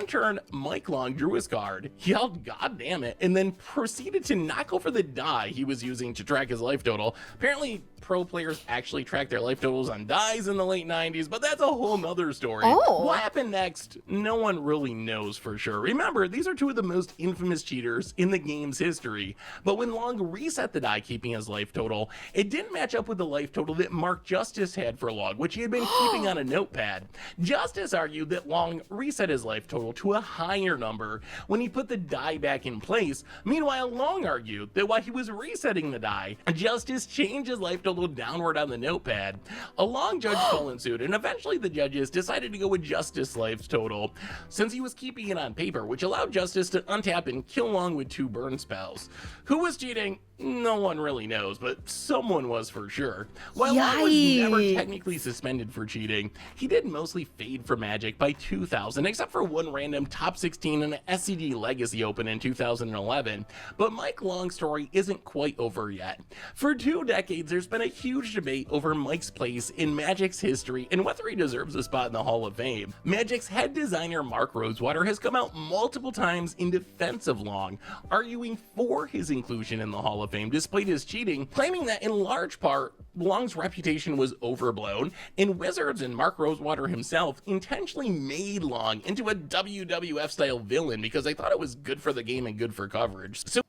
turn, Mike Long drew his card, yelled "God damn it," and then proceeded to knock over the die he was using to track his life total. Apparently, pro players actually track their life totals on dies in the late 90s, but that's a whole nother story. Oh. What happened next? No one really knows for sure. Remember, these are two of the most infamous cheaters in the game's history. But when Long reset the die keeping his life total, it didn't match up with the life total that Mark Justice had for Long, which he had been keeping on a notepad. Justice argued that Long reset his life total to a higher number when he put the die back in place. Meanwhile, Long argued that while he was resetting the die, Justice changed his life total downward on the notepad. A Long judge fell in suit, and eventually the judges decided to go with Justice's life total, since he was keeping it on paper, which allowed Justice to untap and kill Long with 2 burn spells. Who was cheating? No one really knows, but someone was for sure. While Long was never technically suspended for cheating, he did mostly fade from Magic by 2000, except for one random top 16 in an SCD Legacy Open in 2011. But Mike Long's story isn't quite over yet. For 2 decades, there's been a huge debate over Mike's place in Magic's history and whether he deserves a spot in the Hall of Fame. Magic's head designer Mark Rosewater has come out multiple times in defense of Long, arguing for his inclusion in the Hall of Fame despite his cheating, claiming that in large part, Long's reputation was overblown, and Wizards and Mark Rosewater himself intentionally made Long into a WWF-style villain because they thought it was good for the game and good for coverage. So,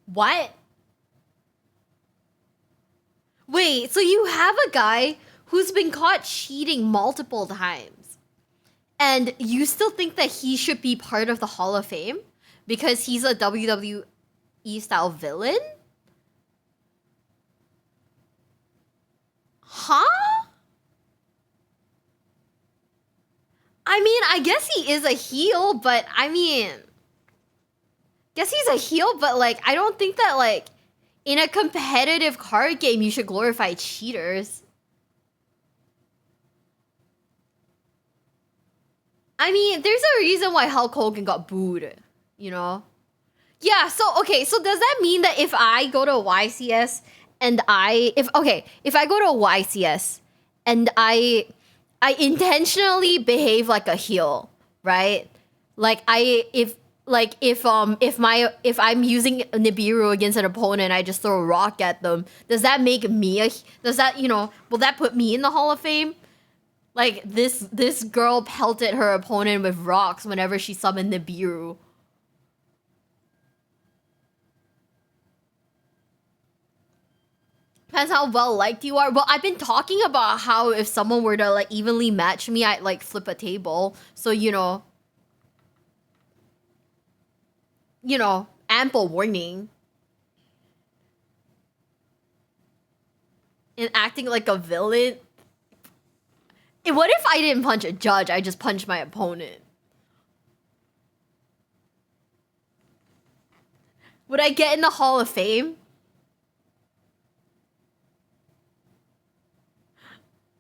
what? Wait, so you have a guy who's been caught cheating multiple times, and you still think that he should be part of the Hall of Fame because he's a WWE style villain? Huh? I mean, I guess he is a heel, but I mean, guess he's a heel, but like, I don't think that like in a competitive card game you should glorify cheaters. I mean, there's a reason why Hulk Hogan got booed, you know? Yeah, so, okay, so does that mean that if I go to YCS and if I go to YCS and I intentionally behave like a heel, right? Like if I'm using Nibiru against an opponent, I just throw a rock at them. Does that make me will that put me in the Hall of Fame? Like this girl pelted her opponent with rocks whenever she summoned Nibiru. Depends how well liked you are. Well, I've been talking about how if someone were to like evenly match me, I'd like flip a table. So ample warning. And acting like a villain. What if I didn't punch a judge? I just punched my opponent. Would I get in the Hall of Fame?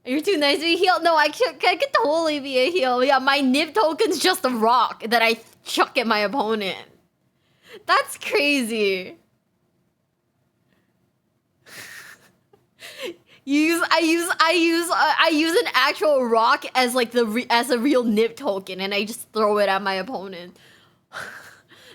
You're too nice to be a heel. No, I could totally be a heel. Yeah, my nib token's just a rock that I chuck at my opponent. That's crazy. I use an actual rock as like as a real nib token, and I just throw it at my opponent.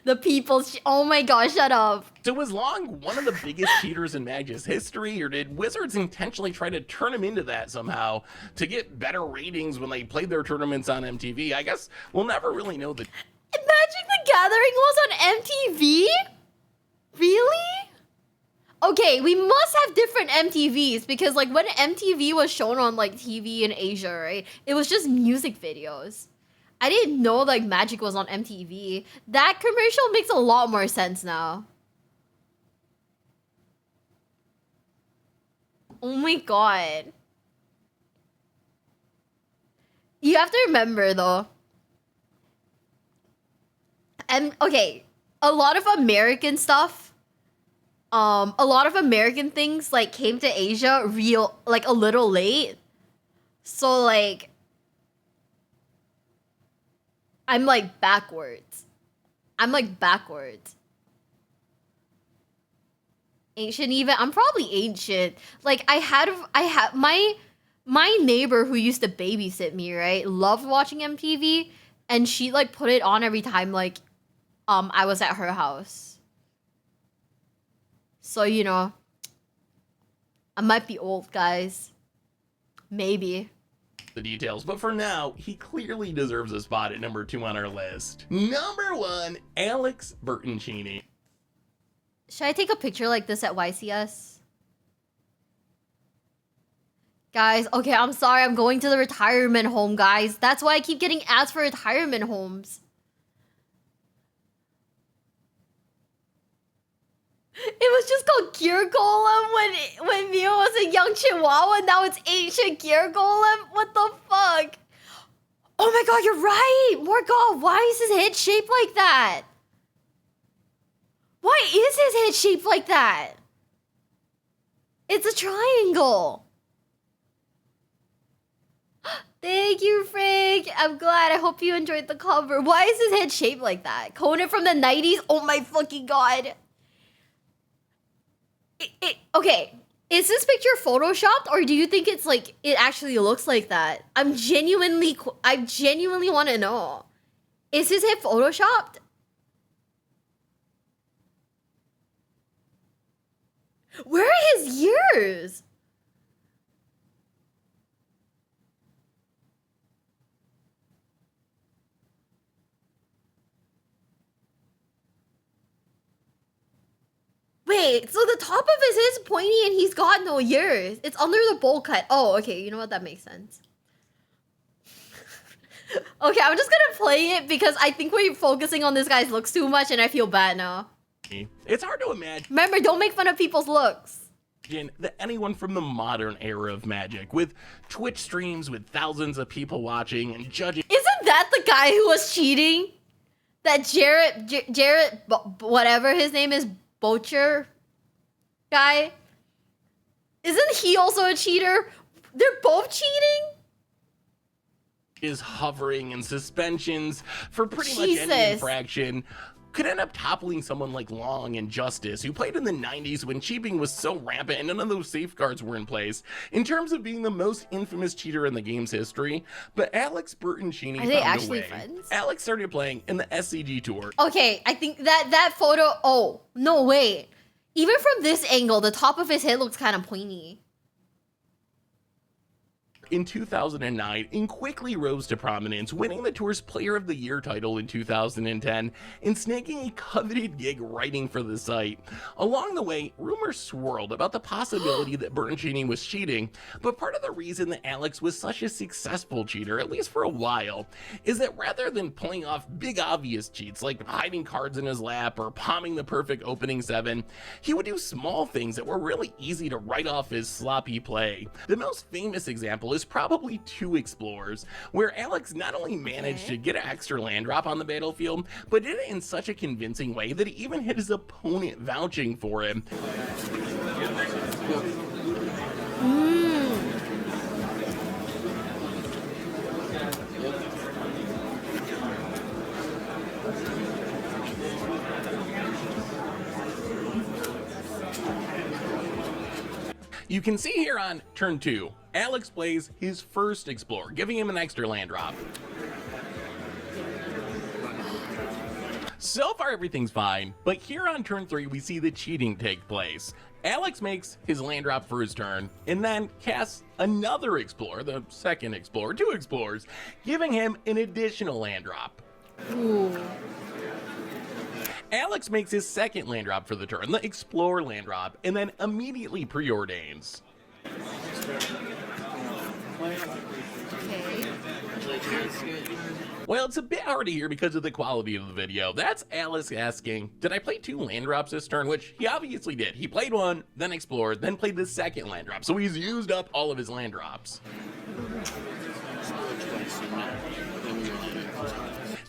The people's... Oh my gosh, shut up. So was Long one of the biggest cheaters in Magic's history, or did Wizards intentionally try to turn him into that somehow to get better ratings when they played their tournaments on MTV? I guess we'll never really know the... Magic the Gathering was on MTV? Really? Okay, we must have different MTVs, because like when MTV was shown on like TV in Asia, right? It was just music videos. I didn't know like Magic was on MTV. That commercial makes a lot more sense now. Oh my god. You have to remember though. And okay, a lot of American stuff, a lot of American things like came to Asia like a little late. So like I'm like backwards. Ancient even. I'm probably ancient. Like I had my neighbor who used to babysit me, right? Loved watching MTV, and she like put it on every time like I was at her house. So, you know, I might be old, guys. Maybe. The details, but for now, he clearly deserves a spot at number 2 on our list. Number 1, Alex Bertoncini. Should I take a picture like this at YCS? Guys, okay, I'm sorry, I'm going to the retirement home, guys. That's why I keep getting ads for retirement homes. It was just called Gear Golem when Mio was a young Chihuahua. Now it's Ancient Gear Golem. What the fuck? Oh my god, you're right. Morgul, why is his head shaped like that? Why is his head shaped like that? It's a triangle. Thank you, Frank. I'm glad. I hope you enjoyed the cover. Why is his head shaped like that? Conan from the 90s? Oh my fucking god. Okay, is this picture photoshopped or do you think it's like it actually looks like that? I genuinely want to know. Is his head photoshopped? Where are his ears? Wait, so the top of his head is pointy and he's got no ears. It's under the bowl cut. Oh, okay, you know what? That makes sense. Okay, I'm just gonna play it because I think we're focusing on this guy's looks too much and I feel bad now. It's hard to imagine. Remember, don't make fun of people's looks. That anyone from the modern era of Magic, with Twitch streams with thousands of people watching and judging. Isn't that the guy who was cheating? That Jarrett, whatever his name is, Bocher guy? Isn't he also a cheater? They're both cheating? Is hovering and suspensions for pretty much any infraction. Could end up toppling someone like Long and Justice, who played in the 90s when cheating was so rampant and none of those safeguards were in place, in terms of being the most infamous cheater in the game's history. But Alex Bertoncini found a way. Friends? Alex started playing in the SCG Tour. Okay, I think that photo... Oh, no, wait. Even from this angle, the top of his head looks kind of pointy. In 2009 and quickly rose to prominence, winning the tour's Player of the Year title in 2010 and snagging a coveted gig writing for the site. Along the way, rumors swirled about the possibility that Bertoncini was cheating, but part of the reason that Alex was such a successful cheater, at least for a while, is that rather than pulling off big obvious cheats like hiding cards in his lap or palming the perfect opening 7, he would do small things that were really easy to write off as sloppy play. The most famous example is probably 2 Explorers, where Alex not only managed to get an extra land drop on the battlefield, but did it in such a convincing way that he even had his opponent vouching for him. You can see here on turn 2, Alex plays his first Explorer, giving him an extra land drop. So far everything's fine, but here on turn 3 we see the cheating take place. Alex makes his land drop for his turn, and then casts another Explorer, the second Explorer, 2 Explorers, giving him an additional land drop. Ooh. Alex makes his second land drop for the turn, the Explorer land drop, and then immediately preordains. Well, it's a bit hard to hear because of the quality of the video. That's Alex asking, did I play 2 land drops this turn? Which he obviously did. He played 1, then explored, then played the second land drop. So he's used up all of his land drops.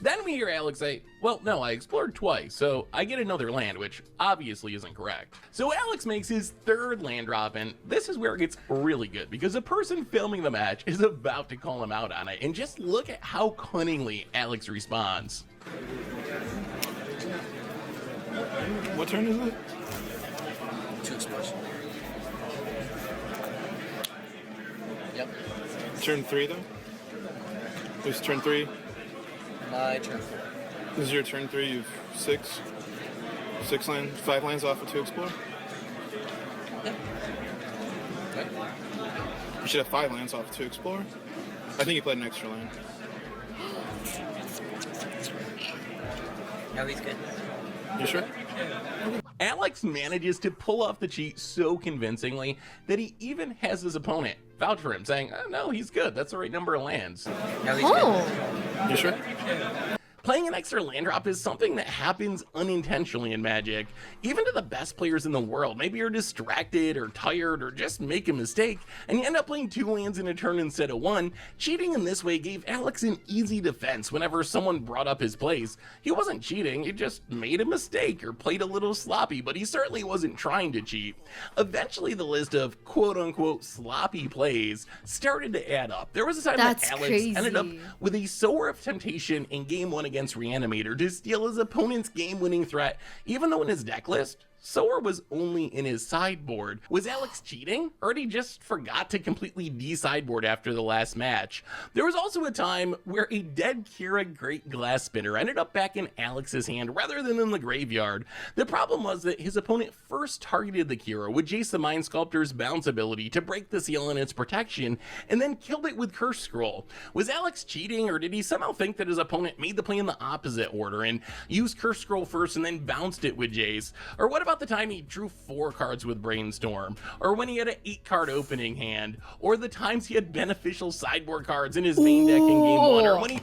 Then we hear Alex say, well, no, I explored twice, so I get another land, which obviously isn't correct. So Alex makes his third land drop, and this is where it gets really good, because the person filming the match is about to call him out on it, and just look at how cunningly Alex responds. What turn is it? 2 Explorers. Yep. Turn 3 though? It was turn 3? Turn 4. This is your turn 3. You've 5 lands off of 2 explore. Yep. Okay. You should have 5 lands off of 2 explore. I think you played an extra land. No, he's good. You sure? Alex manages to pull off the cheat so convincingly that he even has his opponent vouch for him, saying, oh, no, he's good. That's the right number of lands. No, he's good. You sure? Playing an extra land drop is something that happens unintentionally in Magic. Even to the best players in the world, maybe you're distracted or tired or just make a mistake, and you end up playing 2 lands in a turn instead of 1. Cheating in this way gave Alex an easy defense whenever someone brought up his plays. He wasn't cheating, he just made a mistake or played a little sloppy, but he certainly wasn't trying to cheat. Eventually the list of quote-unquote sloppy plays started to add up. There was a time that Alex ended up with a Sower of Temptation in Game 1 against Reanimator to steal his opponent's game-winning threat, even though in his deck list, Sower was only in his sideboard. Was Alex cheating, or did he just forgot to completely de-sideboard after the last match? There was also a time where a dead Kira Great Glass Spinner ended up back in Alex's hand rather than in the graveyard. The problem was that his opponent first targeted the Kira with Jace the Mind Sculptor's bounce ability to break the seal in its protection, and then killed it with Curse Scroll. Was Alex cheating, or did he somehow think that his opponent made the play in the opposite order and used Curse Scroll first and then bounced it with Jace? Or what about the time he drew 4 cards with Brainstorm, or when he had an 8-card opening hand, or the times he had beneficial sideboard cards in his main deck in Game 1, or when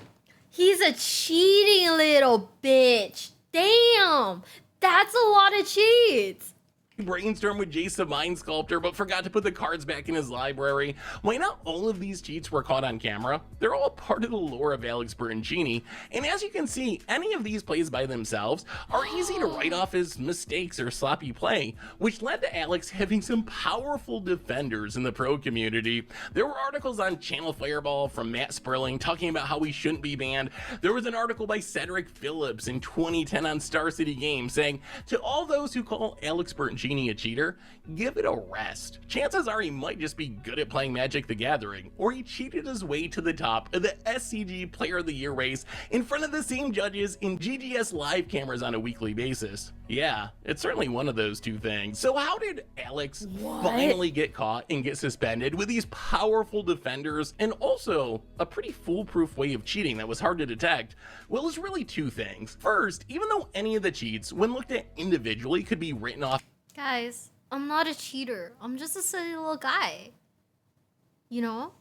he's a cheating little bitch. Damn, that's a lot of cheats. Brainstorm with Jace the Mind Sculptor, but forgot to put the cards back in his library. While not all of these cheats were caught on camera, they're all part of the lore of Alex Bertoncini, and as you can see, any of these plays by themselves are easy to write off as mistakes or sloppy play, which led to Alex having some powerful defenders in the pro community. There were articles on Channel Fireball from Matt Sperling talking about how he shouldn't be banned. There was an article by Cedric Phillips in 2010 on Star City Games saying, to all those who call Alex Bertoncini a cheater, give it a rest. Chances are he might just be good at playing Magic the Gathering, or he cheated his way to the top of the SCG Player of the Year race in front of the same judges in GGS live cameras on a weekly basis. Yeah, it's certainly one of those two things. So how did Alex finally get caught and get suspended with these powerful defenders and also a pretty foolproof way of cheating that was hard to detect? Well, it's really 2 things. First, even though any of the cheats, when looked at individually, could be written off. Guys, I'm not a cheater. I'm just a silly little guy. You know?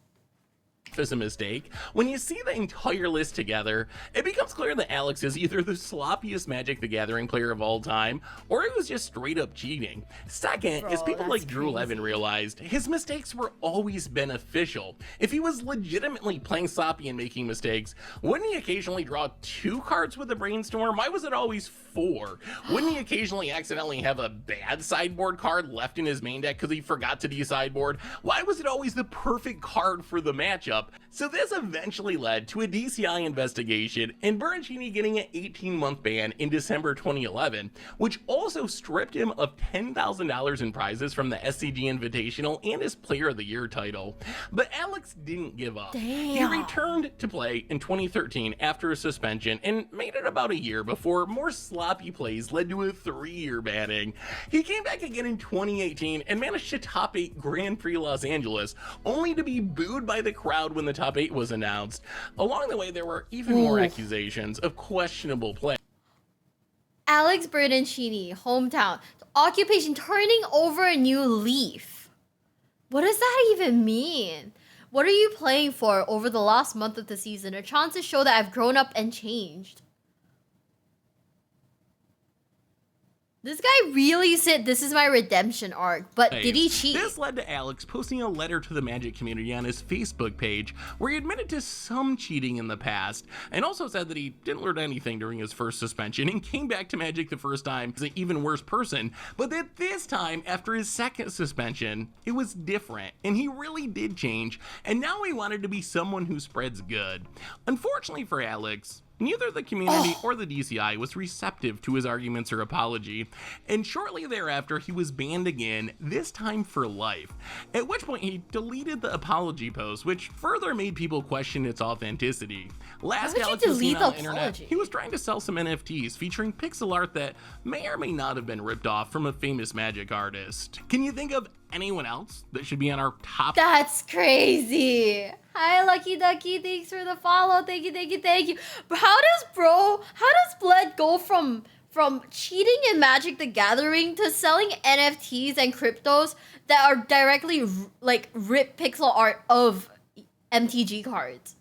As a mistake, when you see the entire list together, it becomes clear that Alex is either the sloppiest Magic the Gathering player of all time, or it was just straight up cheating. Second, as people like Drew Levin realized, his mistakes were always beneficial. If he was legitimately playing sloppy and making mistakes, wouldn't he occasionally draw 2 cards with a Brainstorm? Why was it always 4? Wouldn't he occasionally accidentally have a bad sideboard card left in his main deck because he forgot to de-sideboard? Why was it always the perfect card for the matchup? So this eventually led to a DCI investigation and Bertoncini getting an 18-month ban in December 2011, which also stripped him of $10,000 in prizes from the SCG Invitational and his Player of the Year title. But Alex didn't give up. He returned to play in 2013 after a suspension and made it about a year before more sloppy plays led to a 3-year banning. He came back again in 2018 and managed to top 8 Grand Prix Los Angeles, only to be booed by the crowd when the top 8 was announced. Along the way, there were even more accusations of questionable play. Alex Bertoncini, hometown, occupation, turning over a new leaf. What does that even mean? What are you playing for over the last month of the season? A chance to show that I've grown up and changed. This guy really said this is my redemption arc, but did he cheat? This led to Alex posting a letter to the Magic community on his Facebook page where he admitted to some cheating in the past and also said that he didn't learn anything during his first suspension and came back to Magic the first time as an even worse person, but that this time, after his second suspension, it was different and he really did change, and now he wanted to be someone who spreads good. Unfortunately for Alex, Neither the community or the DCI was receptive to his arguments or apology, and shortly thereafter he was banned again, this time for life, at which point he deleted the apology post, which further made people question its authenticity. Last Why would Alex you was seen delete on the the internet, apology? he was trying to sell some NFTs featuring pixel art that may or may not have been ripped off from a famous magic artist. Can you think of anyone else that should be on our top? That's crazy. Hi, Lucky Ducky. Thanks for the follow. Thank you, thank you, thank you. But how does Bled go from cheating in Magic the Gathering to selling NFTs and cryptos that are directly like ripped pixel art of MTG cards?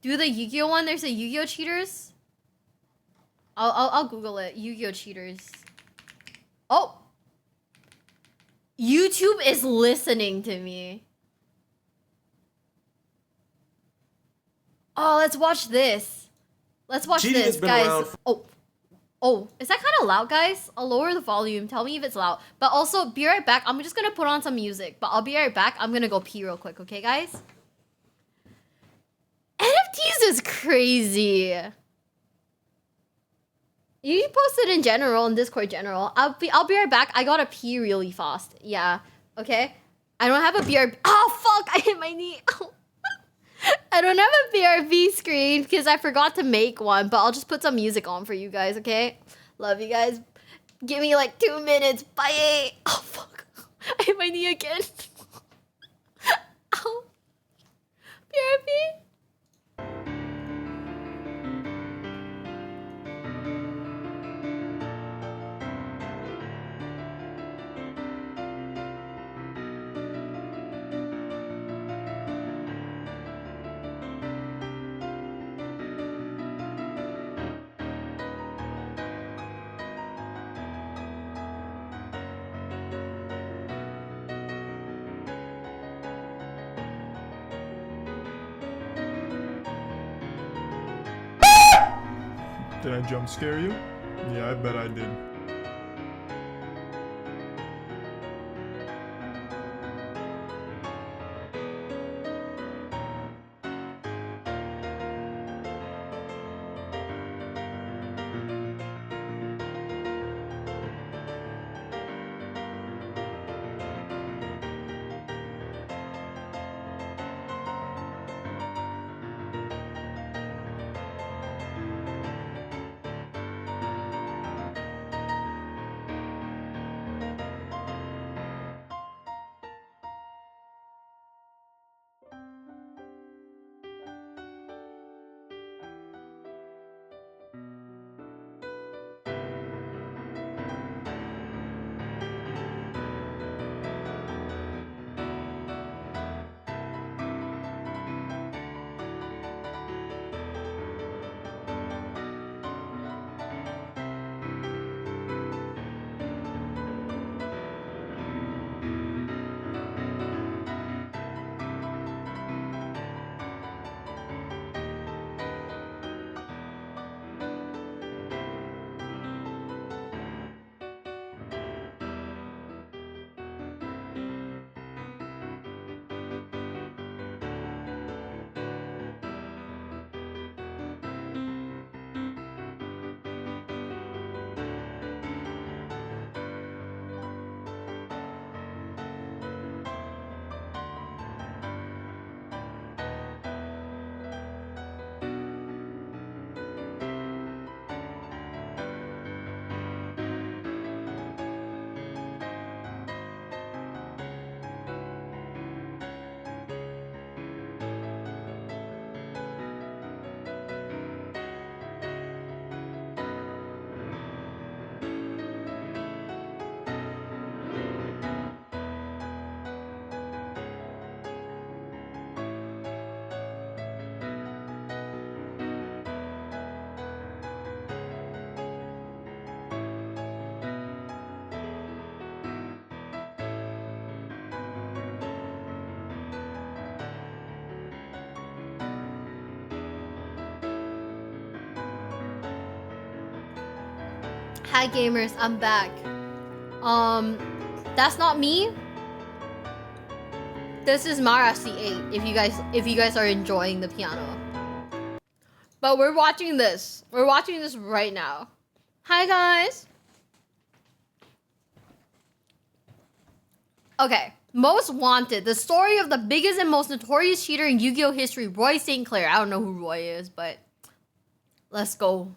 Do the Yu-Gi-Oh one? There's a Yu-Gi-Oh cheaters. I'll Google it. Yu-Gi-Oh cheaters. Oh. YouTube is listening to me. Oh, let's watch this. Let's watch Cheating this, has been guys. around Oh, is that kind of loud, guys? I'll lower the volume. Tell me if it's loud. But also, be right back. I'm just gonna put on some music. But I'll be right back. I'm gonna go pee real quick, okay, guys? NFTs is crazy. You can post it in general, in Discord general. I'll be right back. I gotta pee really fast. Yeah. Okay? I don't have a BRB. Oh fuck! I hit my knee. I don't have a BRB screen because I forgot to make one, but I'll just put some music on for you guys, okay? Love you guys. Give me like 2 minutes. Bye. Oh fuck. I hit my knee again. Ow. BRB. Did I jump scare you? Yeah, I bet I did. Hi gamers, I'm back. That's not me. This is Mara C8 if you guys are enjoying the piano. But we're watching this. We're watching this right now. Hi guys. Okay. Most Wanted. The story of the biggest and most notorious cheater in Yu-Gi-Oh history, Roy St. Clair. I don't know who Roy is, but let's go.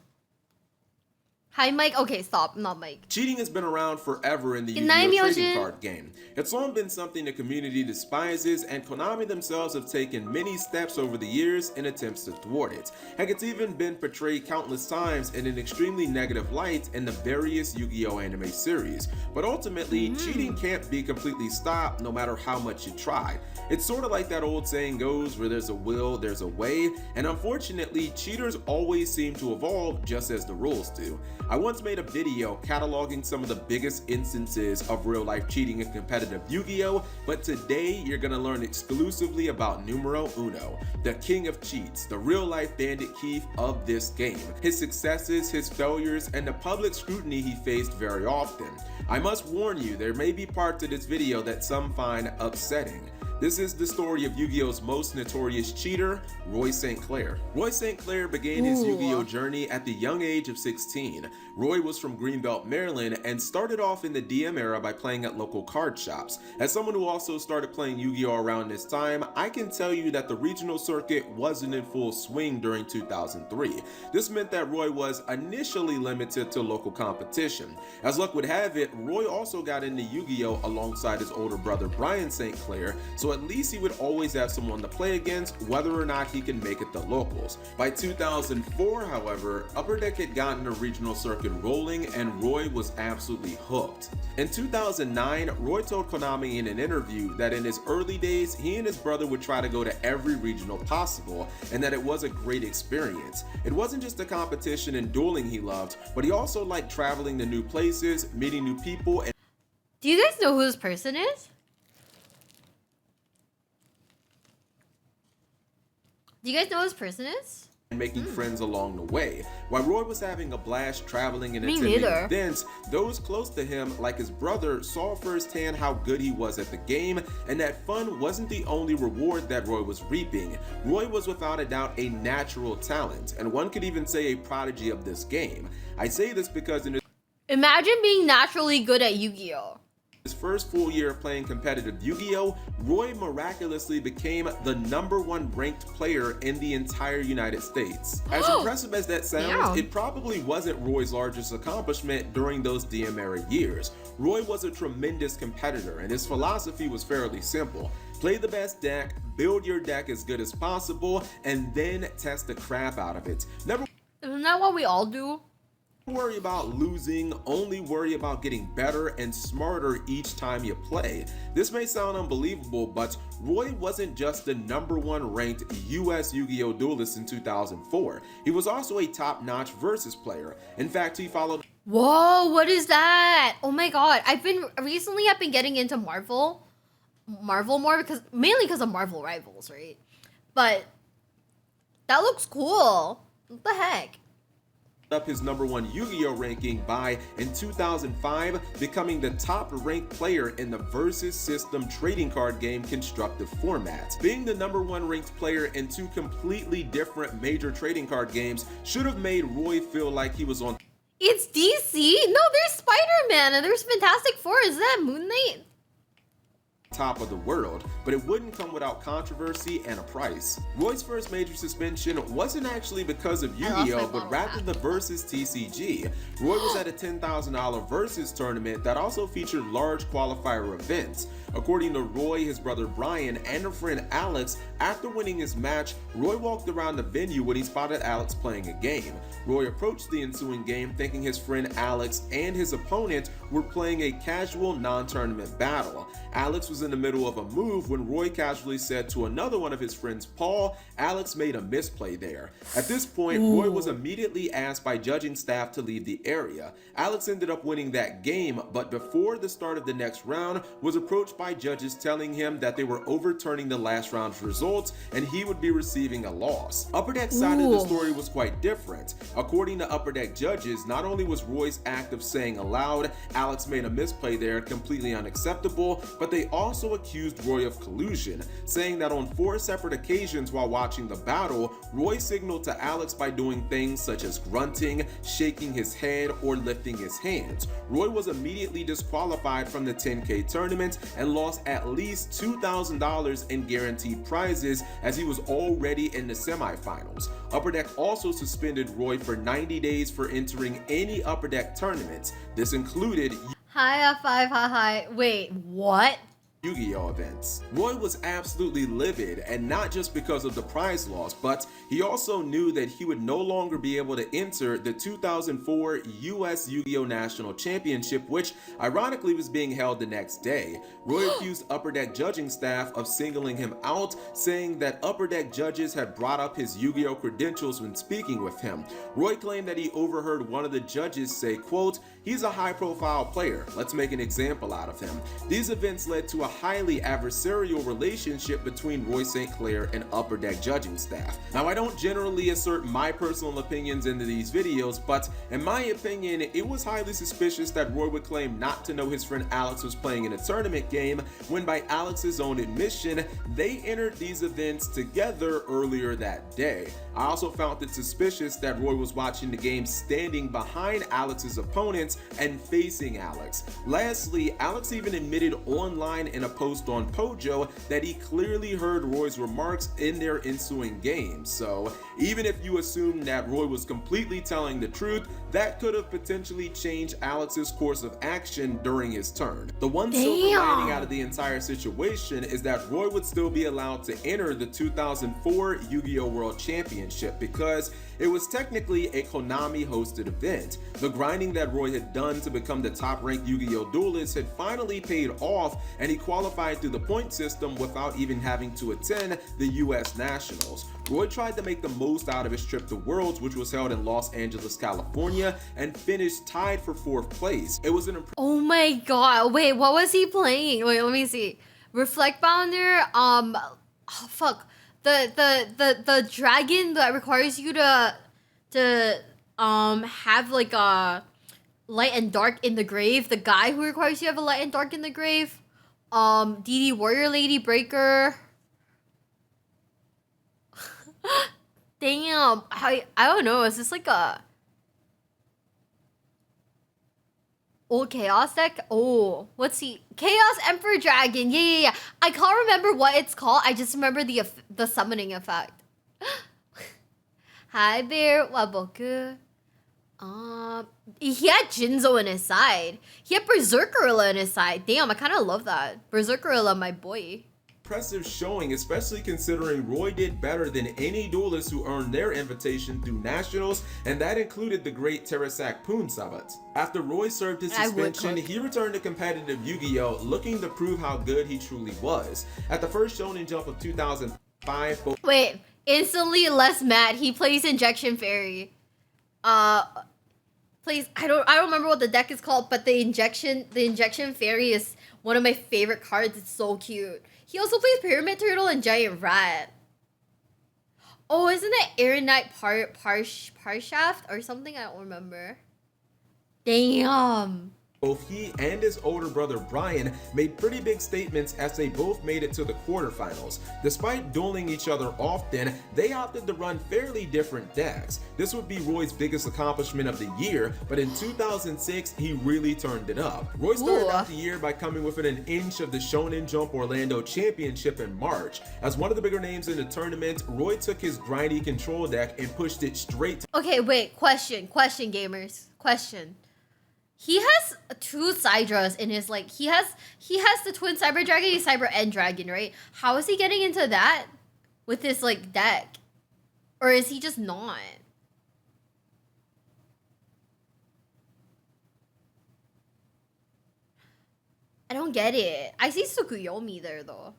Hi, Mike. Okay, stop. Not Mike. Cheating has been around forever in the Good night, Yu-Gi-Oh trading Myojin. card game. It's long been something the community despises, and Konami themselves have taken many steps over the years in attempts to thwart it. Heck, it's even been portrayed countless times in an extremely negative light in the various Yu-Gi-Oh anime series. But ultimately, cheating can't be completely stopped no matter how much you try. It's sort of like that old saying goes, where there's a will, there's a way, and unfortunately, cheaters always seem to evolve just as the rules do. I once made a video cataloging some of the biggest instances of real-life cheating in competitive Yu-Gi-Oh, but today you're gonna learn exclusively about numero uno, the king of cheats, the real-life Bandit Keith of this game, his successes, his failures, and the public scrutiny he faced very often. I must warn you, there may be parts of this video that some find upsetting. This is the story of Yu-Gi-Oh's most notorious cheater, Roy St. Clair. Roy St. Clair began his Yu-Gi-Oh journey at the young age of 16. Roy was from Greenbelt, Maryland, and started off in the DM era by playing at local card shops. As someone who also started playing Yu-Gi-Oh around this time, I can tell you that the regional circuit wasn't in full swing during 2003. This meant that Roy was initially limited to local competition. As luck would have it, Roy also got into Yu-Gi-Oh alongside his older brother Brian St. Clair, so at least he would always have someone to play against, whether or not he can make it to locals. By 2004, however, Upper Deck had gotten a regional circuit rolling, and Roy was absolutely hooked. In 2009, Roy told Konami in an interview that in his early days, he and his brother would try to go to every regional possible, and that it was a great experience. It wasn't just the competition and dueling he loved, but he also liked traveling to new places, meeting new people, and... Do you guys know who this person is? Do you guys know who this person is? And making friends along the way. While Roy was having a blast traveling and Me attending neither. events, those close to him, like his brother, saw firsthand how good he was at the game, and that fun wasn't the only reward that Roy was reaping. Roy was without a doubt a natural talent, and one could even say a prodigy of this game. I say this because in Imagine being naturally good at Yu-Gi-Oh! his first full year of playing competitive Yu-Gi-Oh, Roy miraculously became the #1 ranked player in the entire United States. As impressive as that sounds, it probably wasn't Roy's largest accomplishment during those DM era years. Roy was a tremendous competitor, and his philosophy was fairly simple. Play the best deck, build your deck as good as possible, and then test the crap out of it. Never Isn't that what we all do? worry about losing, only worry about getting better and smarter each time you play. This may sound unbelievable, but Roy wasn't just the #1 ranked US Yu-Gi-Oh duelist in 2004. He was also a top-notch versus player. In fact, he followed... Whoa, what is that? Oh my god. I've been getting into Marvel more mainly because of Marvel Rivals, right? But that looks cool. What the heck? up his #1 Yu-Gi-Oh ranking by, in 2005, becoming the top ranked player in the Versus System trading card game constructive format. Being the #1 ranked player in two completely different major trading card games should have made Roy feel like he was on... It's DC? No, there's Spider-Man and there's Fantastic Four. Is that Moon Knight? top of the world, but it wouldn't come without controversy and a price. Roy's first major suspension wasn't actually because of Yu-Gi-Oh, but rather the Versus TCG. Roy was at a $10,000 Versus tournament that also featured large qualifier events. According to Roy, his brother Brian, and a friend Alex, after winning his match, Roy walked around the venue when he spotted Alex playing a game. Roy approached the ensuing game thinking his friend Alex and his opponent were playing a casual non-tournament battle. Alex was in the middle of a move when Roy casually said to another one of his friends, Paul, Alex made a misplay there. At this point, Roy was immediately asked by judging staff to leave the area. Alex ended up winning that game, but before the start of the next round, was approached by judges telling him that they were overturning the last round's results and he would be receiving a loss. Upper Deck's side of the story was quite different. According to Upper Deck judges, not only was Roy's act of saying aloud, Alex made a misplay there, completely unacceptable, but they also also accused Roy of collusion, saying that on 4 separate occasions while watching the battle, Roy signaled to Alex by doing things such as grunting, shaking his head, or lifting his hands. Roy was immediately disqualified from the 10K tournament and lost at least $2,000 in guaranteed prizes as he was already in the semifinals. Upper Deck also suspended Roy for 90 days for entering any Upper Deck tournaments. This included Hi, F5, hi. Wait, what? Yu-Gi-Oh events. Roy was absolutely livid, and not just because of the prize loss, but he also knew that he would no longer be able to enter the 2004 US Yu-Gi-Oh National Championship, which ironically was being held the next day. Roy accused Upper Deck judging staff of singling him out, saying that Upper Deck judges had brought up his Yu-Gi-Oh credentials when speaking with him. Roy claimed that he overheard one of the judges say, quote, "He's a high-profile player. Let's make an example out of him." These events led to a highly adversarial relationship between Roy St. Clair and Upper Deck judging staff. Now, I don't generally assert my personal opinions into these videos, but in my opinion, it was highly suspicious that Roy would claim not to know his friend Alex was playing in a tournament game, when by Alex's own admission, they entered these events together earlier that day. I also found it suspicious that Roy was watching the game standing behind Alex's opponents and facing Alex. Lastly, Alex even admitted online in a post on Pojo that he clearly heard Roy's remarks in their ensuing game. So even if you assume that Roy was completely telling the truth, that could have potentially changed Alex's course of action during his turn. The one silver lining out of the entire situation is that Roy would still be allowed to enter the 2004 Yu-Gi-Oh! World Championship because it was technically a Konami hosted event. The grinding that Roy had done to become the top ranked Yu-Gi-Oh! Duelist had finally paid off, and he qualified through the point system without even having to attend the US Nationals. Roy tried to make the most out of his trip to Worlds, which was held in Los Angeles, California, and finished tied for 4th place. It was an Oh my god, wait, what was he playing? Wait, let me see. Reflect Bounder, oh fuck. The dragon that requires you to have like a light and dark in the grave. The guy who requires you to have a light and dark in the grave. DD Warrior Lady Breaker. Damn, I don't know. Is this like a old Chaos deck? Oh, what's he? Chaos Emperor Dragon. Yeah. I can't remember what it's called. I just remember the summoning effect. Hi, Bear Waboku. He had Jinzo in his side. He had Berserkerilla in his side. Damn, I kind of love that. Berserkerilla, my boy. Impressive showing, especially considering Roy did better than any duelist who earned their invitation through nationals, and that included the great Terasak Poonsabat. After Roy served his suspension, he returned to competitive Yu-Gi-Oh! Looking to prove how good he truly was. At the first Shonen Jump of 2005, wait, instantly less mad. He plays Injection Fairy. Plays I don't remember what the deck is called, but the Injection Fairy is one of my favorite cards. It's so cute. He also plays Pyramid Turtle and Giant Rat. Oh, isn't it Aeronite Parshaft or something? I don't remember. Damn. Both he and his older brother Brian made pretty big statements as they both made it to the quarterfinals. Despite dueling each other often, they opted to run fairly different decks. This would be Roy's biggest accomplishment of the year, but in 2006, he really turned it up. Roy started out the year by coming within an inch of the Shonen Jump Orlando Championship in March. As one of the bigger names in the tournament, Roy took his grindy control deck and pushed it straight to— Okay, wait, question gamers, question. He has 2 Sidras in his, like, he has the twin Cyber Dragon and Cyber End Dragon, right? How is he getting into that with this, like, deck? Or is he just not? I don't get it. I see Tsukuyomi there, though.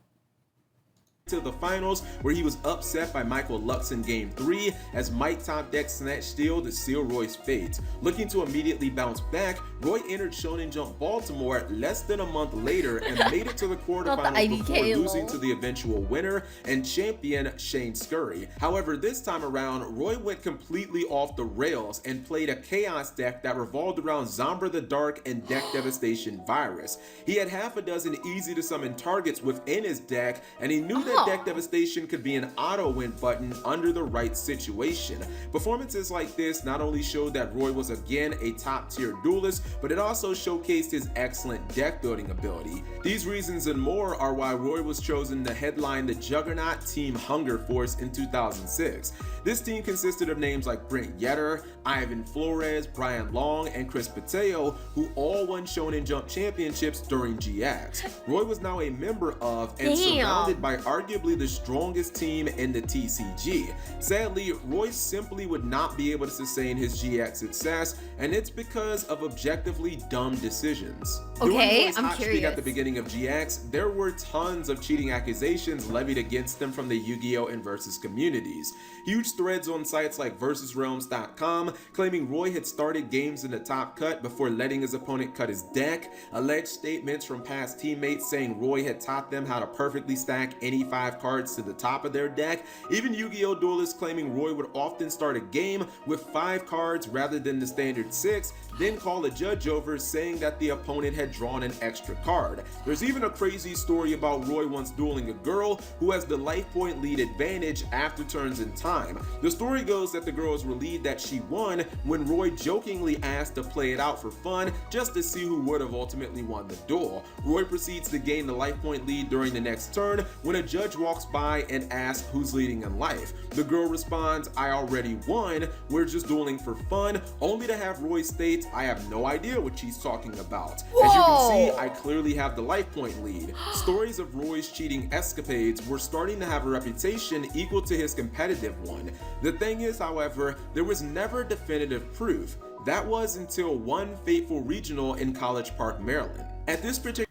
to the finals, where he was upset by Michael Lux in Game 3 as Mike top deck snatched steel to seal Roy's fate. Looking to immediately bounce back, Roy entered Shonen Jump Baltimore less than a month later and made it to the quarterfinals before losing to the eventual winner and champion Shane Scurry. However, this time around, Roy went completely off the rails and played a Chaos deck that revolved around Zombra the Dark and Deck Devastation Virus. He had half a dozen easy to summon targets within his deck, and he knew that Deck Devastation could be an auto win button under the right situation. Performances like this not only showed that Roy was again a top tier duelist, but it also showcased his excellent deck building ability. These reasons and more are why Roy was chosen to headline the Juggernaut Team Hunger Force in 2006. This team consisted of names like Brent Yetter, Ivan Flores, Brian Long, and Chris Pateo, who all won Shonen Jump championships during GX. Roy was now a member of and surrounded by arguably the strongest team in the TCG. Sadly, Roy simply would not be able to sustain his GX success, and it's because of objectively dumb decisions. Okay, I'm curious. At the beginning of GX, there were tons of cheating accusations levied against them from the Yu-Gi-Oh! And Versus communities. Huge threads on sites like VersusRealms.com claiming Roy had started games in the top cut before letting his opponent cut his deck, alleged statements from past teammates saying Roy had taught them how to perfectly stack any 5 cards to the top of their deck, even Yu-Gi-Oh! Duelists claiming Roy would often start a game with 5 cards rather than the standard 6, then call a judge over saying that the opponent had drawn an extra card. There's even a crazy story about Roy once dueling a girl who has the life point lead advantage after turns in time. The story goes that the girls were relieved that she won when Roy jokingly asked to play it out for fun just to see who would have ultimately won the duel. Roy proceeds to gain the life point lead during the next turn when a judge walks by and asks who's leading in life. The girl responds, "I already won, we're just dueling for fun," only to have Roy state, "I have no idea what she's talking about. As you can see, I clearly have the life point lead." Stories of Roy's cheating escapades were starting to have a reputation equal to his competitive one. The thing is, however, there was never definitive proof. That was until one fateful regional in College Park, Maryland. At this particular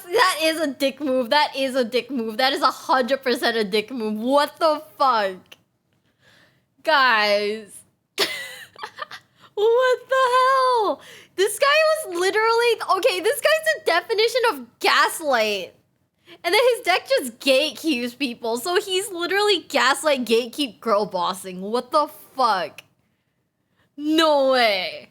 that is a dick move. That is a dick move. That is 100% a dick move. What the fuck? Guys. What the hell? This guy was literally, okay, this guy's the definition of gaslight. And then his deck just gatekeeps people. So he's literally gaslight gatekeep girl bossing. What the fuck? No way.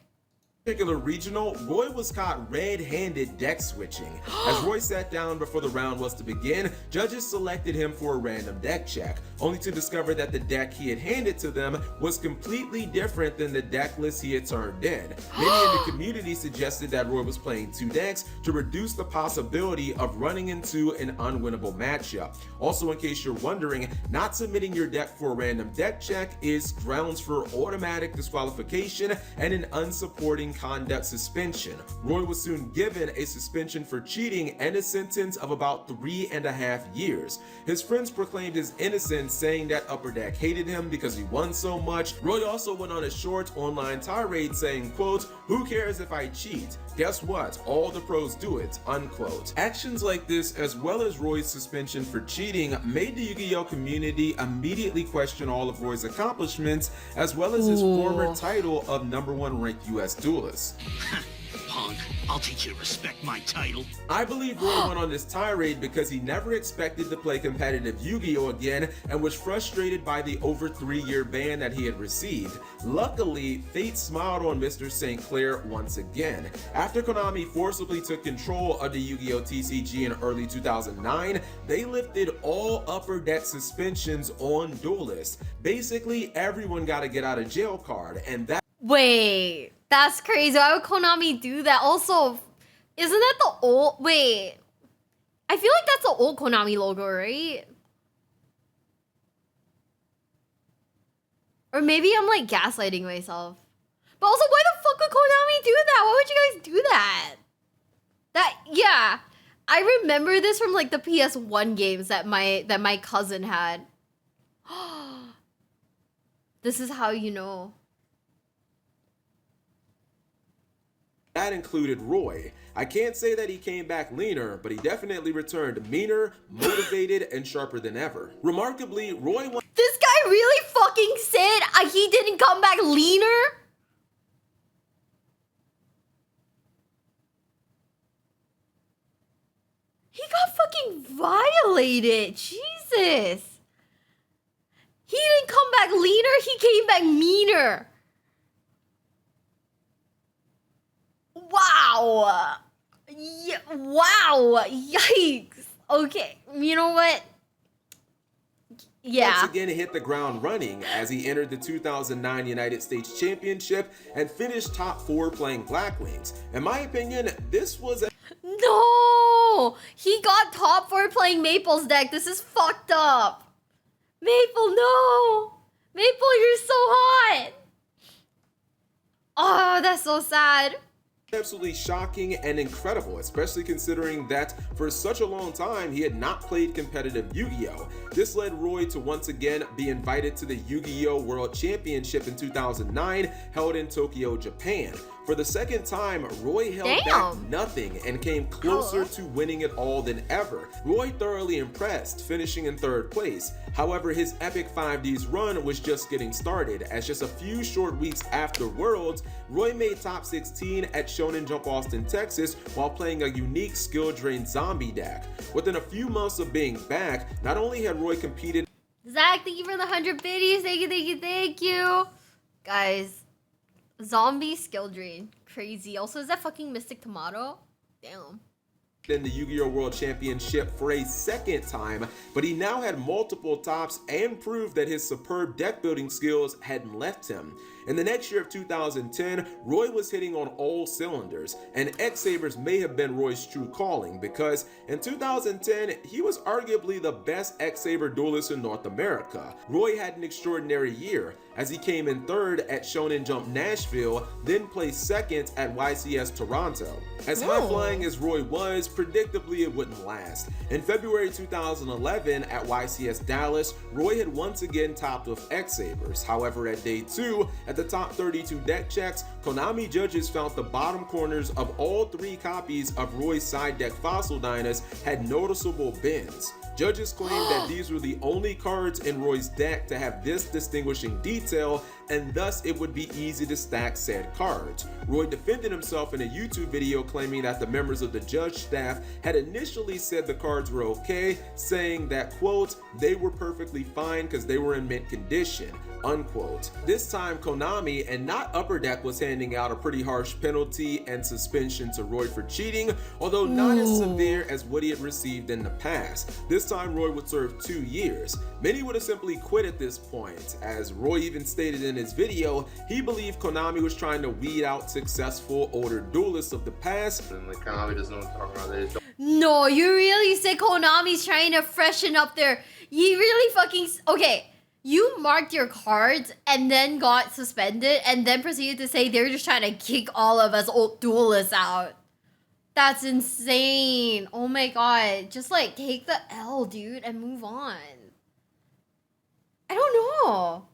Particular regional, Roy was caught red-handed deck switching. As Roy sat down before the round was to begin, judges selected him for a random deck check, only to discover that the deck he had handed to them was completely different than the deck list he had turned in. Many in the community suggested that Roy was playing 2 decks to reduce the possibility of running into an unwinnable matchup. Also, in case you're wondering, not submitting your deck for a random deck check is grounds for automatic disqualification and an unsupporting conduct suspension. Roy was soon given a suspension for cheating and a sentence of about 3.5 years. His friends proclaimed his innocence, saying that Upper Deck hated him because he won so much. Roy also went on a short online tirade saying, quote, "Who cares if I cheat? Guess what? All the pros do it," unquote. Actions like this, as well as Roy's suspension for cheating, made the Yu-Gi-Oh! Community immediately question all of Roy's accomplishments, as well as his former title of #1 ranked US duelist. Punk, I'll teach you to respect my title. I believe Roy went on this tirade because he never expected to play competitive Yu-Gi-Oh! Again and was frustrated by the over 3-year ban that he had received. Luckily, fate smiled on Mr. St. Clair once again. After Konami forcibly took control of the Yu-Gi-Oh! TCG in early 2009, they lifted all upper deck suspensions on duelists. Basically, everyone got a get out of jail card, and that— Wait, that's crazy. Why would Konami do that? Also, isn't that the old... Wait. I feel like that's the old Konami logo, right? Or maybe I'm like gaslighting myself. But also, why the fuck would Konami do that? Why would you guys do that? Yeah. I remember this from like the PS1 games that my cousin had. This is how you know. That included Roy. I can't say that he came back leaner, but he definitely returned meaner, motivated, and sharper than ever. Remarkably, Roy won. This guy really fucking said he didn't come back leaner? He got fucking violated. Jesus. He didn't come back leaner, he came back meaner. Wow. Yeah, wow. Yikes. Okay, you know what? Yeah. Once again hit the ground running as he entered the 2009 United States Championship and finished top 4 playing Blackwings. In my opinion, this was a... No! He got top 4 playing Maple's deck. This is fucked up. Maple, no! Maple, you're so hot! Oh, that's so sad. Absolutely shocking and incredible, especially considering that for such a long time he had not played competitive Yu-Gi-Oh! This led Roy to once again be invited to the Yu-Gi-Oh! World Championship in 2009, held in Tokyo, Japan. For the second time, Roy held back nothing and came closer to winning it all than ever. Roy thoroughly impressed, finishing in 3rd place. However, his epic 5Ds run was just getting started, as just a few short weeks after Worlds, Roy made top 16 at Shonen Jump Austin, Texas, while playing a unique skill-drained zombie deck. Within a few months of being back, not only had Roy competed... Zach, thank you for the 100 biddies. Thank you, thank you, thank you. Guys, zombie skill drain. Crazy. Also, is that fucking Mystic Tomato? Damn. In the Yu-Gi-Oh! World Championship for a second time, but he now had multiple tops and proved that his superb deck building skills hadn't left him. In the next year of 2010, Roy was hitting on all cylinders, and X-Sabers may have been Roy's true calling because in 2010, he was arguably the best X-Saber duelist in North America. Roy had an extraordinary year as he came in 3rd at Shonen Jump Nashville, then placed 2nd at YCS Toronto. As high-flying as Roy was, predictably it wouldn't last. In February 2011 at YCS Dallas, Roy had once again topped with X-Sabers. However, at day 2, at the top 32 deck checks, Konami judges found the bottom corners of all 3 copies of Roy's side deck Fossil Dynas had noticeable bends. Judges claimed that these were the only cards in Roy's deck to have this distinguishing detail, and thus it would be easy to stack said cards. Roy defended himself in a YouTube video claiming that the members of the judge staff had initially said the cards were okay, saying that, quote, they were perfectly fine because they were in mint condition, unquote. This time Konami and not Upper Deck was handing out a pretty harsh penalty and suspension to Roy for cheating, although not as severe as what he had received in the past. This time Roy would serve 2 years. Many would have simply quit at this point. As Roy even stated in his video, he believed Konami was trying to weed out successful older duelists of the past. And like Konami doesn't know what I'm talking about. No, you really said Konami's trying to freshen up their... You really fucking... Okay, you marked your cards and then got suspended and then proceeded to say they're just trying to kick all of us old duelists out. That's insane. Oh my god. Just like take the L, dude, and move on. I don't know.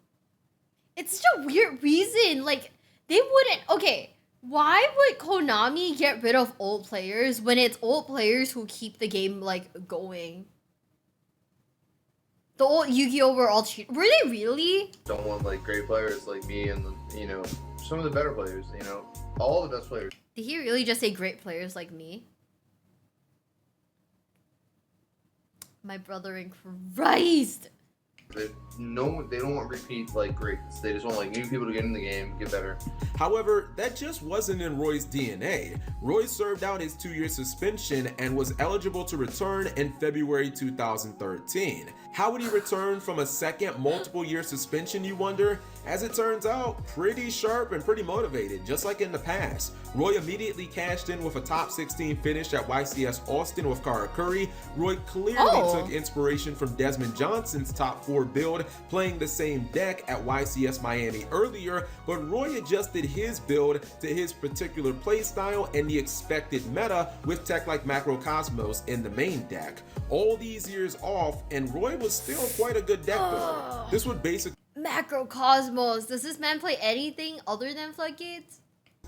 It's such a weird reason. Like, they wouldn't... Okay, why would Konami get rid of old players when it's old players who keep the game, like, going? The old Yu-Gi-Oh! Were all cheated. Were they really? Don't want like great players like me and, you know, some of the better players, you know, all the best players. Did he really just say great players like me? My brother in Christ! They don't want repeat like greats. They just want like new people to get in the game, get better. However, that just wasn't in Roy's DNA. Roy served out his 2-year suspension and was eligible to return in February 2013. How would he return from a second multiple-year suspension, you wonder? As it turns out, pretty sharp and pretty motivated, just like in the past. Roy immediately cashed in with a top 16 finish at YCS Austin with Karakuri. Roy clearly took inspiration from Desmond Johnson's top 4 build, playing the same deck at YCS Miami earlier, but Roy adjusted his build to his particular playstyle and the expected meta with tech like Macrocosmos in the main deck. All these years off, and Roy was still quite a good deck builder. This would basically... Macrocosmos. Does this man play anything other than Floodgates?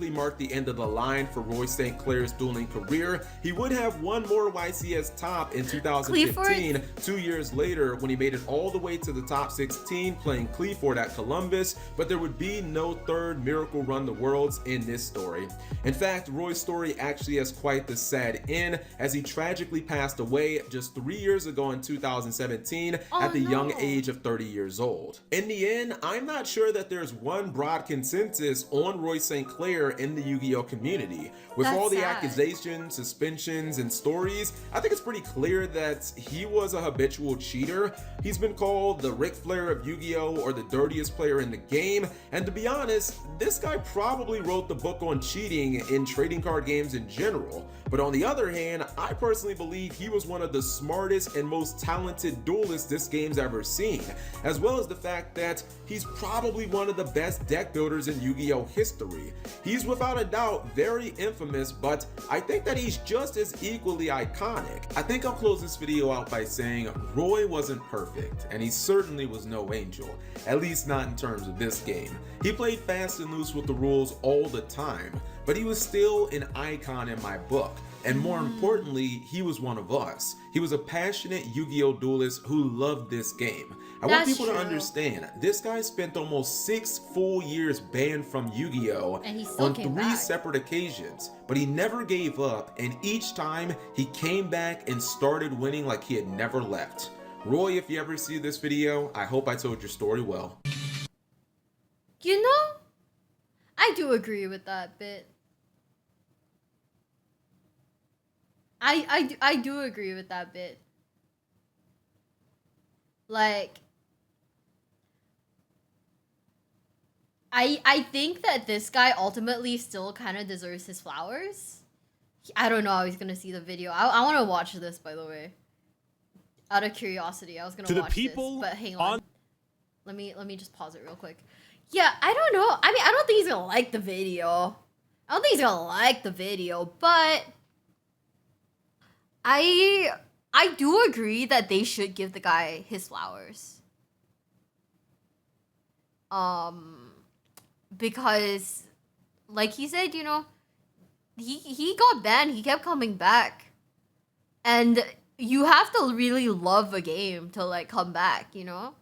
marked the end of the line for Roy St. Clair's dueling career. He would have one more YCS top in 2015, 2 years later when he made it all the way to the top 16 playing Cleaford at Columbus, but there would be no third Miracle Run the Worlds in this story. In fact, Roy's story actually has quite the sad end as he tragically passed away just 3 years ago in 2017 at the young age of 30 years old. In the end, I'm not sure that there's one broad consensus on Roy St. Clair in the Yu-Gi-Oh community. With all the accusations, suspensions, and stories, I think it's pretty clear that he was a habitual cheater. He's been called the Ric Flair of Yu-Gi-Oh or the dirtiest player in the game, and to be honest, this guy probably wrote the book on cheating in trading card games in general. But on the other hand, I personally believe he was one of the smartest and most talented duelists this game's ever seen, as well as the fact that he's probably one of the best deck builders in Yu-Gi-Oh history. He's without a doubt very infamous, but I think that he's just as equally iconic. I think I'll close this video out by saying Roy wasn't perfect, and he certainly was no angel, at least not in terms of this game. He played fast and loose with the rules all the time, but he was still an icon in my book. And more importantly, he was one of us. He was a passionate Yu-Gi-Oh duelist who loved this game. I want people to understand, this guy spent almost 6 full years banned from Yu-Gi-Oh! On 3 separate occasions, but he never gave up, and each time he came back and started winning like he had never left. Roy, if you ever see this video, I hope I told your story well. You know, I do agree with that bit. I do agree with that bit. Like, I think that this guy ultimately still kind of deserves his flowers. I don't know how he's gonna see the video. I want to watch this, by the way. Out of curiosity, I was gonna watch this, but hang on. Let me just pause it real quick. Yeah, I don't know. I mean, I don't think he's gonna like the video. I don't think he's gonna like the video, but I do agree that they should give the guy his flowers. Because like he said, you know, he got banned, he kept coming back. And you have to really love a game to like come back, you know?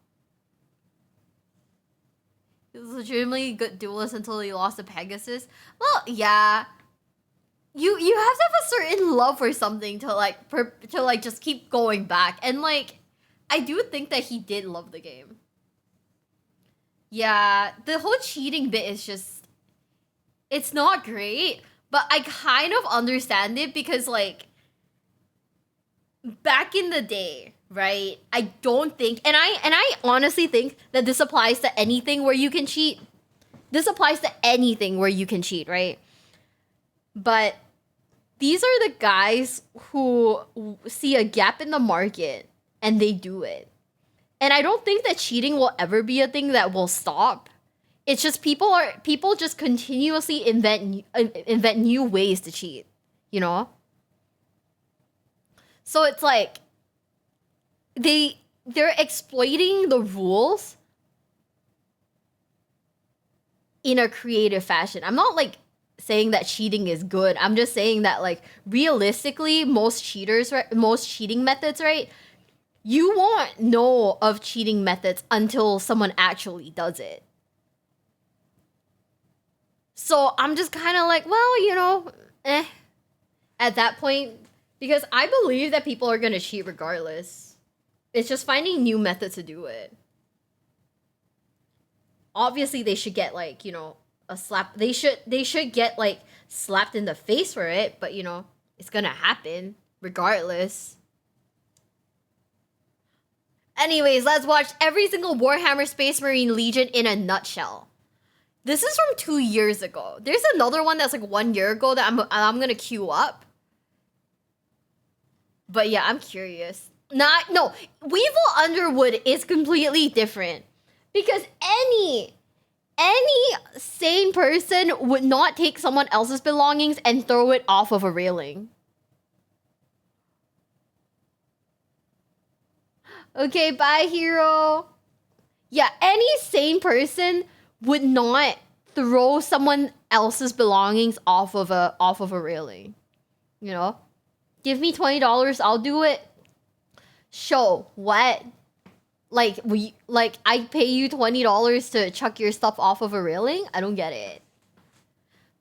He was legitimately good duelist until he lost to Pegasus. Well, yeah. You have to have a certain love for something to like just keep going back. And like, I do think that he did love the game. Yeah, the whole cheating bit is just, it's not great, but I kind of understand it because like, back in the day, right? I don't think, and I honestly think that this applies to anything where you can cheat. This applies to anything where you can cheat, right? But these are the guys who see a gap in the market and they do it. And I don't think that cheating will ever be a thing that will stop. It's just people just continuously invent new ways to cheat, you know? So it's like they're exploiting the rules in a creative fashion. I'm not like saying that cheating is good. I'm just saying that like realistically, most cheating methods, right? You won't know of cheating methods until someone actually does it. So I'm just kind of like, well, you know, at that point, because I believe that people are going to cheat regardless. It's just finding new methods to do it. Obviously, they should get like, you know, a slap. They should get like slapped in the face for it, but you know, it's going to happen regardless. Anyways, let's watch every single Warhammer Space Marine Legion in a nutshell. This is from 2 years ago. There's another one that's like 1 year ago that I'm going to queue up. But yeah, I'm curious. No, Weevil Underwood is completely different. Because any sane person would not take someone else's belongings and throw it off of a railing. Okay, bye, hero. Yeah, any sane person would not throw someone else's belongings off of a railing. You know? Give me $20, I'll do it. Show what? Like I pay you $20 to chuck your stuff off of a railing? I don't get it.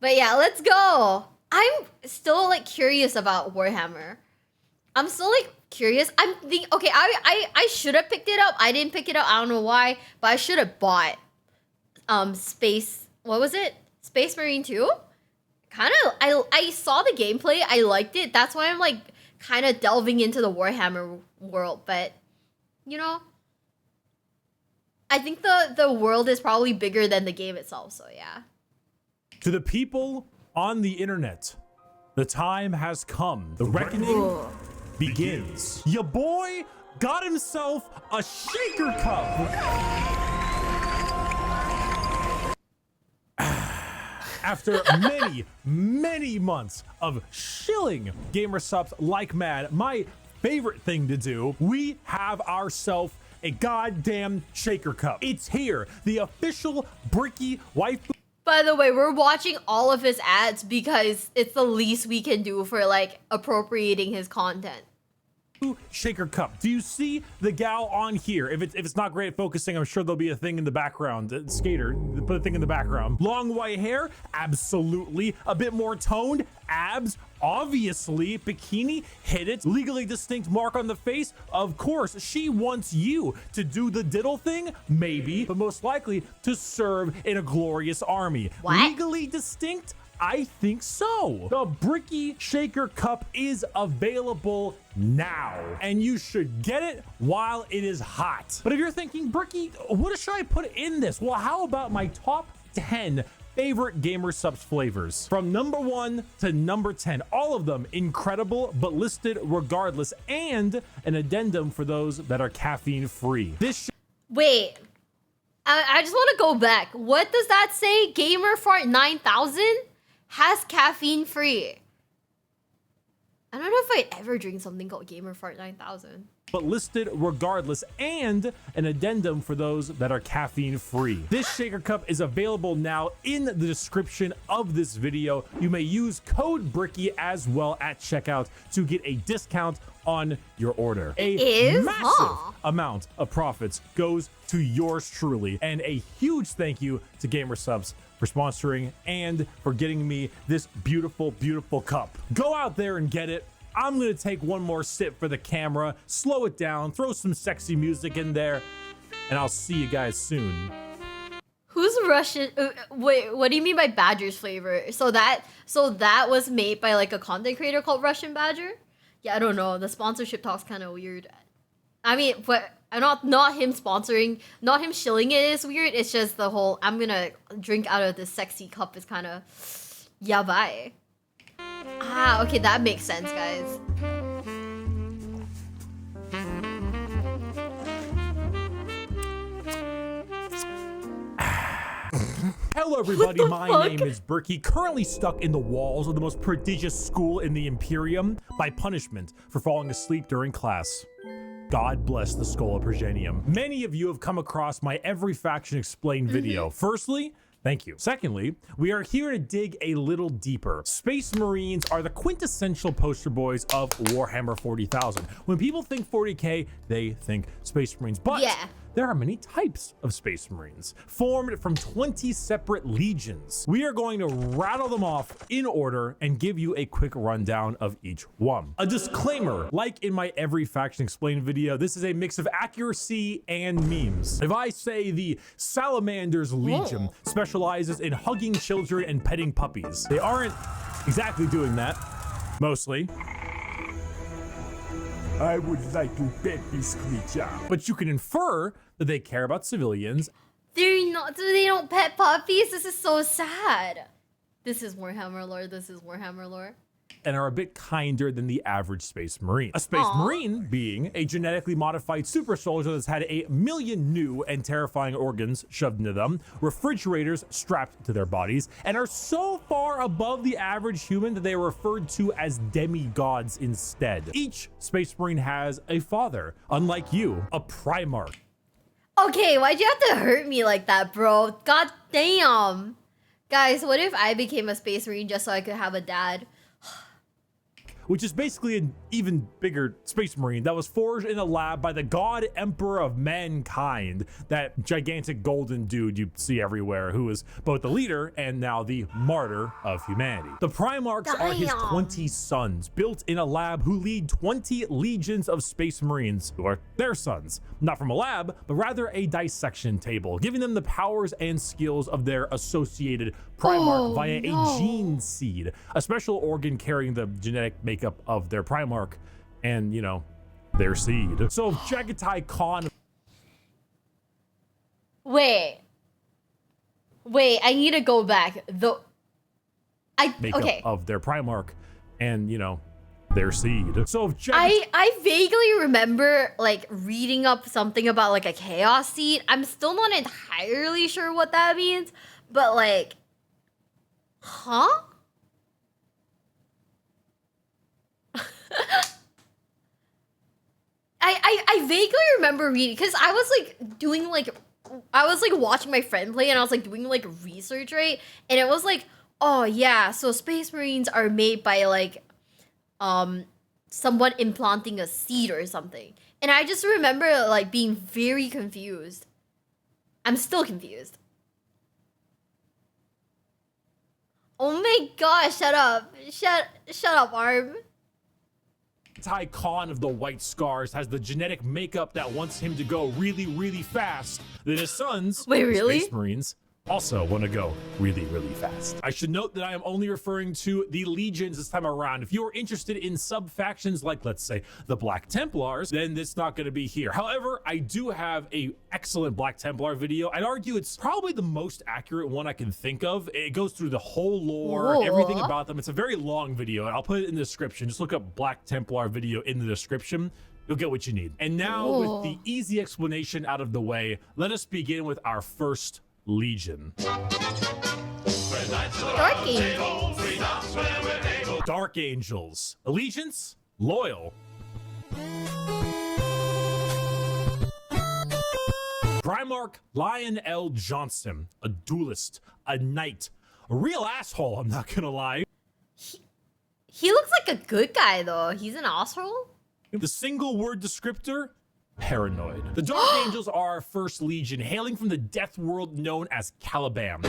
But yeah, let's go. I'm still like curious about Warhammer. I'm still like curious. I'm thinking, okay, I should have picked it up. I didn't pick it up. I don't know why, but I should have bought what was it? Space Marine 2? Kind of I saw the gameplay. I liked it. That's why I'm like kind of delving into the Warhammer world, but you know, I think the world is probably bigger than the game itself, so yeah. To the people on the internet, the time has come. The reckoning begins. Your boy got himself a shaker cup. After many months of shilling gamer subs like mad, my favorite thing to do, we have ourselves a goddamn shaker cup. It's here, the official Bricky waifu. By the way, we're watching all of his ads because it's the least we can do for like appropriating his content. Shaker cup. Do you see the gal on here? If it's not great at focusing, I'm sure there'll be a thing in the background. Skater, put a thing in the background. Long white hair, absolutely. A bit more toned, abs, obviously. Bikini, hit it. Legally distinct mark on the face, of course. She wants you to do the diddle thing, maybe, but most likely to serve in a glorious army. What? Legally distinct? I think so. The Bricky Shaker Cup is available now, and you should get it while it is hot. But if you're thinking, Bricky, what should I put in this? Well, how about my top 10 favorite gamer subs flavors? From number 1 to number 10, all of them incredible, but listed regardless, and an addendum for those that are caffeine free. Wait, I just want to go back. What does that say? Gamer Fart 9000 has caffeine free. I don't know if I'd ever drink something called Gamer Fart 9000. But listed regardless, and an addendum for those that are caffeine free. This shaker cup is available now in the description of this video. You may use code Bricky as well at checkout to get a discount on your order. A massive amount of profits goes to yours truly, and a huge thank you to Gamer Subs for sponsoring and for getting me this beautiful cup. Go out there and get it. I'm gonna take one more sip for the camera, slow it down, throw some sexy music in there, and I'll see you guys soon. Who's Russian? Wait, what do you mean by Badger's flavor? So that was made by like a content creator called Russian Badger? Yeah, I don't know. The sponsorship talk's kind of weird. I mean, but not him sponsoring, not him shilling it is weird. It's just the whole I'm gonna drink out of this sexy cup is kind of yabai. Ah, okay, that makes sense, guys. Hello everybody, my name is Berkey, currently stuck in the walls of the most prodigious school in the Imperium by punishment for falling asleep during class. God bless the Skull of Progenium. Many of you have come across my Every Faction Explained video. Firstly, thank you. Secondly, we are here to dig a little deeper. Space Marines are the quintessential poster boys of Warhammer 40,000. When people think 40K, they think Space Marines, but there are many types of Space Marines, formed from 20 separate legions. We are going to rattle them off in order and give you a quick rundown of each one. A disclaimer, like in my Every Faction Explained video, this is a mix of accuracy and memes. If I say the Salamander's Legion specializes in hugging children and petting puppies, they aren't exactly doing that, mostly. I would like to pet this creature. But you can infer that they care about civilians. They don't pet puppies? This is so sad. This is Warhammer lore. This is Warhammer lore. And are a bit kinder than the average Space Marine. A Space Marine being a genetically modified super soldier that's had 1 million new and terrifying organs shoved into them, refrigerators strapped to their bodies, and are so far above the average human that they are referred to as demigods instead. Each Space Marine has a father, unlike you, a Primarch. Okay, why'd you have to hurt me like that, bro? God damn. Guys, what if I became a space marine just so I could have a dad? Which is basically an even bigger space marine that was forged in a lab by the god emperor of mankind, that gigantic golden dude you see everywhere, who is both the leader and now the martyr of humanity. The Primarchs are his 20 sons, built in a lab, who lead 20 legions of space marines, who are their sons, not from a lab, but rather a dissection table, giving them the powers and skills of their associated Primarch via a gene seed, a special organ carrying the genetic makeup of their Primarch and, you know, their seed. So Jagatai Khan. Wait, I need to go back. Makeup of their Primarch and, you know, their seed. So I vaguely remember like reading up something about like a chaos seed. I'm still not entirely sure what that means, but like, huh? I vaguely remember reading, because I was like doing like, I was like watching my friend play and I was like doing like research, right? And it was like, oh yeah, so space marines are made by like someone implanting a seed or something. And I just remember like being very confused. I'm still confused. Oh my gosh, shut up. Shut up, Arm. Tai Khan of the White Scars has the genetic makeup that wants him to go really, really fast. Then his sons, wait, really? Space Marines, also want to go really, really fast. I should note that I am only referring to the legions this time around. If you are interested in sub-factions like, let's say, the Black Templars, then it's not going to be here. However, I do have a excellent Black Templar video. I'd argue it's probably the most accurate one I can think of. It goes through the whole lore, everything about them. It's a very long video, and I'll put it in the description. Just look up Black Templar video in the description. You'll get what you need. And now, with the easy explanation out of the way, let us begin with our first Legion. Dark Angels. Dark Angels. Allegiance, loyal. Primarch Lion L. Johnson, a duelist, a knight, a real asshole, I'm not gonna lie. He looks like a good guy though. He's an asshole. The single word descriptor, paranoid. The Dark Angels are our first legion, hailing from the death world known as Caliban.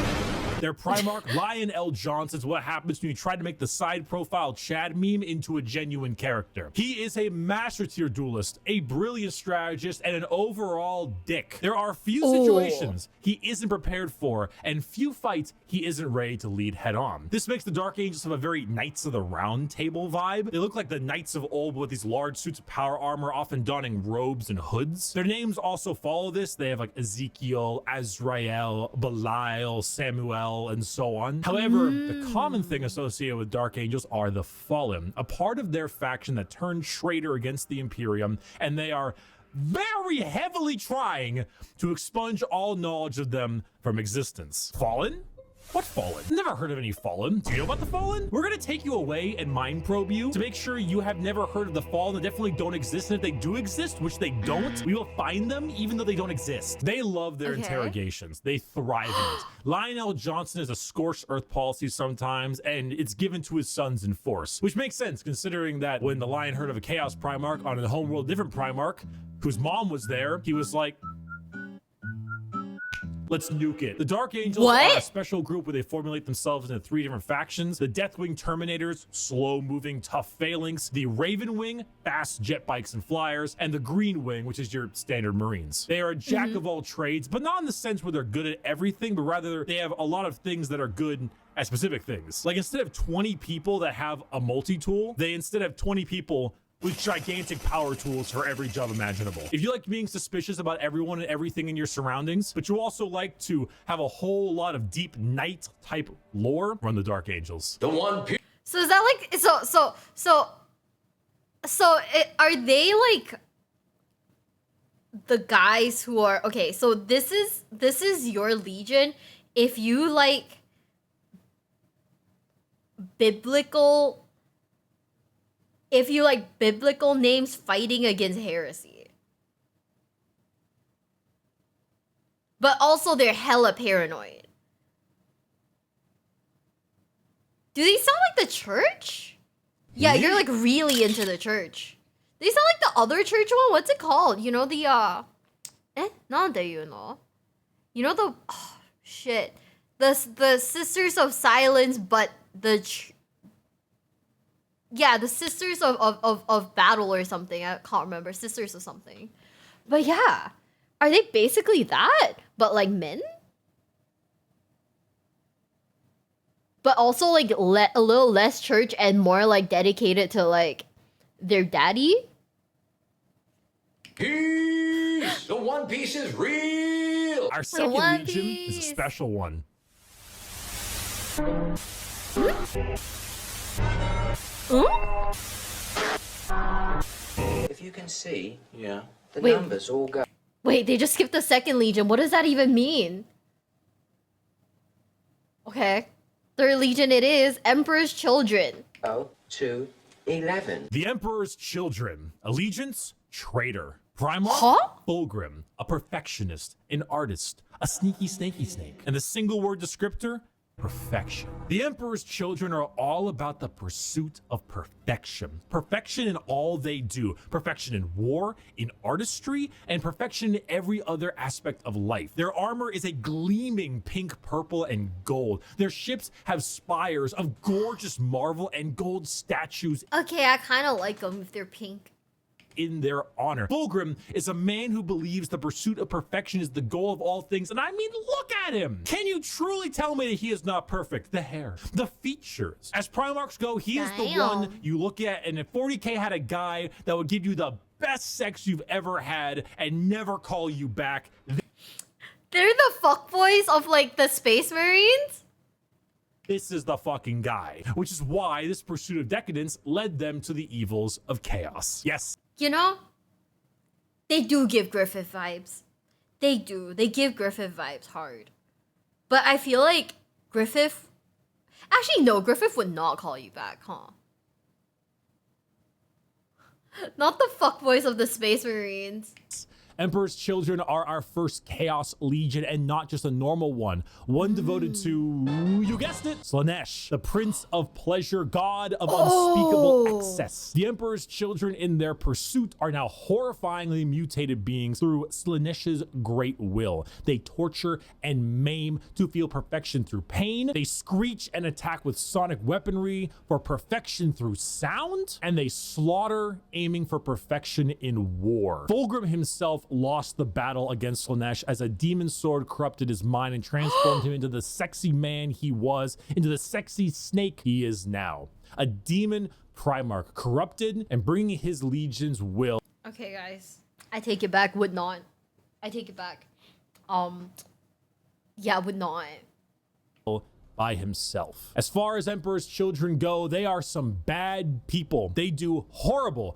Their Primarch, Lion L. Johnson, is what happens when you try to make the side profile Chad meme into a genuine character. He is a master tier duelist, a brilliant strategist, and an overall dick. There are few situations he isn't prepared for, and few fights he isn't ready to lead head on. This makes the Dark Angels have a very Knights of the Round Table vibe. They look like the Knights of old with these large suits of power armor, often donning robes and hoods. Their names also follow this. They have like Ezekiel, Azrael, Belial, Samuel, and so on. However, the common thing associated with Dark Angels are the Fallen, a part of their faction that turned traitor against the Imperium, and they are very heavily trying to expunge all knowledge of them from existence. Fallen? What Fallen? Never heard of any Fallen. Do you know about the Fallen? We're gonna take you away and mind probe you to make sure you have never heard of the Fallen. They definitely don't exist, and if they do exist, which they don't, we will find them even though they don't exist. They love their interrogations. They thrive in it. Lionel Johnson is a scorched earth policy sometimes, and it's given to his sons in force, which makes sense considering that when the Lion heard of a Chaos Primarch on a homeworld different Primarch, whose mom was there, he was like, let's nuke it. The Dark Angels are a special group where they formulate themselves into 3 different factions. The Deathwing Terminators, slow-moving, tough phalanx. The Raven Wing, fast jet bikes and flyers. And the Green Wing, which is your standard Marines. They are a jack of all trades, but not in the sense where they're good at everything, but rather they have a lot of things that are good at specific things. Like instead of 20 people that have a multi-tool, they instead have 20 people with gigantic power tools for every job imaginable. If you like being suspicious about everyone and everything in your surroundings, but you also like to have a whole lot of deep knight type lore, run the Dark Angels. The one. So is that like are they like the guys who are okay? So this is your legion. If you like biblical. If you like biblical names fighting against heresy. But also they're hella paranoid. Do they sound like the church? Yeah, you're like really into the church. They sound like the other church one. What's it called? You know the you know the shit. The Sisters of Silence, but the Sisters of Battle or something. I can't remember. Sisters of something. But yeah, are they basically that? But like men? But also like a little less church and more like dedicated to like their daddy? Peace! The One Piece is real! Our second legion is a special one. If you can see, the Wait. numbers all go. Wait, they just skipped the second legion. What does that even mean? Okay. Third legion it is. Emperor's Children. to 11. The Emperor's Children. Allegiance, traitor. Primarch, Fulgrim, a perfectionist, an artist, a sneaky snaky snake. And the single word descriptor, perfection. The Emperor's Children are all about the pursuit of perfection. Perfection in all they do. Perfection in war, in artistry, and perfection in every other aspect of life. Their armor is a gleaming pink, purple, and gold. Their ships have spires of gorgeous marble and gold statues. Okay, I kind of like them if they're pink. In their honor. Fulgrim is a man who believes the pursuit of perfection is the goal of all things. And I mean, look at him. Can you truly tell me that he is not perfect? The hair, the features. As Primarchs go, he is the one you look at, and if 40K had a guy that would give you the best sex you've ever had and never call you back. They're the fuckboys of like the Space Marines? This is the fucking guy, which is why this pursuit of decadence led them to the evils of chaos. Yes. You know, they do give Griffith vibes. They do. They give Griffith vibes hard. But I feel like Griffith... Actually, no, Griffith would not call you back, huh? Not the fuckboys of the Space Marines. Emperor's Children are our first Chaos Legion, and not just a normal one. One devoted to, you guessed it, Slaanesh, the Prince of Pleasure, God of unspeakable excess. The Emperor's Children in their pursuit are now horrifyingly mutated beings through Slaanesh's great will. They torture and maim to feel perfection through pain. They screech and attack with sonic weaponry for perfection through sound. And they slaughter, aiming for perfection in war. Fulgrim himself lost the battle against Slaanesh as a demon sword corrupted his mind and transformed him into the sexy man he was, into the sexy snake he is now. A demon Primarch, corrupted and bringing his legion's will. Okay, guys. I take it back. Would not. I take it back. Yeah, would not. By himself. As far as Emperor's Children go, they are some bad people. They do horrible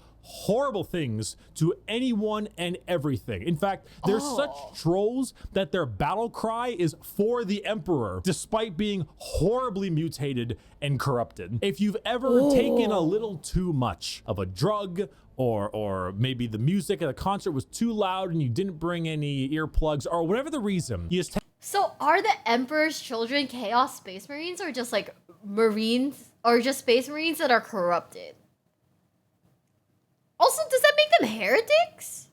things to anyone and everything. In fact, they're such trolls that their battle cry is for the Emperor, despite being horribly mutated and corrupted. If you've ever taken a little too much of a drug, or maybe the music at a concert was too loud and you didn't bring any earplugs, or whatever the reason, you just So are the Emperor's Children Chaos Space Marines, or just like Marines, or just Space Marines that are corrupted? Also, does that make them heretics?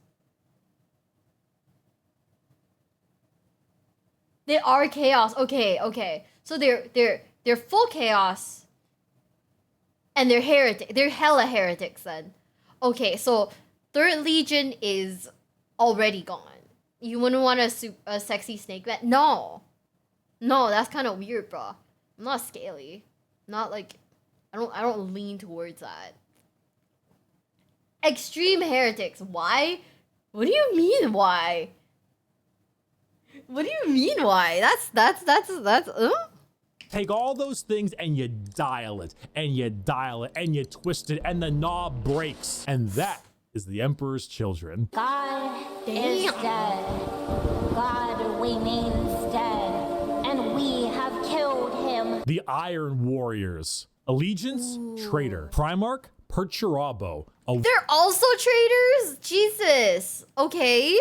They are chaos. Okay. So they're full chaos. And they're heretic. They're hella heretics then. Okay, so Third Legion is already gone. You wouldn't want a sexy snake man? No, that's kind of weird, bro. I'm not scaly. Not like I don't lean towards that. Extreme heretics. Why? What do you mean why? What do you mean why? That's take all those things and you dial it and you dial it and you twist it and the knob breaks. And that is the Emperor's Children. God is dead. God remains dead. And we have killed him. The Iron Warriors. Allegiance, traitor. Primarch, Perturabo. They're also traitors? Jesus. Okay.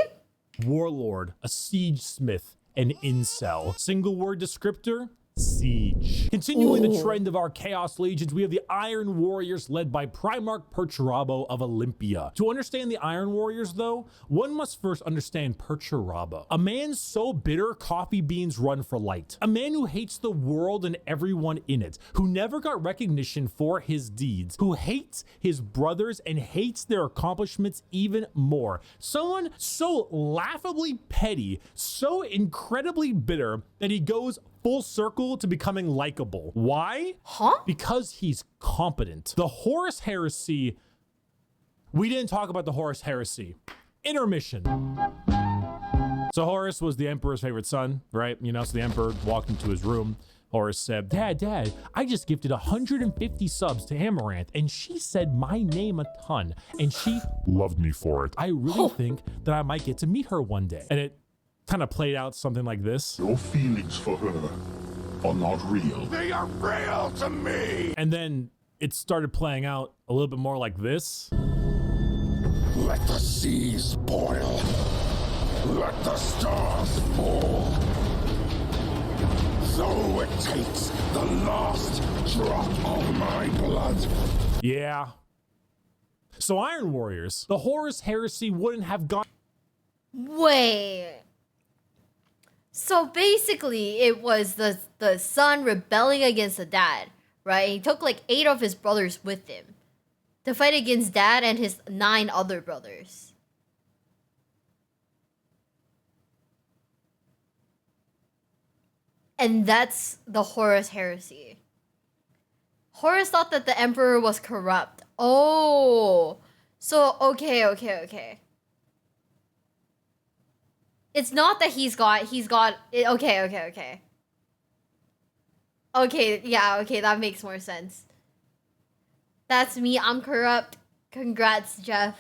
Warlord, a siege smith, an incel. Single word descriptor, siege. Continuing the trend of our Chaos Legions, we have the Iron Warriors led by Primarch Perturabo of Olympia. To understand the Iron Warriors, though, one must first understand Perturabo. A man so bitter, coffee beans run for light. A man who hates the world and everyone in it, who never got recognition for his deeds, who hates his brothers and hates their accomplishments even more. Someone so laughably petty, so incredibly bitter that he goes full circle to becoming likable. Why? Because he's competent. The Horus Heresy. We didn't talk about the Horus Heresy. Intermission. So Horus was the Emperor's favorite son, right? You know, so the Emperor walked into his room. Horus said, Dad, I just gifted 150 subs to Amaranth, and she said my name a ton, and she loved me for it. I really think that I might get to meet her one day. And it kind of played out something like this. Your feelings for her are not real. They are real to me! And then it started playing out a little bit more like this. Let the seas boil. Let the stars fall. So it takes the last drop of my blood. Yeah. So Iron Warriors, the Horus Heresy wouldn't have gone. Wait. So basically, it was the son rebelling against the dad, right? He took like 8 of his brothers with him to fight against dad and his 9 other brothers. And that's the Horus Heresy. Horus thought that the emperor was corrupt. Oh. So, okay. It's not that he's got, okay. Okay, yeah, okay, that makes more sense. That's me, I'm corrupt. Congrats, Jeff.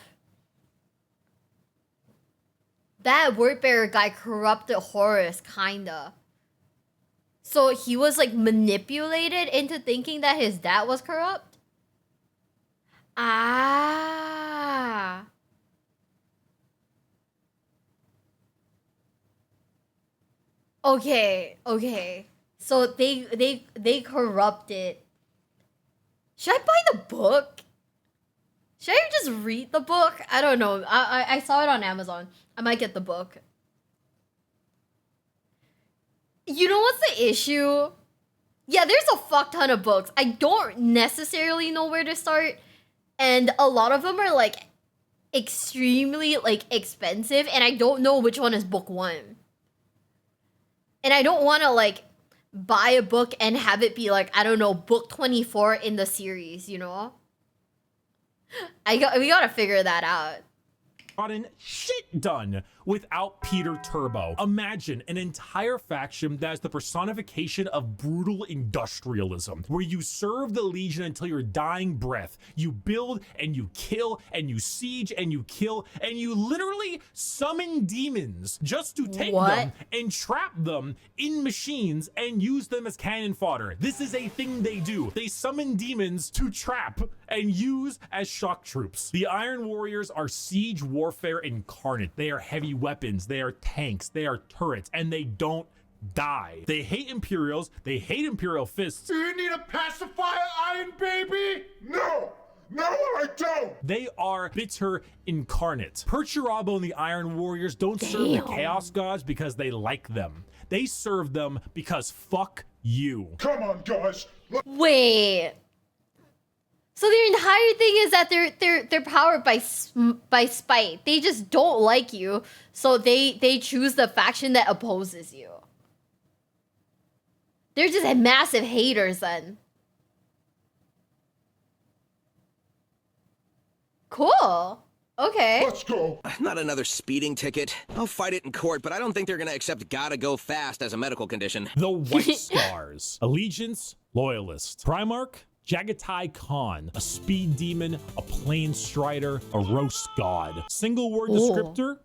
That word bearer guy corrupted Horus, kinda. So he was like manipulated into thinking that his dad was corrupt? Ah. Okay. So they corrupted. Should I buy the book? Should I just read the book? I don't know. I saw it on Amazon. I might get the book. You know what's the issue? Yeah, there's a fuck ton of books. I don't necessarily know where to start. And a lot of them are like extremely like expensive. And I don't know which one is book 1. And I don't want to like buy a book and have it be like, I don't know, book 24 in the series, you know? We gotta figure that out. Gotten shit done without Peter Turbo. Imagine an entire faction that is the personification of brutal industrialism, where you serve the Legion until your dying breath. You build and you kill and you siege and you kill and you literally summon demons just to take them and trap them in machines and use them as cannon fodder. This is a thing they do. They summon demons to trap and use as shock troops. The Iron Warriors are siege warfare incarnate. They are heavy weapons, they are tanks, they are turrets, and they don't die. They hate Imperials, they hate Imperial fists. Do you need a pacifier, Iron Baby? No, I don't. They are bitter incarnate. Perturabo and the Iron Warriors don't serve the Chaos Gods because they like them. They serve them because fuck you. Come on, guys. Wait. So their entire thing is that they're powered by spite. They just don't like you, so they choose the faction that opposes you. They're just massive haters then. Cool. Okay. Let's go. Not another speeding ticket. I'll fight it in court, but I don't think they're gonna accept gotta go fast as a medical condition. The White Scars. Allegiance, Loyalist. Primarch, Jagatai Khan, a speed demon, a plane strider, a roast god. Single word descriptor,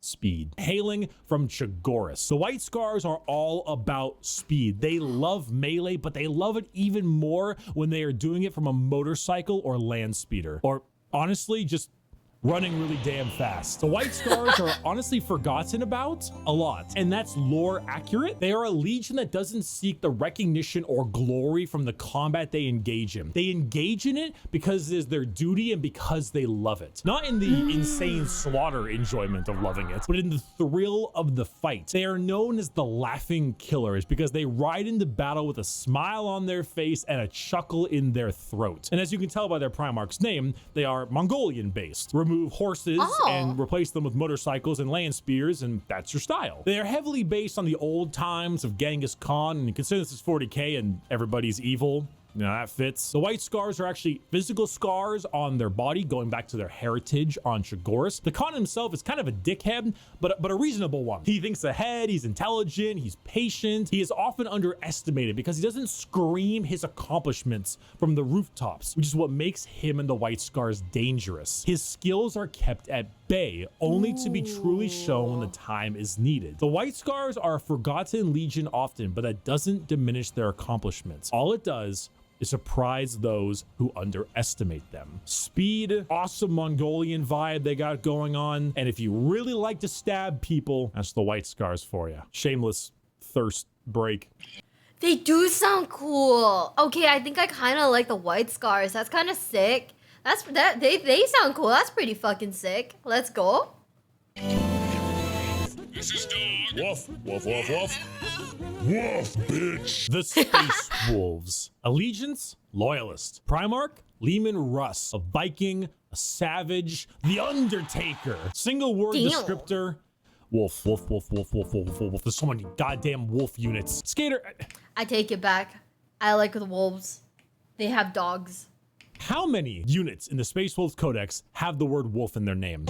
speed. Hailing from Chagoris. The White Scars are all about speed. They love melee, but they love it even more when they are doing it from a motorcycle or land speeder. Or honestly, just running really damn fast. The White Scars are honestly forgotten about a lot, and that's lore accurate. They are a legion that doesn't seek the recognition or glory from the combat they engage in. They engage in it because it is their duty and because they love it. Not in the insane slaughter enjoyment of loving it, but in the thrill of the fight. They are known as the Laughing Killers because they ride into battle with a smile on their face and a chuckle in their throat. And as you can tell by their Primarch's name, they are Mongolian based. Remove horses and replace them with motorcycles and land spears, and that's your style. They are heavily based on the old times of Genghis Khan, and consider this is 40k and everybody's evil. You know, that fits. The White Scars are actually physical scars on their body, going back to their heritage on Chagoris. The Khan himself is kind of a dickhead, but a reasonable one. He thinks ahead, he's intelligent, he's patient. He is often underestimated because he doesn't scream his accomplishments from the rooftops, which is what makes him and the White Scars dangerous. His skills are kept at bay, only to be truly shown when the time is needed. The White Scars are a forgotten legion often, but that doesn't diminish their accomplishments. All it does is surprise those who underestimate them. Speed, awesome Mongolian vibe they got going on, and if you really like to stab people, that's the White Scars for you. Shameless thirst break. They do sound cool. Okay, I think I kind of like the White Scars. That's kind of sick. They sound cool. That's pretty fucking sick. Let's go. This is dog. Woof, woof, woof, woof. Woof, bitch. The Space Wolves. Allegiance, Loyalist. Primarch, Leman Russ. A Viking, a Savage, the Undertaker. Single word descriptor, wolf, wolf, wolf, wolf, wolf, wolf, wolf, wolf. There's so many goddamn wolf units. Skater. I take it back. I like the wolves. They have dogs. How many units in the Space Wolves Codex have the word wolf in their name?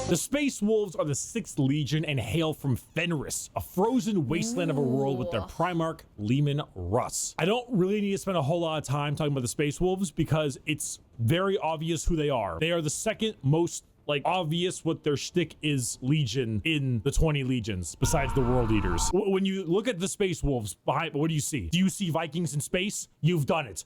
The Space Wolves are the 6th Legion and hail from Fenris, a frozen wasteland of a world with their Primarch, Leman Russ. I don't really need to spend a whole lot of time talking about the Space Wolves because it's very obvious who they are. They are the second most obvious what their shtick is legion in the 20 legions besides the World Eaters. When you look at the Space Wolves behind, what do you see? Do you see Vikings in space? You've done it.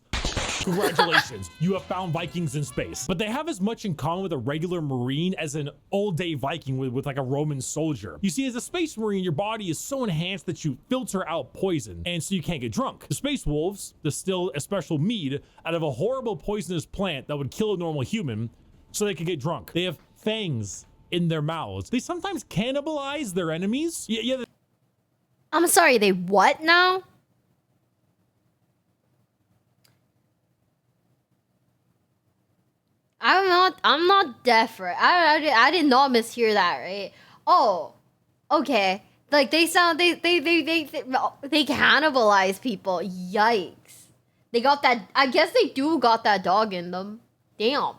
Congratulations, you have found Vikings in space. But they have as much in common with a regular Marine as an all-day Viking with like a Roman soldier. You see, as a Space Marine, your body is so enhanced that you filter out poison, and so you can't get drunk. The Space Wolves distill a special mead out of a horrible poisonous plant that would kill a normal human so they could get drunk. They have fangs in their mouths. They sometimes cannibalize their enemies. Yeah. I'm sorry, they what now? I'm not deaf, right? I did not mishear that, right? Oh, okay. Like they cannibalize people. Yikes. They got that. I guess they do got that dog in them. Damn.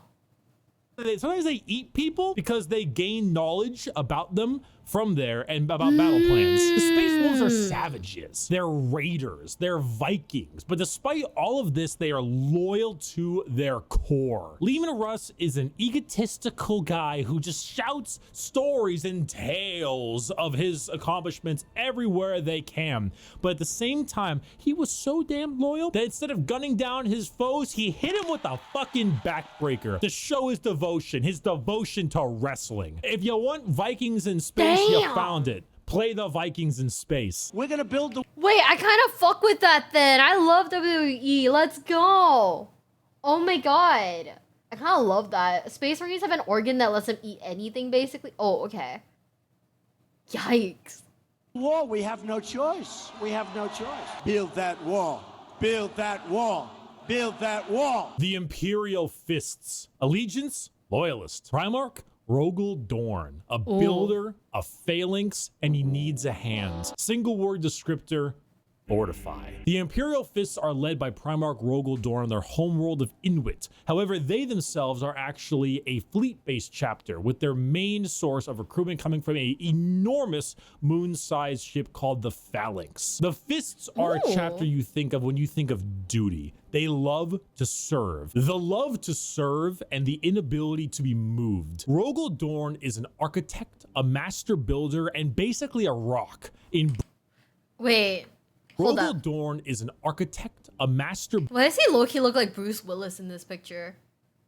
Sometimes they eat people because they gain knowledge about them from there and about battle plans. The Space Wolves are savages. They're raiders. They're Vikings. But despite all of this, they are loyal to their core. Leman Russ is an egotistical guy who just shouts stories and tales of his accomplishments everywhere they can. But at the same time, he was so damn loyal that instead of gunning down his foes, he hit him with a fucking backbreaker to show his devotion to wrestling. If you want Vikings in space, you found it. Play the Vikings in space. We're gonna build the... Wait, I kind of fuck with that then. I love WWE. Let's go. Oh my god. I kind of love that. Space Marines have an organ that lets them eat anything, basically. Oh, okay. Yikes. War, we have no choice. We have no choice. Build that wall. Build that wall. Build that wall. The Imperial Fists. Allegiance, Loyalist. Primarch, Rogel Dorn. A builder, a phalanx, and he needs a hand. Single word descriptor, fortify. The Imperial Fists are led by Primarch Rogel Dorn, their homeworld of Inuit. However, they themselves are actually a fleet-based chapter, with their main source of recruitment coming from an enormous moon-sized ship called the Phalanx. The Fists are a chapter you think of when you think of duty. They love to serve. The love to serve and the inability to be moved. Rogel Dorn is an architect, a master builder, and basically a rock in... Wait. Hold Rogel up. Dorn is an architect, a master... Why does he look like Bruce Willis in this picture?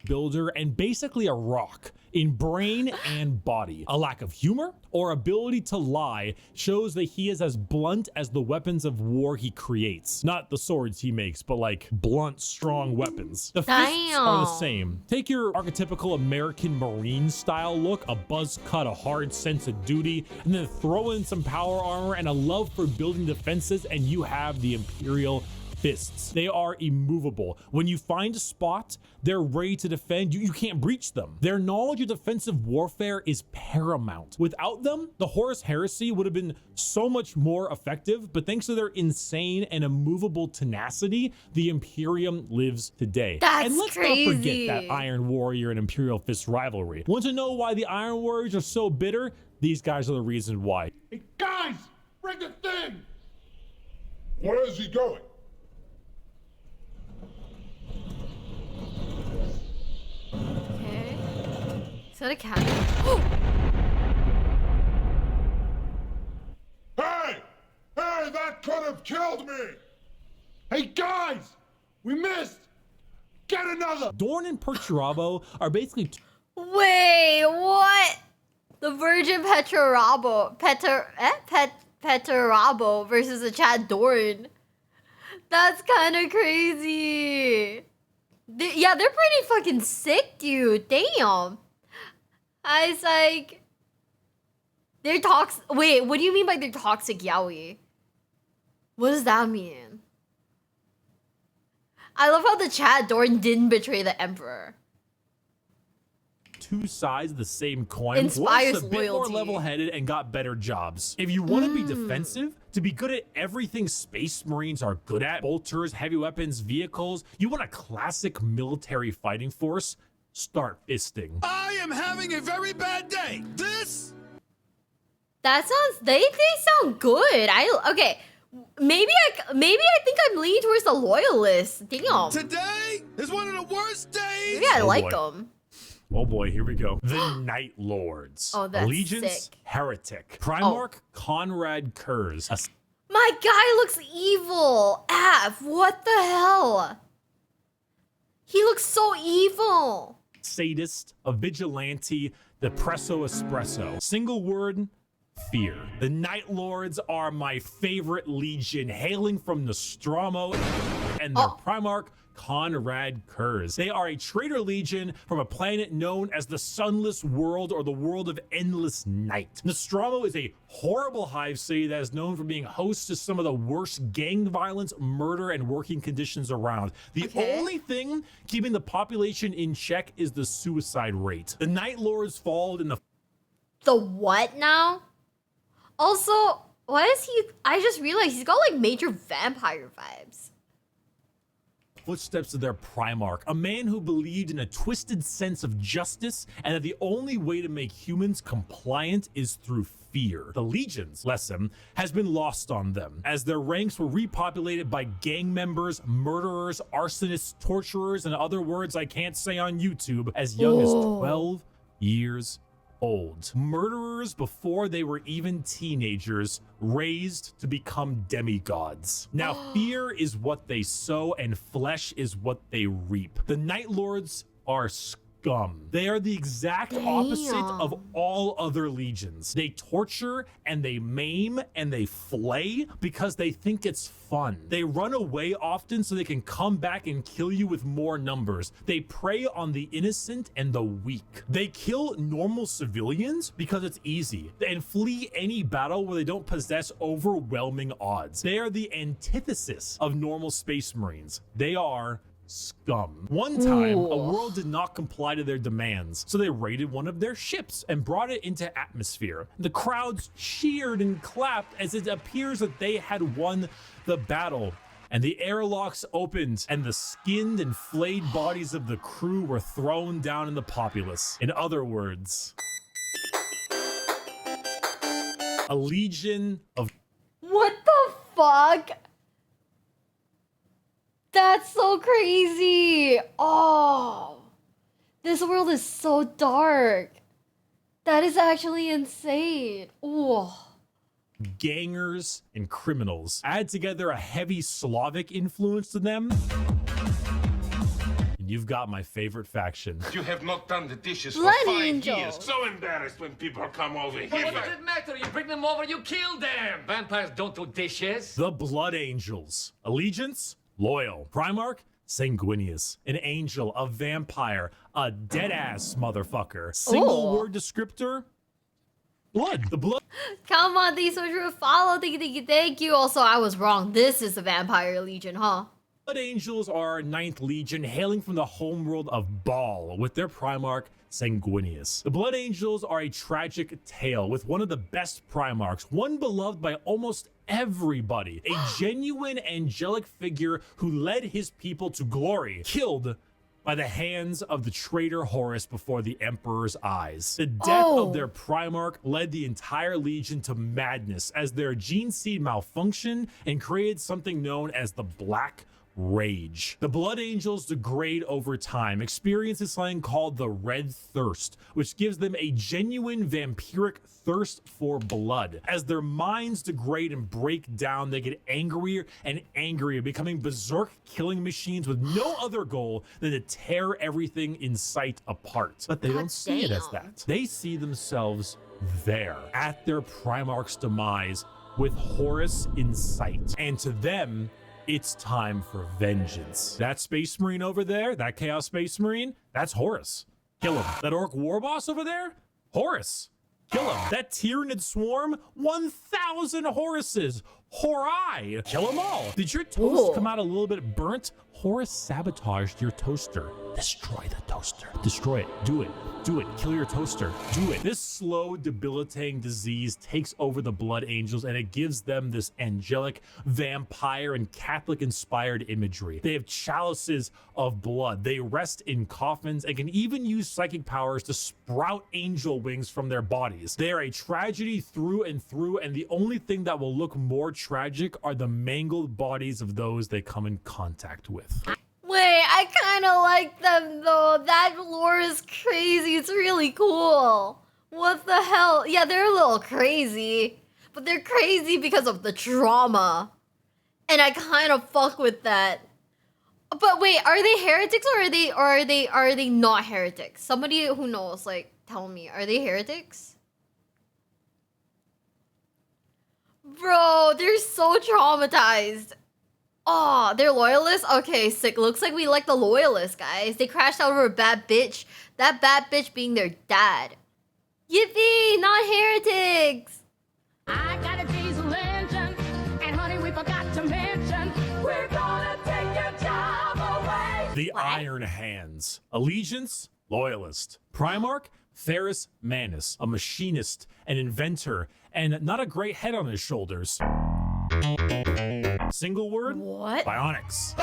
builder, and basically a rock in brain and body. A lack of humor or ability to lie shows that he is as blunt as the weapons of war he creates. Not the swords he makes, but like blunt, strong weapons. The fists are the same. Take your archetypical American Marine style look, a buzz cut, a hard sense of duty, and then throw in some power armor and a love for building defenses, and you have the Imperial fists. They are immovable. When you find a spot, they're ready to defend. You can't breach them. Their knowledge of defensive warfare is paramount. Without them, the Horus Heresy would have been so much more effective, but thanks to their insane and immovable tenacity, the Imperium lives today. That's and let's crazy. not forget that Iron Warrior and Imperial Fist rivalry. Want to know why the Iron Warriors are so bitter? These guys are the reason why. Hey, guys, bring the thing! Where is he going? Okay. Is that a cat? Hey! Hey, that could have killed me! Hey, guys! We missed! Get another! Dorn and Perturabo are basically Wait, what? The Virgin Petrarabo, Petrarabo versus a Chad Dorn. That's kind of crazy. Yeah, they're pretty fucking sick, dude. Damn. I was like, they're toxic. Wait, what do you mean by they're toxic yaoi? What does that mean? I love how the Chad Dorn didn't betray the Emperor. two sides of the same coin. Inspires One's a bit loyalty. more level-headed and got better jobs. If you want to be defensive, to be good at everything Space Marines are good at, bolters, heavy weapons, vehicles, you want a classic military fighting force, start fisting. I am having a very bad day. This? That sounds. They sound good. Okay. Maybe I think I'm leaning towards the loyalist. Damn. Today is one of the worst days. Maybe I Oh like boy. them. Oh boy, here we go. The Night Lords. Oh, that's Allegiance, sick. Heretic. Primarch Conrad Kurz. A My guy looks evil. What the hell? He looks so evil. sadist, a vigilante, the presso espresso. Single word, fear. The Night Lords are my favorite legion, hailing from Nostromo and their Primarch, Conrad Kurz. They are a traitor legion from a planet known as the Sunless World, or the World of Endless Night. Nostromo is a horrible hive city that is known for being host to some of the worst gang violence, murder, and working conditions around. The only thing keeping the population in check is the suicide rate. The Night Lords fall in the what now? Also, why is he? I just realized he's got like major vampire vibes. footsteps of their Primarch, a man who believed in a twisted sense of justice and that the only way to make humans compliant is through fear. The Legion's lesson has been lost on them, as their ranks were repopulated by gang members, murderers, arsonists, torturers, and other words I can't say on YouTube, as young as 12 years old. Murderers before they were even teenagers, raised to become demigods. Now, fear is what they sow and flesh is what they reap. The Night Lords are scum. They are the exact opposite of all other legions. They torture and they maim and they flay because they think it's fun. They run away often so they can come back and kill you with more numbers. They prey on the innocent and the weak. They kill normal civilians because it's easy and flee any battle where they don't possess overwhelming odds. They are the antithesis of normal Space Marines. They are scum. One time, a world did not comply to their demands, so they raided one of their ships and brought it into atmosphere. The crowds cheered and clapped as it appears that they had won the battle, and the airlocks opened and the skinned and flayed bodies of the crew were thrown down in the populace. In other words, a legion of What the fuck? That's so crazy. Oh, this world is so dark. That is actually insane. Oh. gangers and criminals. Add together a heavy Slavic influence to them, and you've got my favorite faction. You have not done the dishes Blood for 5 Angel. years. So embarrassed when people come over here. What does it matter? You bring them over, you kill them. Vampires don't do dishes. The Blood Angels. Allegiance, loyal. Primarch, sanguineous. An angel, a vampire, a dead-ass motherfucker. Single word descriptor, blood. The blood. Come on, these are true. Follow. Thank you. Also, I was wrong. This is the Vampire Legion, huh? Blood Angels are 9th Legion, hailing from the homeworld of Baal, with their Primarch, Sanguinius. The Blood Angels are a tragic tale with one of the best Primarchs, one beloved by almost everybody, a genuine angelic figure who led his people to glory, killed by the hands of the traitor Horus before the Emperor's eyes. The death of their Primarch led the entire Legion to madness as their gene seed malfunctioned and created something known as the Black Rage. The Blood Angels degrade over time, experiencing something called the Red Thirst, which gives them a genuine vampiric thirst for blood. As their minds degrade and break down, they get angrier and angrier, becoming berserk killing machines with no other goal than to tear everything in sight apart. But they don't see it as that. They see themselves there, at their Primarch's demise, with Horus in sight. And to them, it's time for vengeance. That Space Marine over there, that Chaos Space Marine, that's Horus. Kill him. That Orc War Boss over there, Horus. Kill him. That Tyranid Swarm, 1,000 Horuses. Horai. Kill them all. Did your toast come out a little bit burnt? Horus sabotaged your toaster. Destroy the toaster. Destroy it. Do it. Do it. Kill your toaster. Do it. This slow, debilitating disease takes over the Blood Angels, and it gives them this angelic, vampire, and Catholic-inspired imagery. They have chalices of blood. They rest in coffins and can even use psychic powers to sprout angel wings from their bodies. They are a tragedy through and through, and the only thing that will look more tragic are the mangled bodies of those they come in contact with. Wait, I kind of like them though. That lore is crazy. It's really cool. What the hell? Yeah, they're a little crazy, but they're crazy because of the trauma. And I kind of fuck with that. But wait, are they heretics or are they not heretics? Somebody who knows, like, tell me, are they heretics? Bro, they're so traumatized. Oh, they're loyalists? Okay, sick. Looks like we like the loyalists, guys. They crashed out over a bad bitch. That bad bitch being their dad. Yippee, not heretics. I got a diesel engine, and honey, we forgot to mention, we're gonna take your job away. The Iron Hands. Allegiance, loyalist. Primarch, Ferrus Manus, a machinist, an inventor, and not a great head on his shoulders. Single word? What? Bionics.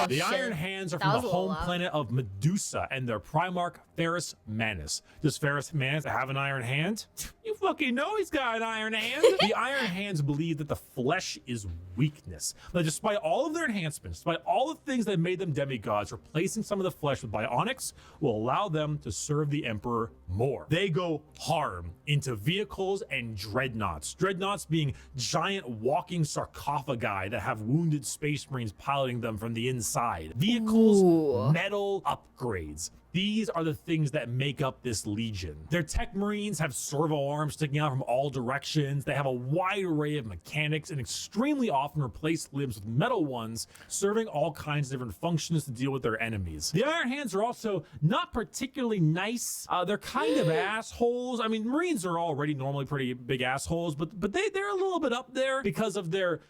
The Iron Hands are from the home planet of Medusa and their Primarch, Ferrus Manus. Does Ferrus Manus have an iron hand? You fucking know he's got an iron hand. The Iron Hands believe that the flesh is weakness. But despite all of their enhancements, despite all the things that made them demigods, replacing some of the flesh with bionics will allow them to serve the Emperor more. They go hard into vehicles and dreadnoughts. Dreadnoughts being giant walking sarcophagi that have wounded space marines piloting them from the inside. Vehicles, metal upgrades. These are the things that make up this legion. Their tech marines have servo arms sticking out from all directions. They have a wide array of mechanics and extremely often replace limbs with metal ones, serving all kinds of different functions to deal with their enemies. The Iron Hands are also not particularly nice. They're kind of assholes. I mean, marines are already normally pretty big assholes, but they're a little bit up there because of their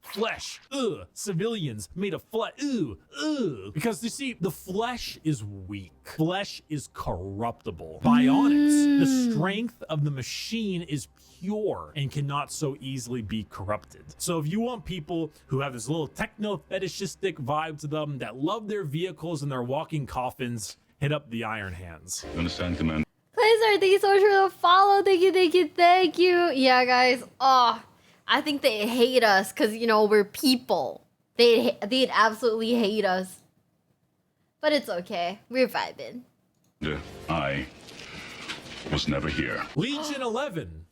flesh, civilians made of flesh, because you see, the flesh is weak. Flesh is corruptible. Bionics, the strength of the machine is pure and cannot so easily be corrupted. So if you want people who have this little techno fetishistic vibe to them, that love their vehicles and their walking coffins, hit up the Iron Hands. You understand, Commander? Please are these so sure to follow. Thank you. Yeah, guys. I think they hate us because, you know, we're people. They'd absolutely hate us. But it's okay. We're vibing. I was never here. Legion 11.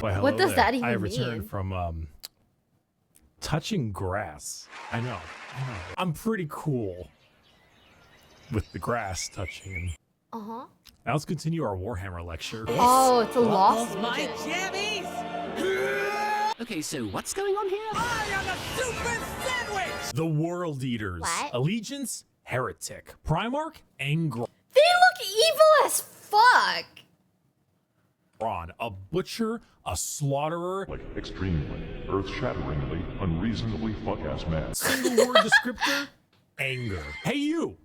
Why, hello What does there. that even I returned mean? from touching grass. I know. I'm pretty cool with the grass touching. Uh-huh. Now let's continue our Warhammer lecture. Oh, it's a lost my region. jammies! Okay, so what's going on here? I am a super sandwich! The World Eaters. What? Allegiance, Heretic. Primarch, Angron. They look evil as fuck. A butcher, a slaughterer. Like extremely, earth-shatteringly, unreasonably fuck-ass mad. Single word descriptor, anger. Hey you!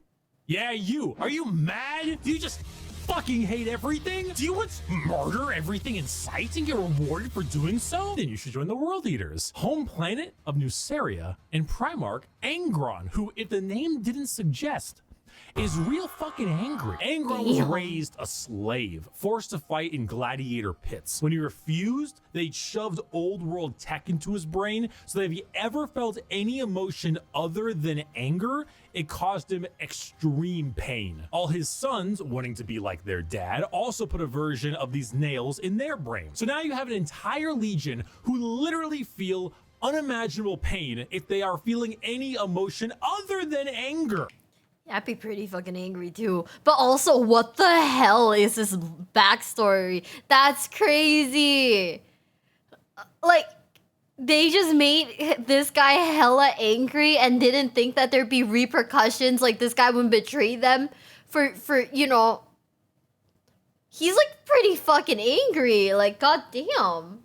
Yeah, you! Are you mad? Do you just fucking hate everything? Do you want to murder everything in sight and get rewarded for doing so? Then you should join the World Eaters. Home planet of Nuceria and Primarch Angron, who, if the name didn't suggest, is real fucking angry. Angron was raised a slave, forced to fight in gladiator pits. When he refused, they shoved old world tech into his brain so that if he ever felt any emotion other than anger, it caused him extreme pain. All his sons, wanting to be like their dad, also put a version of these nails in their brain. So now you have an entire legion who literally feel unimaginable pain if they are feeling any emotion other than anger. I'd be pretty fucking angry too. But also, what the hell is this backstory? That's crazy. Like, they just made this guy hella angry and didn't think that there'd be repercussions. Like, this guy would betray them for you know. He's like pretty fucking angry. Like, goddamn.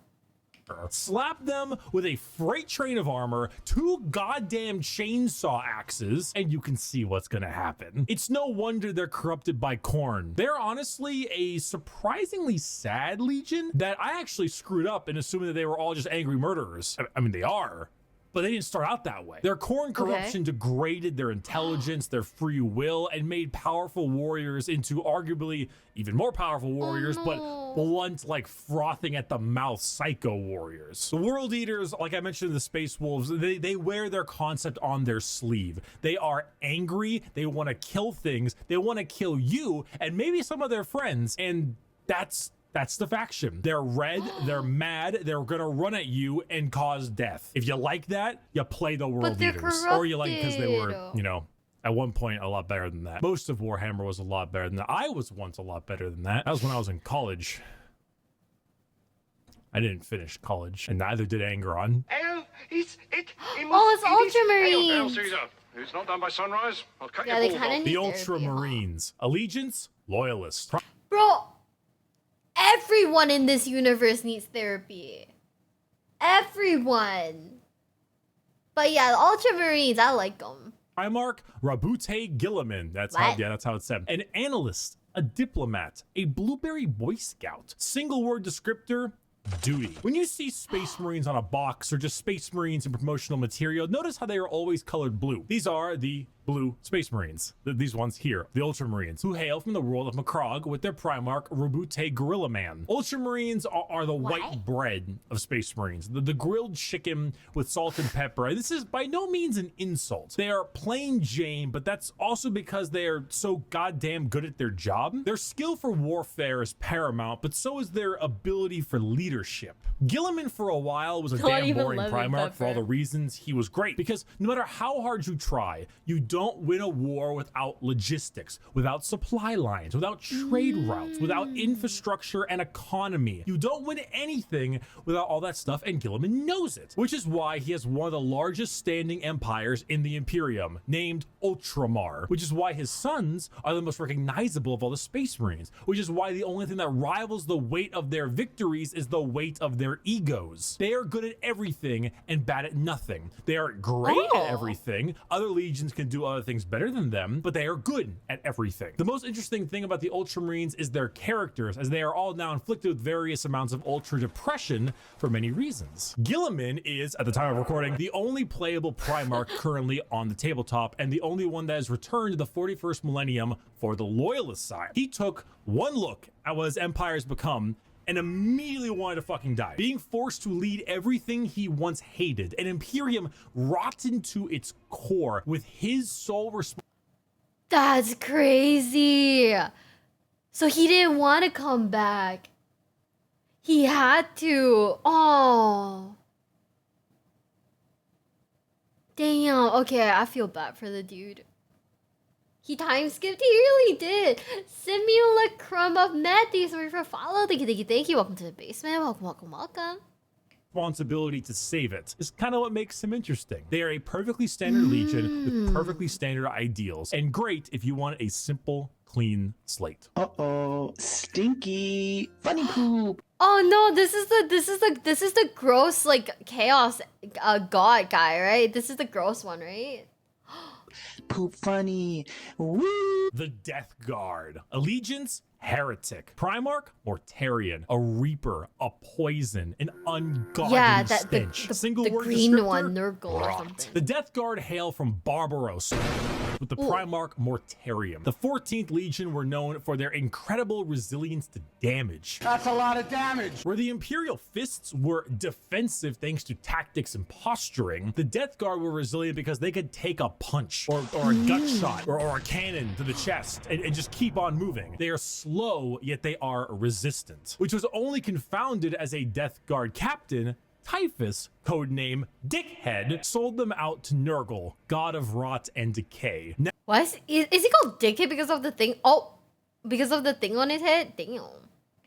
Slap them with a freight train of armor, 2 goddamn chainsaw axes, and you can see what's gonna happen. It's no wonder they're corrupted by corn. They're honestly a surprisingly sad legion that I actually screwed up in assuming that they were all just angry murderers. I mean, they are. But they didn't start out that way. Their corn corruption degraded their intelligence, their free will, and made powerful warriors into arguably even more powerful warriors, but blunt, like frothing at the mouth psycho warriors. The World Eaters, like I mentioned in the Space Wolves, they wear their concept on their sleeve. They are angry, they want to kill things, they want to kill you, and maybe some of their friends, and that's the faction. They're red, they're mad, they're gonna run at you and cause death. If you like that, you play the World Eaters. Or you like it because they were, you know, at one point a lot better than that. Most of Warhammer was a lot better than that. I was once a lot better than that. That was when I was in college. I didn't finish college, and neither did Angron. It's Ultramarines. It's not done by sunrise. I'll cut Yeah, your they balls kinda off. need The therapy, huh? Ultramarines. Allegiance, Loyalists. Bro, everyone in this universe needs therapy. Everyone. But yeah, the Ultramarines, I like them. Primarch Rabute Gilliman. That's how it's said. An analyst, a diplomat, a blueberry boy scout. Single word descriptor, duty. When you see Space Marines on a box or just Space Marines in promotional material, notice how they are always colored blue. These are the blue Space Marines. These ones here, the Ultramarines, who hail from the world of Macrog with their Primarch Rabute Gorilla Man. Ultramarines are the white bread of Space Marines, the grilled chicken with salt and pepper. This is by no means an insult. They are plain Jane, but that's also because they are so goddamn good at their job. Their skill for warfare is paramount, but so is their ability for leadership. Gilliman for a while was a damn boring Primarch for all the reasons he was great, because no matter how hard you try, you don't win a war without logistics, without supply lines, without trade routes, without infrastructure and economy. You don't win anything without all that stuff, and Gilliman knows it, which is why he has one of the largest standing empires in the Imperium, named Ultramar, which is why his sons are the most recognizable of all the Space Marines, which is why the only thing that rivals the weight of their victories is the weight of their egos. They are good at everything and bad at nothing. They are great at everything. Other legions can do other things better than them, but they are good at everything. The most interesting thing about the Ultramarines is their characters, as they are all now inflicted with various amounts of ultra depression for many reasons. Gilliman is, at the time of recording, the only playable Primarch currently on the tabletop, and the only one that has returned to the 41st millennium for the Loyalist side. He took one look at what his empire has become and immediately wanted to fucking die. Being forced to lead everything he once hated, an Imperium rotten to its core with his sole responsibility. That's crazy. So he didn't want to come back. He had to. Oh. Damn. Okay, I feel bad for the dude. He time skipped. He really did. Simulacrum of Matthew. Sorry for follow. Thank you. Thank you. Welcome to the basement. Welcome. Responsibility to save it is kind of what makes him interesting. They are a perfectly standard legion with perfectly standard ideals, and great if you want a simple, clean slate. Uh-oh, stinky funny poop. Oh no, this is the gross like chaos god guy, right? This is the gross one, right? Poop funny. Woo! The Death Guard. Allegiance, Heretic. Primarch, Mortarion. A Reaper, a Poison, an ungodly stench. Single the word green descriptor, one, Nurgle or rot. something. The Death Guard hail from Barbaros, with the Primarch Mortarion. The 14th Legion were known for their incredible resilience to damage. That's a lot of damage. Where the Imperial Fists were defensive thanks to tactics and posturing, the Death Guard were resilient because they could take a punch or a gut shot or a cannon to the chest and just keep on moving. They are slow, yet they are resistant, which was only confounded as a Death Guard captain, Typhus, codename Dickhead, sold them out to Nurgle, god of rot and decay. Now, What is he called Dickhead because of the thing? Oh, because of the thing on his head? Damn.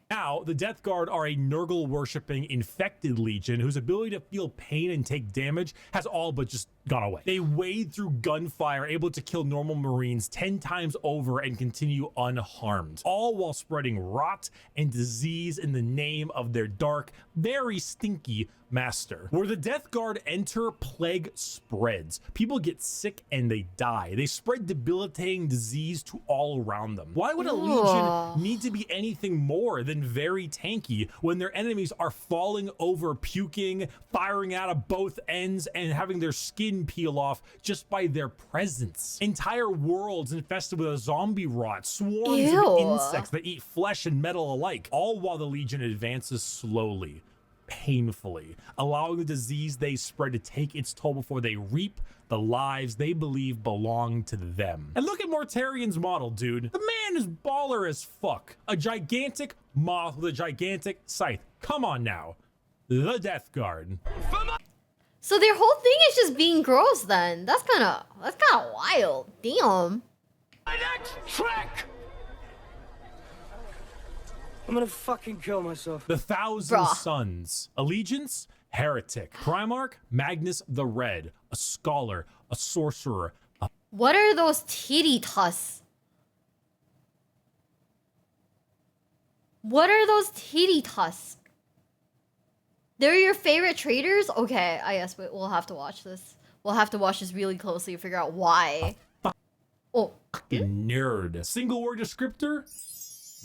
Now, the Death Guard are a Nurgle-worshipping infected legion whose ability to feel pain and take damage has all but just gone away. They wade through gunfire, able to kill normal Marines 10 times over and continue unharmed, all while spreading rot and disease in the name of their dark, very stinky master. Where the Death Guard enter, plague spreads. People get sick and they die. They spread debilitating disease to all around them. Why would a legion need to be anything more than very tanky when their enemies are falling over, puking, firing out of both ends, and having their skin peel off just by their presence? Entire worlds infested with a zombie rot, swarms of insects that eat flesh and metal alike, all while the legion advances slowly, painfully, allowing the disease they spread to take its toll before they reap the lives they believe belong to them. And look at Mortarion's model, dude. The man is baller as fuck. A gigantic moth with a gigantic scythe. Come on now. The Death Guard. So their whole thing is just being gross then. That's kind of wild. Damn. My next trick! I'm gonna fucking kill myself. The Thousand Sons. Allegiance, Heretic. Primarch, Magnus the Red. A scholar, a sorcerer. What are those titty tusks? What are those titty tusks? They're your favorite traders? Okay, I guess we'll have to watch this. We'll have to watch this really closely to figure out why. Oh. Nerd. Single word descriptor?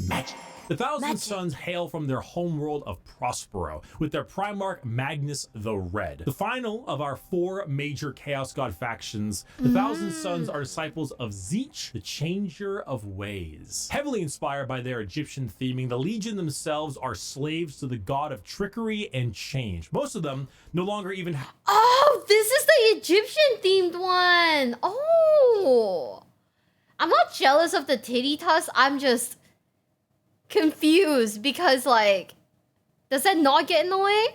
Magic. The Thousand Sons hail from their homeworld of Prospero, with their Primarch Magnus the Red. The final of our 4 major Chaos God factions, the Thousand Sons are disciples of Tzeentch, the Changer of Ways. Heavily inspired by their Egyptian theming, the Legion themselves are slaves to the god of trickery and change. Most of them no longer even Oh, this is the Egyptian themed one. Oh. I'm not jealous of the titty tusk. I'm just confused because, like, does that not get in the way?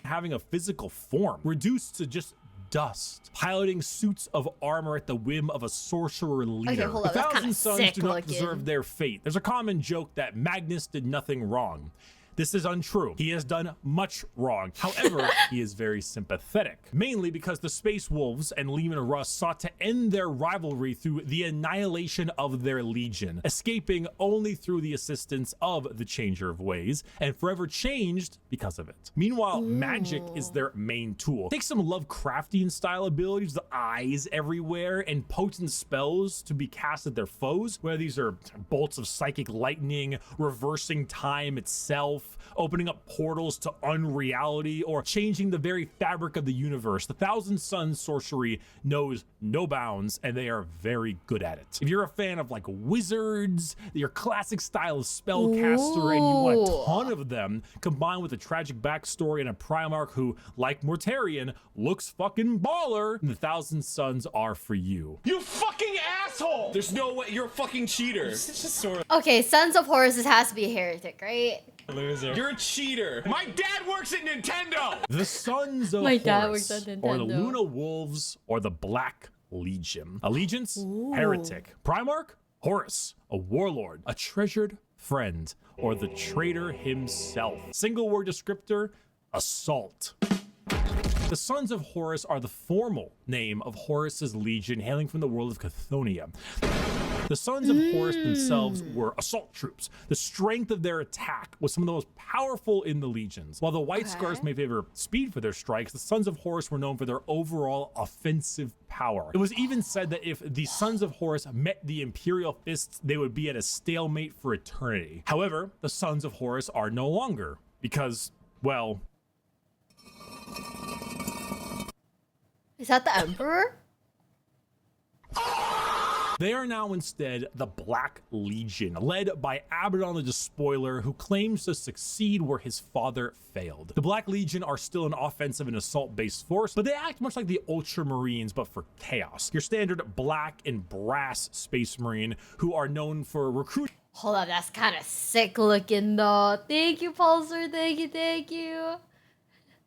having a physical form, reduced to just dust, piloting suits of armor at the whim of a sorcerer leader. Okay, hold on, the that's Thousand kinda Sons sick do not looking. deserve their fate. There's a common joke that Magnus did nothing wrong. This is untrue. He has done much wrong. However, he is very sympathetic, mainly because the Space Wolves and Leman Russ sought to end their rivalry through the annihilation of their legion, escaping only through the assistance of the Changer of Ways, and forever changed because of it. Meanwhile, magic is their main tool. Take some Lovecraftian style abilities, the eyes everywhere, and potent spells to be cast at their foes, whether these are bolts of psychic lightning, reversing time itself, itself, opening up portals to unreality or changing the very fabric of the universe. The Thousand Suns sorcery knows no bounds, and they are very good at it. If you're a fan of like wizards, your classic style of spellcaster, and you want a ton of them, combined with a tragic backstory and a Primarch who, like Mortarion, looks fucking baller, the Thousand Suns are for you. You fucking asshole! There's no way, you're a fucking cheater. Okay, Sons of Horus has to be a heretic, right? Loser. You're a cheater. My dad works at Nintendo! The Sons of My dad Horus, works at or the Nintendo. Luna Wolves, or the Black Legion. Allegiance, heretic. Primarch, Horus, a warlord, a treasured friend, or the traitor himself. Single word descriptor, assault. The Sons of Horus are the formal name of Horus's legion, hailing from the world of Chthonia. The Sons of Horus themselves were assault troops. The strength of their attack was some of the most powerful in the legions. While the White Scars may favor speed for their strikes, the Sons of Horus were known for their overall offensive power. It was even said that if the Sons of Horus met the Imperial Fists, they would be at a stalemate for eternity. However, the Sons of Horus are no longer, because, well... Is that the Emperor? They are now instead the Black Legion, led by Abaddon the Despoiler, who claims to succeed where his father failed. The Black Legion are still an offensive and assault-based force, but they act much like the Ultramarines, but for chaos. Your standard black and brass Space Marine, who are known for recruiting. Hold up, that's kind of sick looking though. Thank you, Pulsar. Thank you, thank you.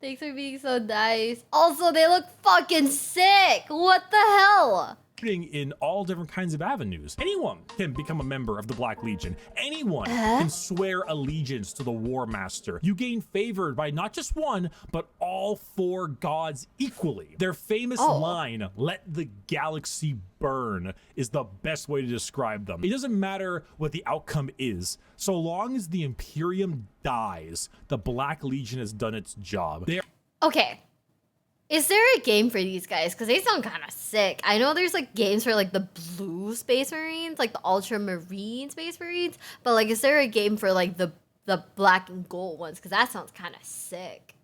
Thanks for being so nice. Also, they look fucking sick. What the hell? In all different kinds of avenues. Anyone can become a member of the Black Legion. Anyone can swear allegiance to the War Master. You gain favored by not just one, but all four gods equally. Their famous line, "Let the galaxy burn," is the best way to describe them. It doesn't matter what the outcome is. So long as the Imperium dies, the Black Legion has done its job. Okay. Is there a game for these guys? Because they sound kind of sick. I know there's like games for like the blue Space Marines, like the Ultramarine Space Marines, but like is there a game for like the black and gold ones? Because that sounds kind of sick.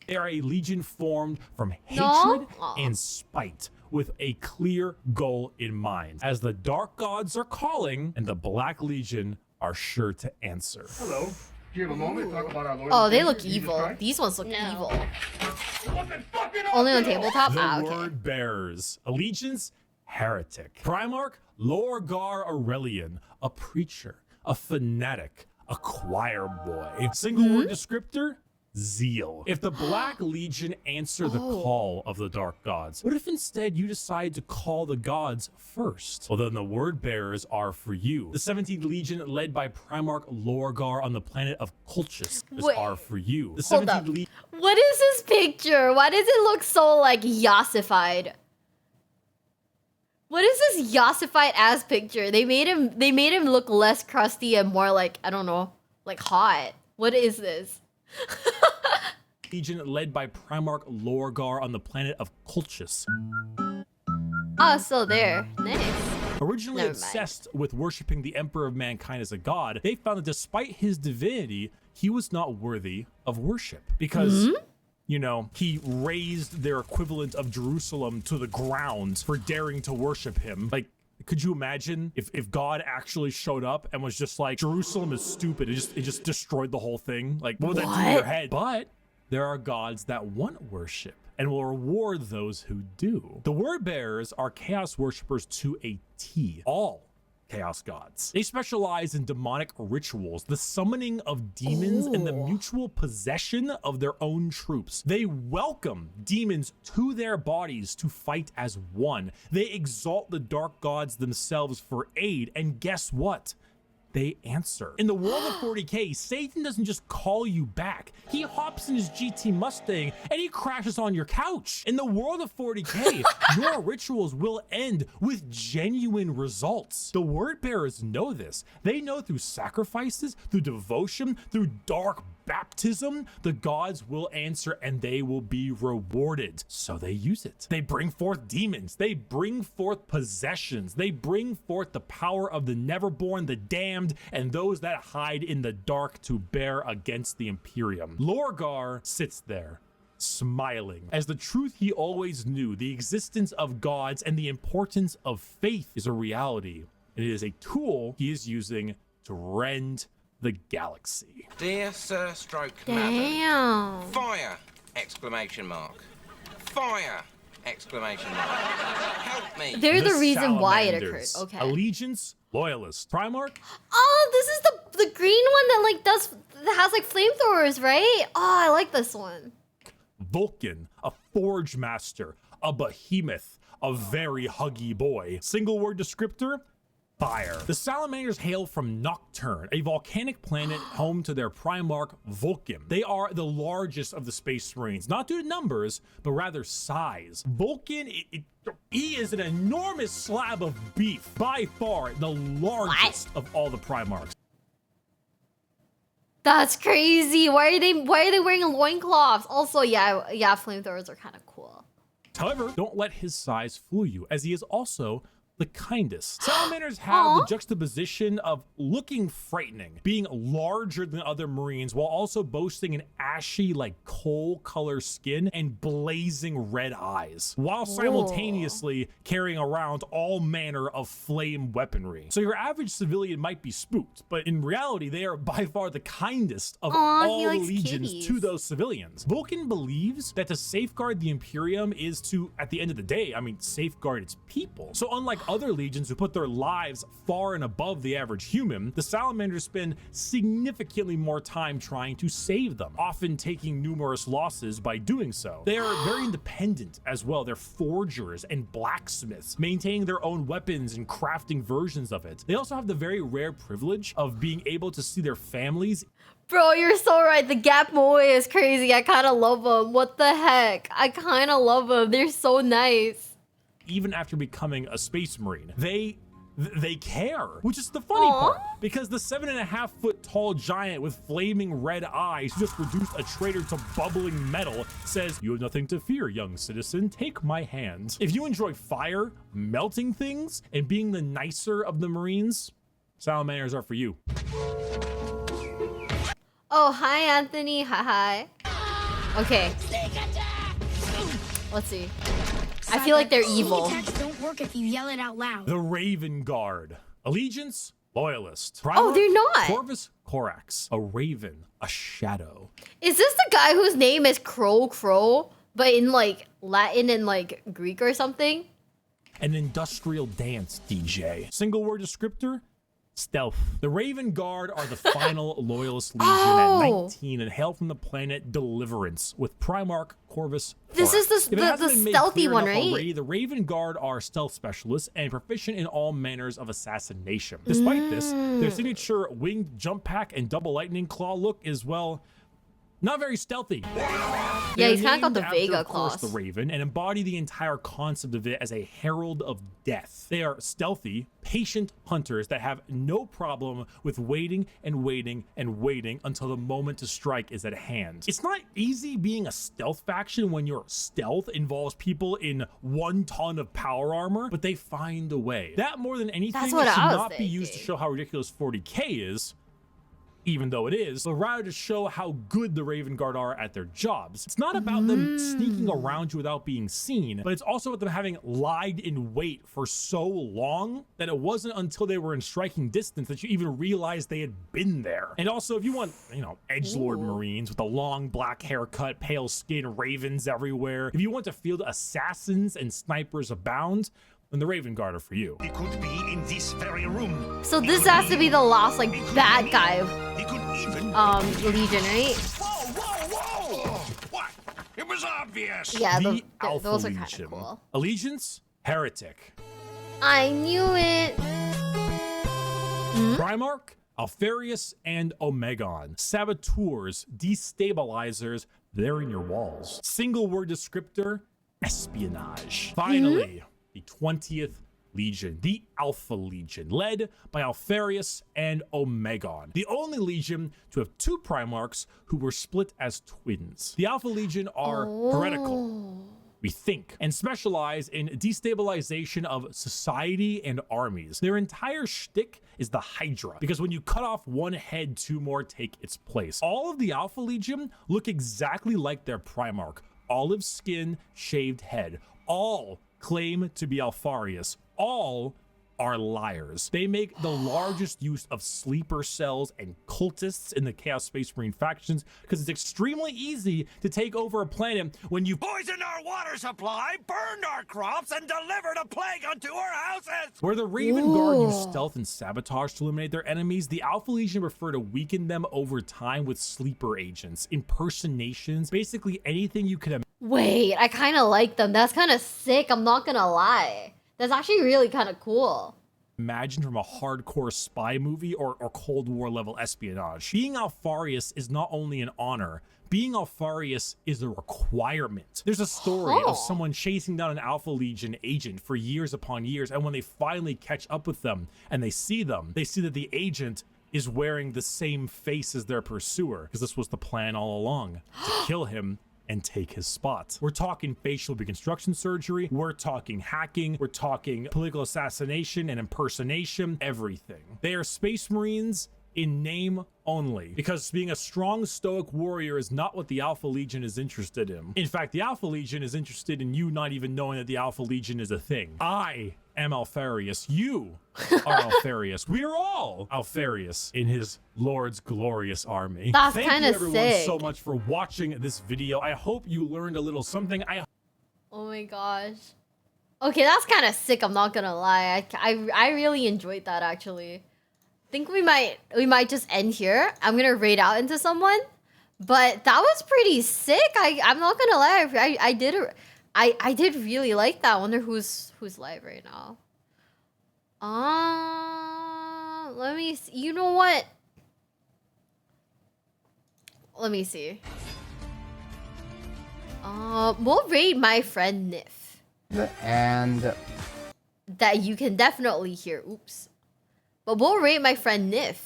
They are a legion formed from hatred and spite, with a clear goal in mind. As the Dark Gods are calling, and the Black Legion are sure to answer. Hello. Do you have a moment to talk about our Lord? Oh, they look evil. These ones look evil. Only on tabletop? The word bearers. Allegiance, heretic. Primarch, Lorgar Aurelian, a preacher, a fanatic, a choir boy. Single word descriptor, zeal. If the Black Legion answer the call of the Dark Gods, what if instead you decide to call the gods first? Well, then the word bearers are for you. The 17th Legion, led by Primarch Lorgar on the planet of Colchis, are for you. The 17th Legion. What is this picture? Why does it look so like yassified? What is this yassified ass picture? They made him look less crusty and more like, I don't know, like hot. What is this? Legion led by Primarch Lorgar on the planet of Colchis. Oh, so there. Nice. Originally obsessed with worshiping the Emperor of Mankind as a god, they found that despite his divinity, he was not worthy of worship. Because, you know, he raised their equivalent of Jerusalem to the ground for daring to worship him. Like, could you imagine if God actually showed up and was just like, Jerusalem is stupid, it just destroyed the whole thing? Like, what would that do in your head? But there are gods that want worship and will reward those who do. The word bearers are chaos worshippers to a T. All chaos gods. They specialize in demonic rituals, the summoning of demons, and the mutual possession of their own troops. They welcome demons to their bodies to fight as one. They exalt the dark gods themselves for aid, and guess what? They answer. In the world of 40K, Satan doesn't just call you back. He hops in his GT Mustang and he crashes on your couch. In the world of 40K, your rituals will end with genuine results. The word bearers know this. They know through sacrifices, through devotion, through dark baptism, the gods will answer and they will be rewarded. So they use it. They bring forth demons. They bring forth possessions. They bring forth the power of the neverborn, the damned, and those that hide in the dark to bear against the Imperium. Lorgar sits there, smiling, as the truth he always knew, the existence of gods and the importance of faith, is a reality. And it is a tool he is using to rend the galaxy. Dear Sir Stroke Damn. Madam. Fire! Exclamation mark. Fire! Exclamation mark. Help me. They're the reason why it occurred. Salamanders. Okay. Allegiance, Loyalist. Primarch? Oh, this is the green one that like that has like flamethrowers, right? Oh, I like this one. Vulcan, a Forge Master, a behemoth, a very huggy boy. Single word descriptor? Fire. The Salamanders hail from Nocturne, a volcanic planet home to their Primarch Vulcan. They are the largest of the Space Marines, not due to numbers, but rather size. Vulcan, he is an enormous slab of beef, by far the largest of all the Primarchs. That's crazy. Why are they wearing loincloths? Also, yeah, flamethrowers are kind of cool. However, don't let his size fool you, as he is also the kindest. Salamanders have the juxtaposition of looking frightening, being larger than other Marines, while also boasting an ashy, like coal color skin and blazing red eyes, while simultaneously carrying around all manner of flame weaponry. So your average civilian might be spooked, but in reality, they are by far the kindest of all the legions to those civilians. Vulcan believes that to safeguard the Imperium is to, at the end of the day, safeguard its people. So unlike other legions who put their lives far and above the average human, the Salamanders spend significantly more time trying to save them, often taking numerous losses by doing so. They are very independent as well. They're forgers and blacksmiths, maintaining their own weapons and crafting versions of it. They also have the very rare privilege of being able to see their families. Bro, you're so right. The Gap Moe is crazy. I kind of love them. What the heck? I kind of love them. They're so nice. Even after becoming a Space Marine, they care, which is the funny part, because the 7.5 foot tall giant with flaming red eyes who just reduced a traitor to bubbling metal says, "You have nothing to fear, young citizen. Take my hand." If you enjoy fire, melting things, and being the nicer of the Marines, Salamanders are for you. Oh, hi, Anthony. Hi. Okay. Let's see. I feel like they're evil. Don't work if you yell it out loud. The Raven Guard. Allegiance, Loyalist. Oh, they're not. Corvus Corax, a raven, a shadow. Is this the guy whose name is Crow, but in like Latin and like Greek or something? An industrial dance DJ. Single word descriptor? Stealth. The Raven Guard are the final Loyalist Legion at 19 and hail from the planet Deliverance with Primarch Corvus Corax. This is the stealthy one, right? Already, the Raven Guard are stealth specialists and proficient in all manners of assassination. Despite this, their signature winged jump pack and double lightning claw look is, well, not very stealthy. Yeah, he's kind of got the Vega claws. claws. The Raven, and embody the entire concept of it as a herald of death. They are stealthy, patient hunters that have no problem with waiting and waiting and waiting until the moment to strike is at hand. It's not easy being a stealth faction when your stealth involves people in 1 ton of power armor, but they find a way. That more than anything should not be used to show how ridiculous 40k is, even though it is, but rather to show how good the Raven Guard are at their jobs. It's not about them sneaking around you without being seen, but it's also about them having lied in wait for so long that it wasn't until they were in striking distance that you even realized they had been there. And also, if you want, edgelord Marines with a long black haircut, pale skin, ravens everywhere, if you want to field assassins and snipers abound, then the Raven Guard are for you. He could be in this very room. So this has to be the last like bad guy Legion, right? Whoa! What? It was obvious. Yeah, the Alpha those are Legion. kind of cool. Allegiance, Heretic. I knew it. Primarch, Alfarius, and Omegon. Saboteurs, destabilizers, they're in your walls. Single word descriptor, espionage. Finally, the 20th Legion, the Alpha Legion, led by Alpharius and Omegon, the only Legion to have two Primarchs who were split as twins. The Alpha Legion are heretical, we think, and specialize in destabilization of society and armies. Their entire shtick is the Hydra, because when you cut off one head, two more take its place. All of the Alpha Legion look exactly like their Primarch. Olive skin, shaved head. All claim to be Alpharius. All are liars. They make the largest use of sleeper cells and cultists in the Chaos Space Marine factions because it's extremely easy to take over a planet when you Poisoned our water supply, burned our crops, and delivered a plague unto our houses! Where the Raven Guard use stealth and sabotage to eliminate their enemies, the Alpha Legion prefer to weaken them over time with sleeper agents, impersonations, basically anything you can. Wait, I kind of like them. That's kind of sick. I'm not gonna lie. That's actually really kind of cool. Imagine from a hardcore spy movie or Cold War level espionage. Being Alpharius is not only an honor, being Alpharius is a requirement. There's a story of someone chasing down an Alpha Legion agent for years upon years, and when they finally catch up with them and they see that the agent is wearing the same face as their pursuer, because this was the plan all along, to kill him and take his spot. We're talking facial reconstruction surgery, we're talking hacking, we're talking political assassination and impersonation, everything. They are Space Marines in name only, because being a strong stoic warrior is not what the Alpha Legion is interested in. In fact, the Alpha Legion is interested in you not even knowing that the Alpha Legion is a thing. I am Alpharius. You are Alpharius. We are all Alpharius in his Lord's glorious army. That's Thank kind you of everyone sick. so much for watching this video. I hope you learned a little something. Oh my gosh. Okay, that's kind of sick. I'm not gonna lie. I really enjoyed that actually. Think we might just end here. I'm gonna raid out into someone, but that was pretty sick. I'm not gonna lie. I did really like that. I wonder who's live right now. Let me see. You know what? Let me see. We'll raid my friend Nif. And that you can definitely hear. Oops. But we'll rate my friend Nif.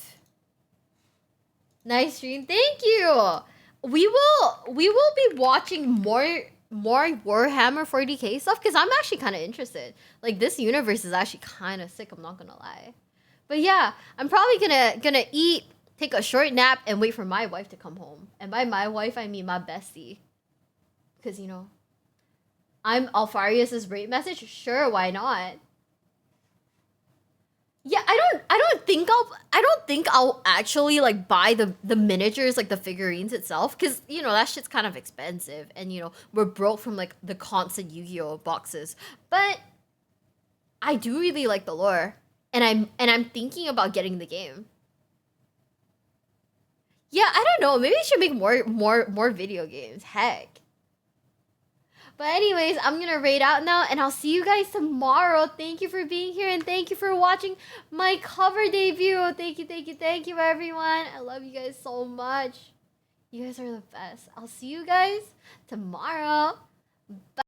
Nice stream. Thank you. We will be watching more Warhammer 40k stuff because I'm actually kind of interested. Like this universe is actually kind of sick. I'm not gonna lie. But yeah, I'm probably gonna eat, take a short nap, and wait for my wife to come home. And by my wife, I mean my bestie. Because you know, I'm Alpharius's rate message. Sure, why not? Yeah, I don't think I'll actually like buy the miniatures, like the figurines itself, because you know that shit's kind of expensive, and you know we're broke from like the constant Yu-Gi-Oh boxes. But I do really like the lore, and I'm thinking about getting the game. Yeah, I don't know. Maybe I should make more video games. Heck. But anyways, I'm gonna raid out now, and I'll see you guys tomorrow. Thank you for being here, and thank you for watching my cover debut. Thank you, everyone. I love you guys so much. You guys are the best. I'll see you guys tomorrow. Bye.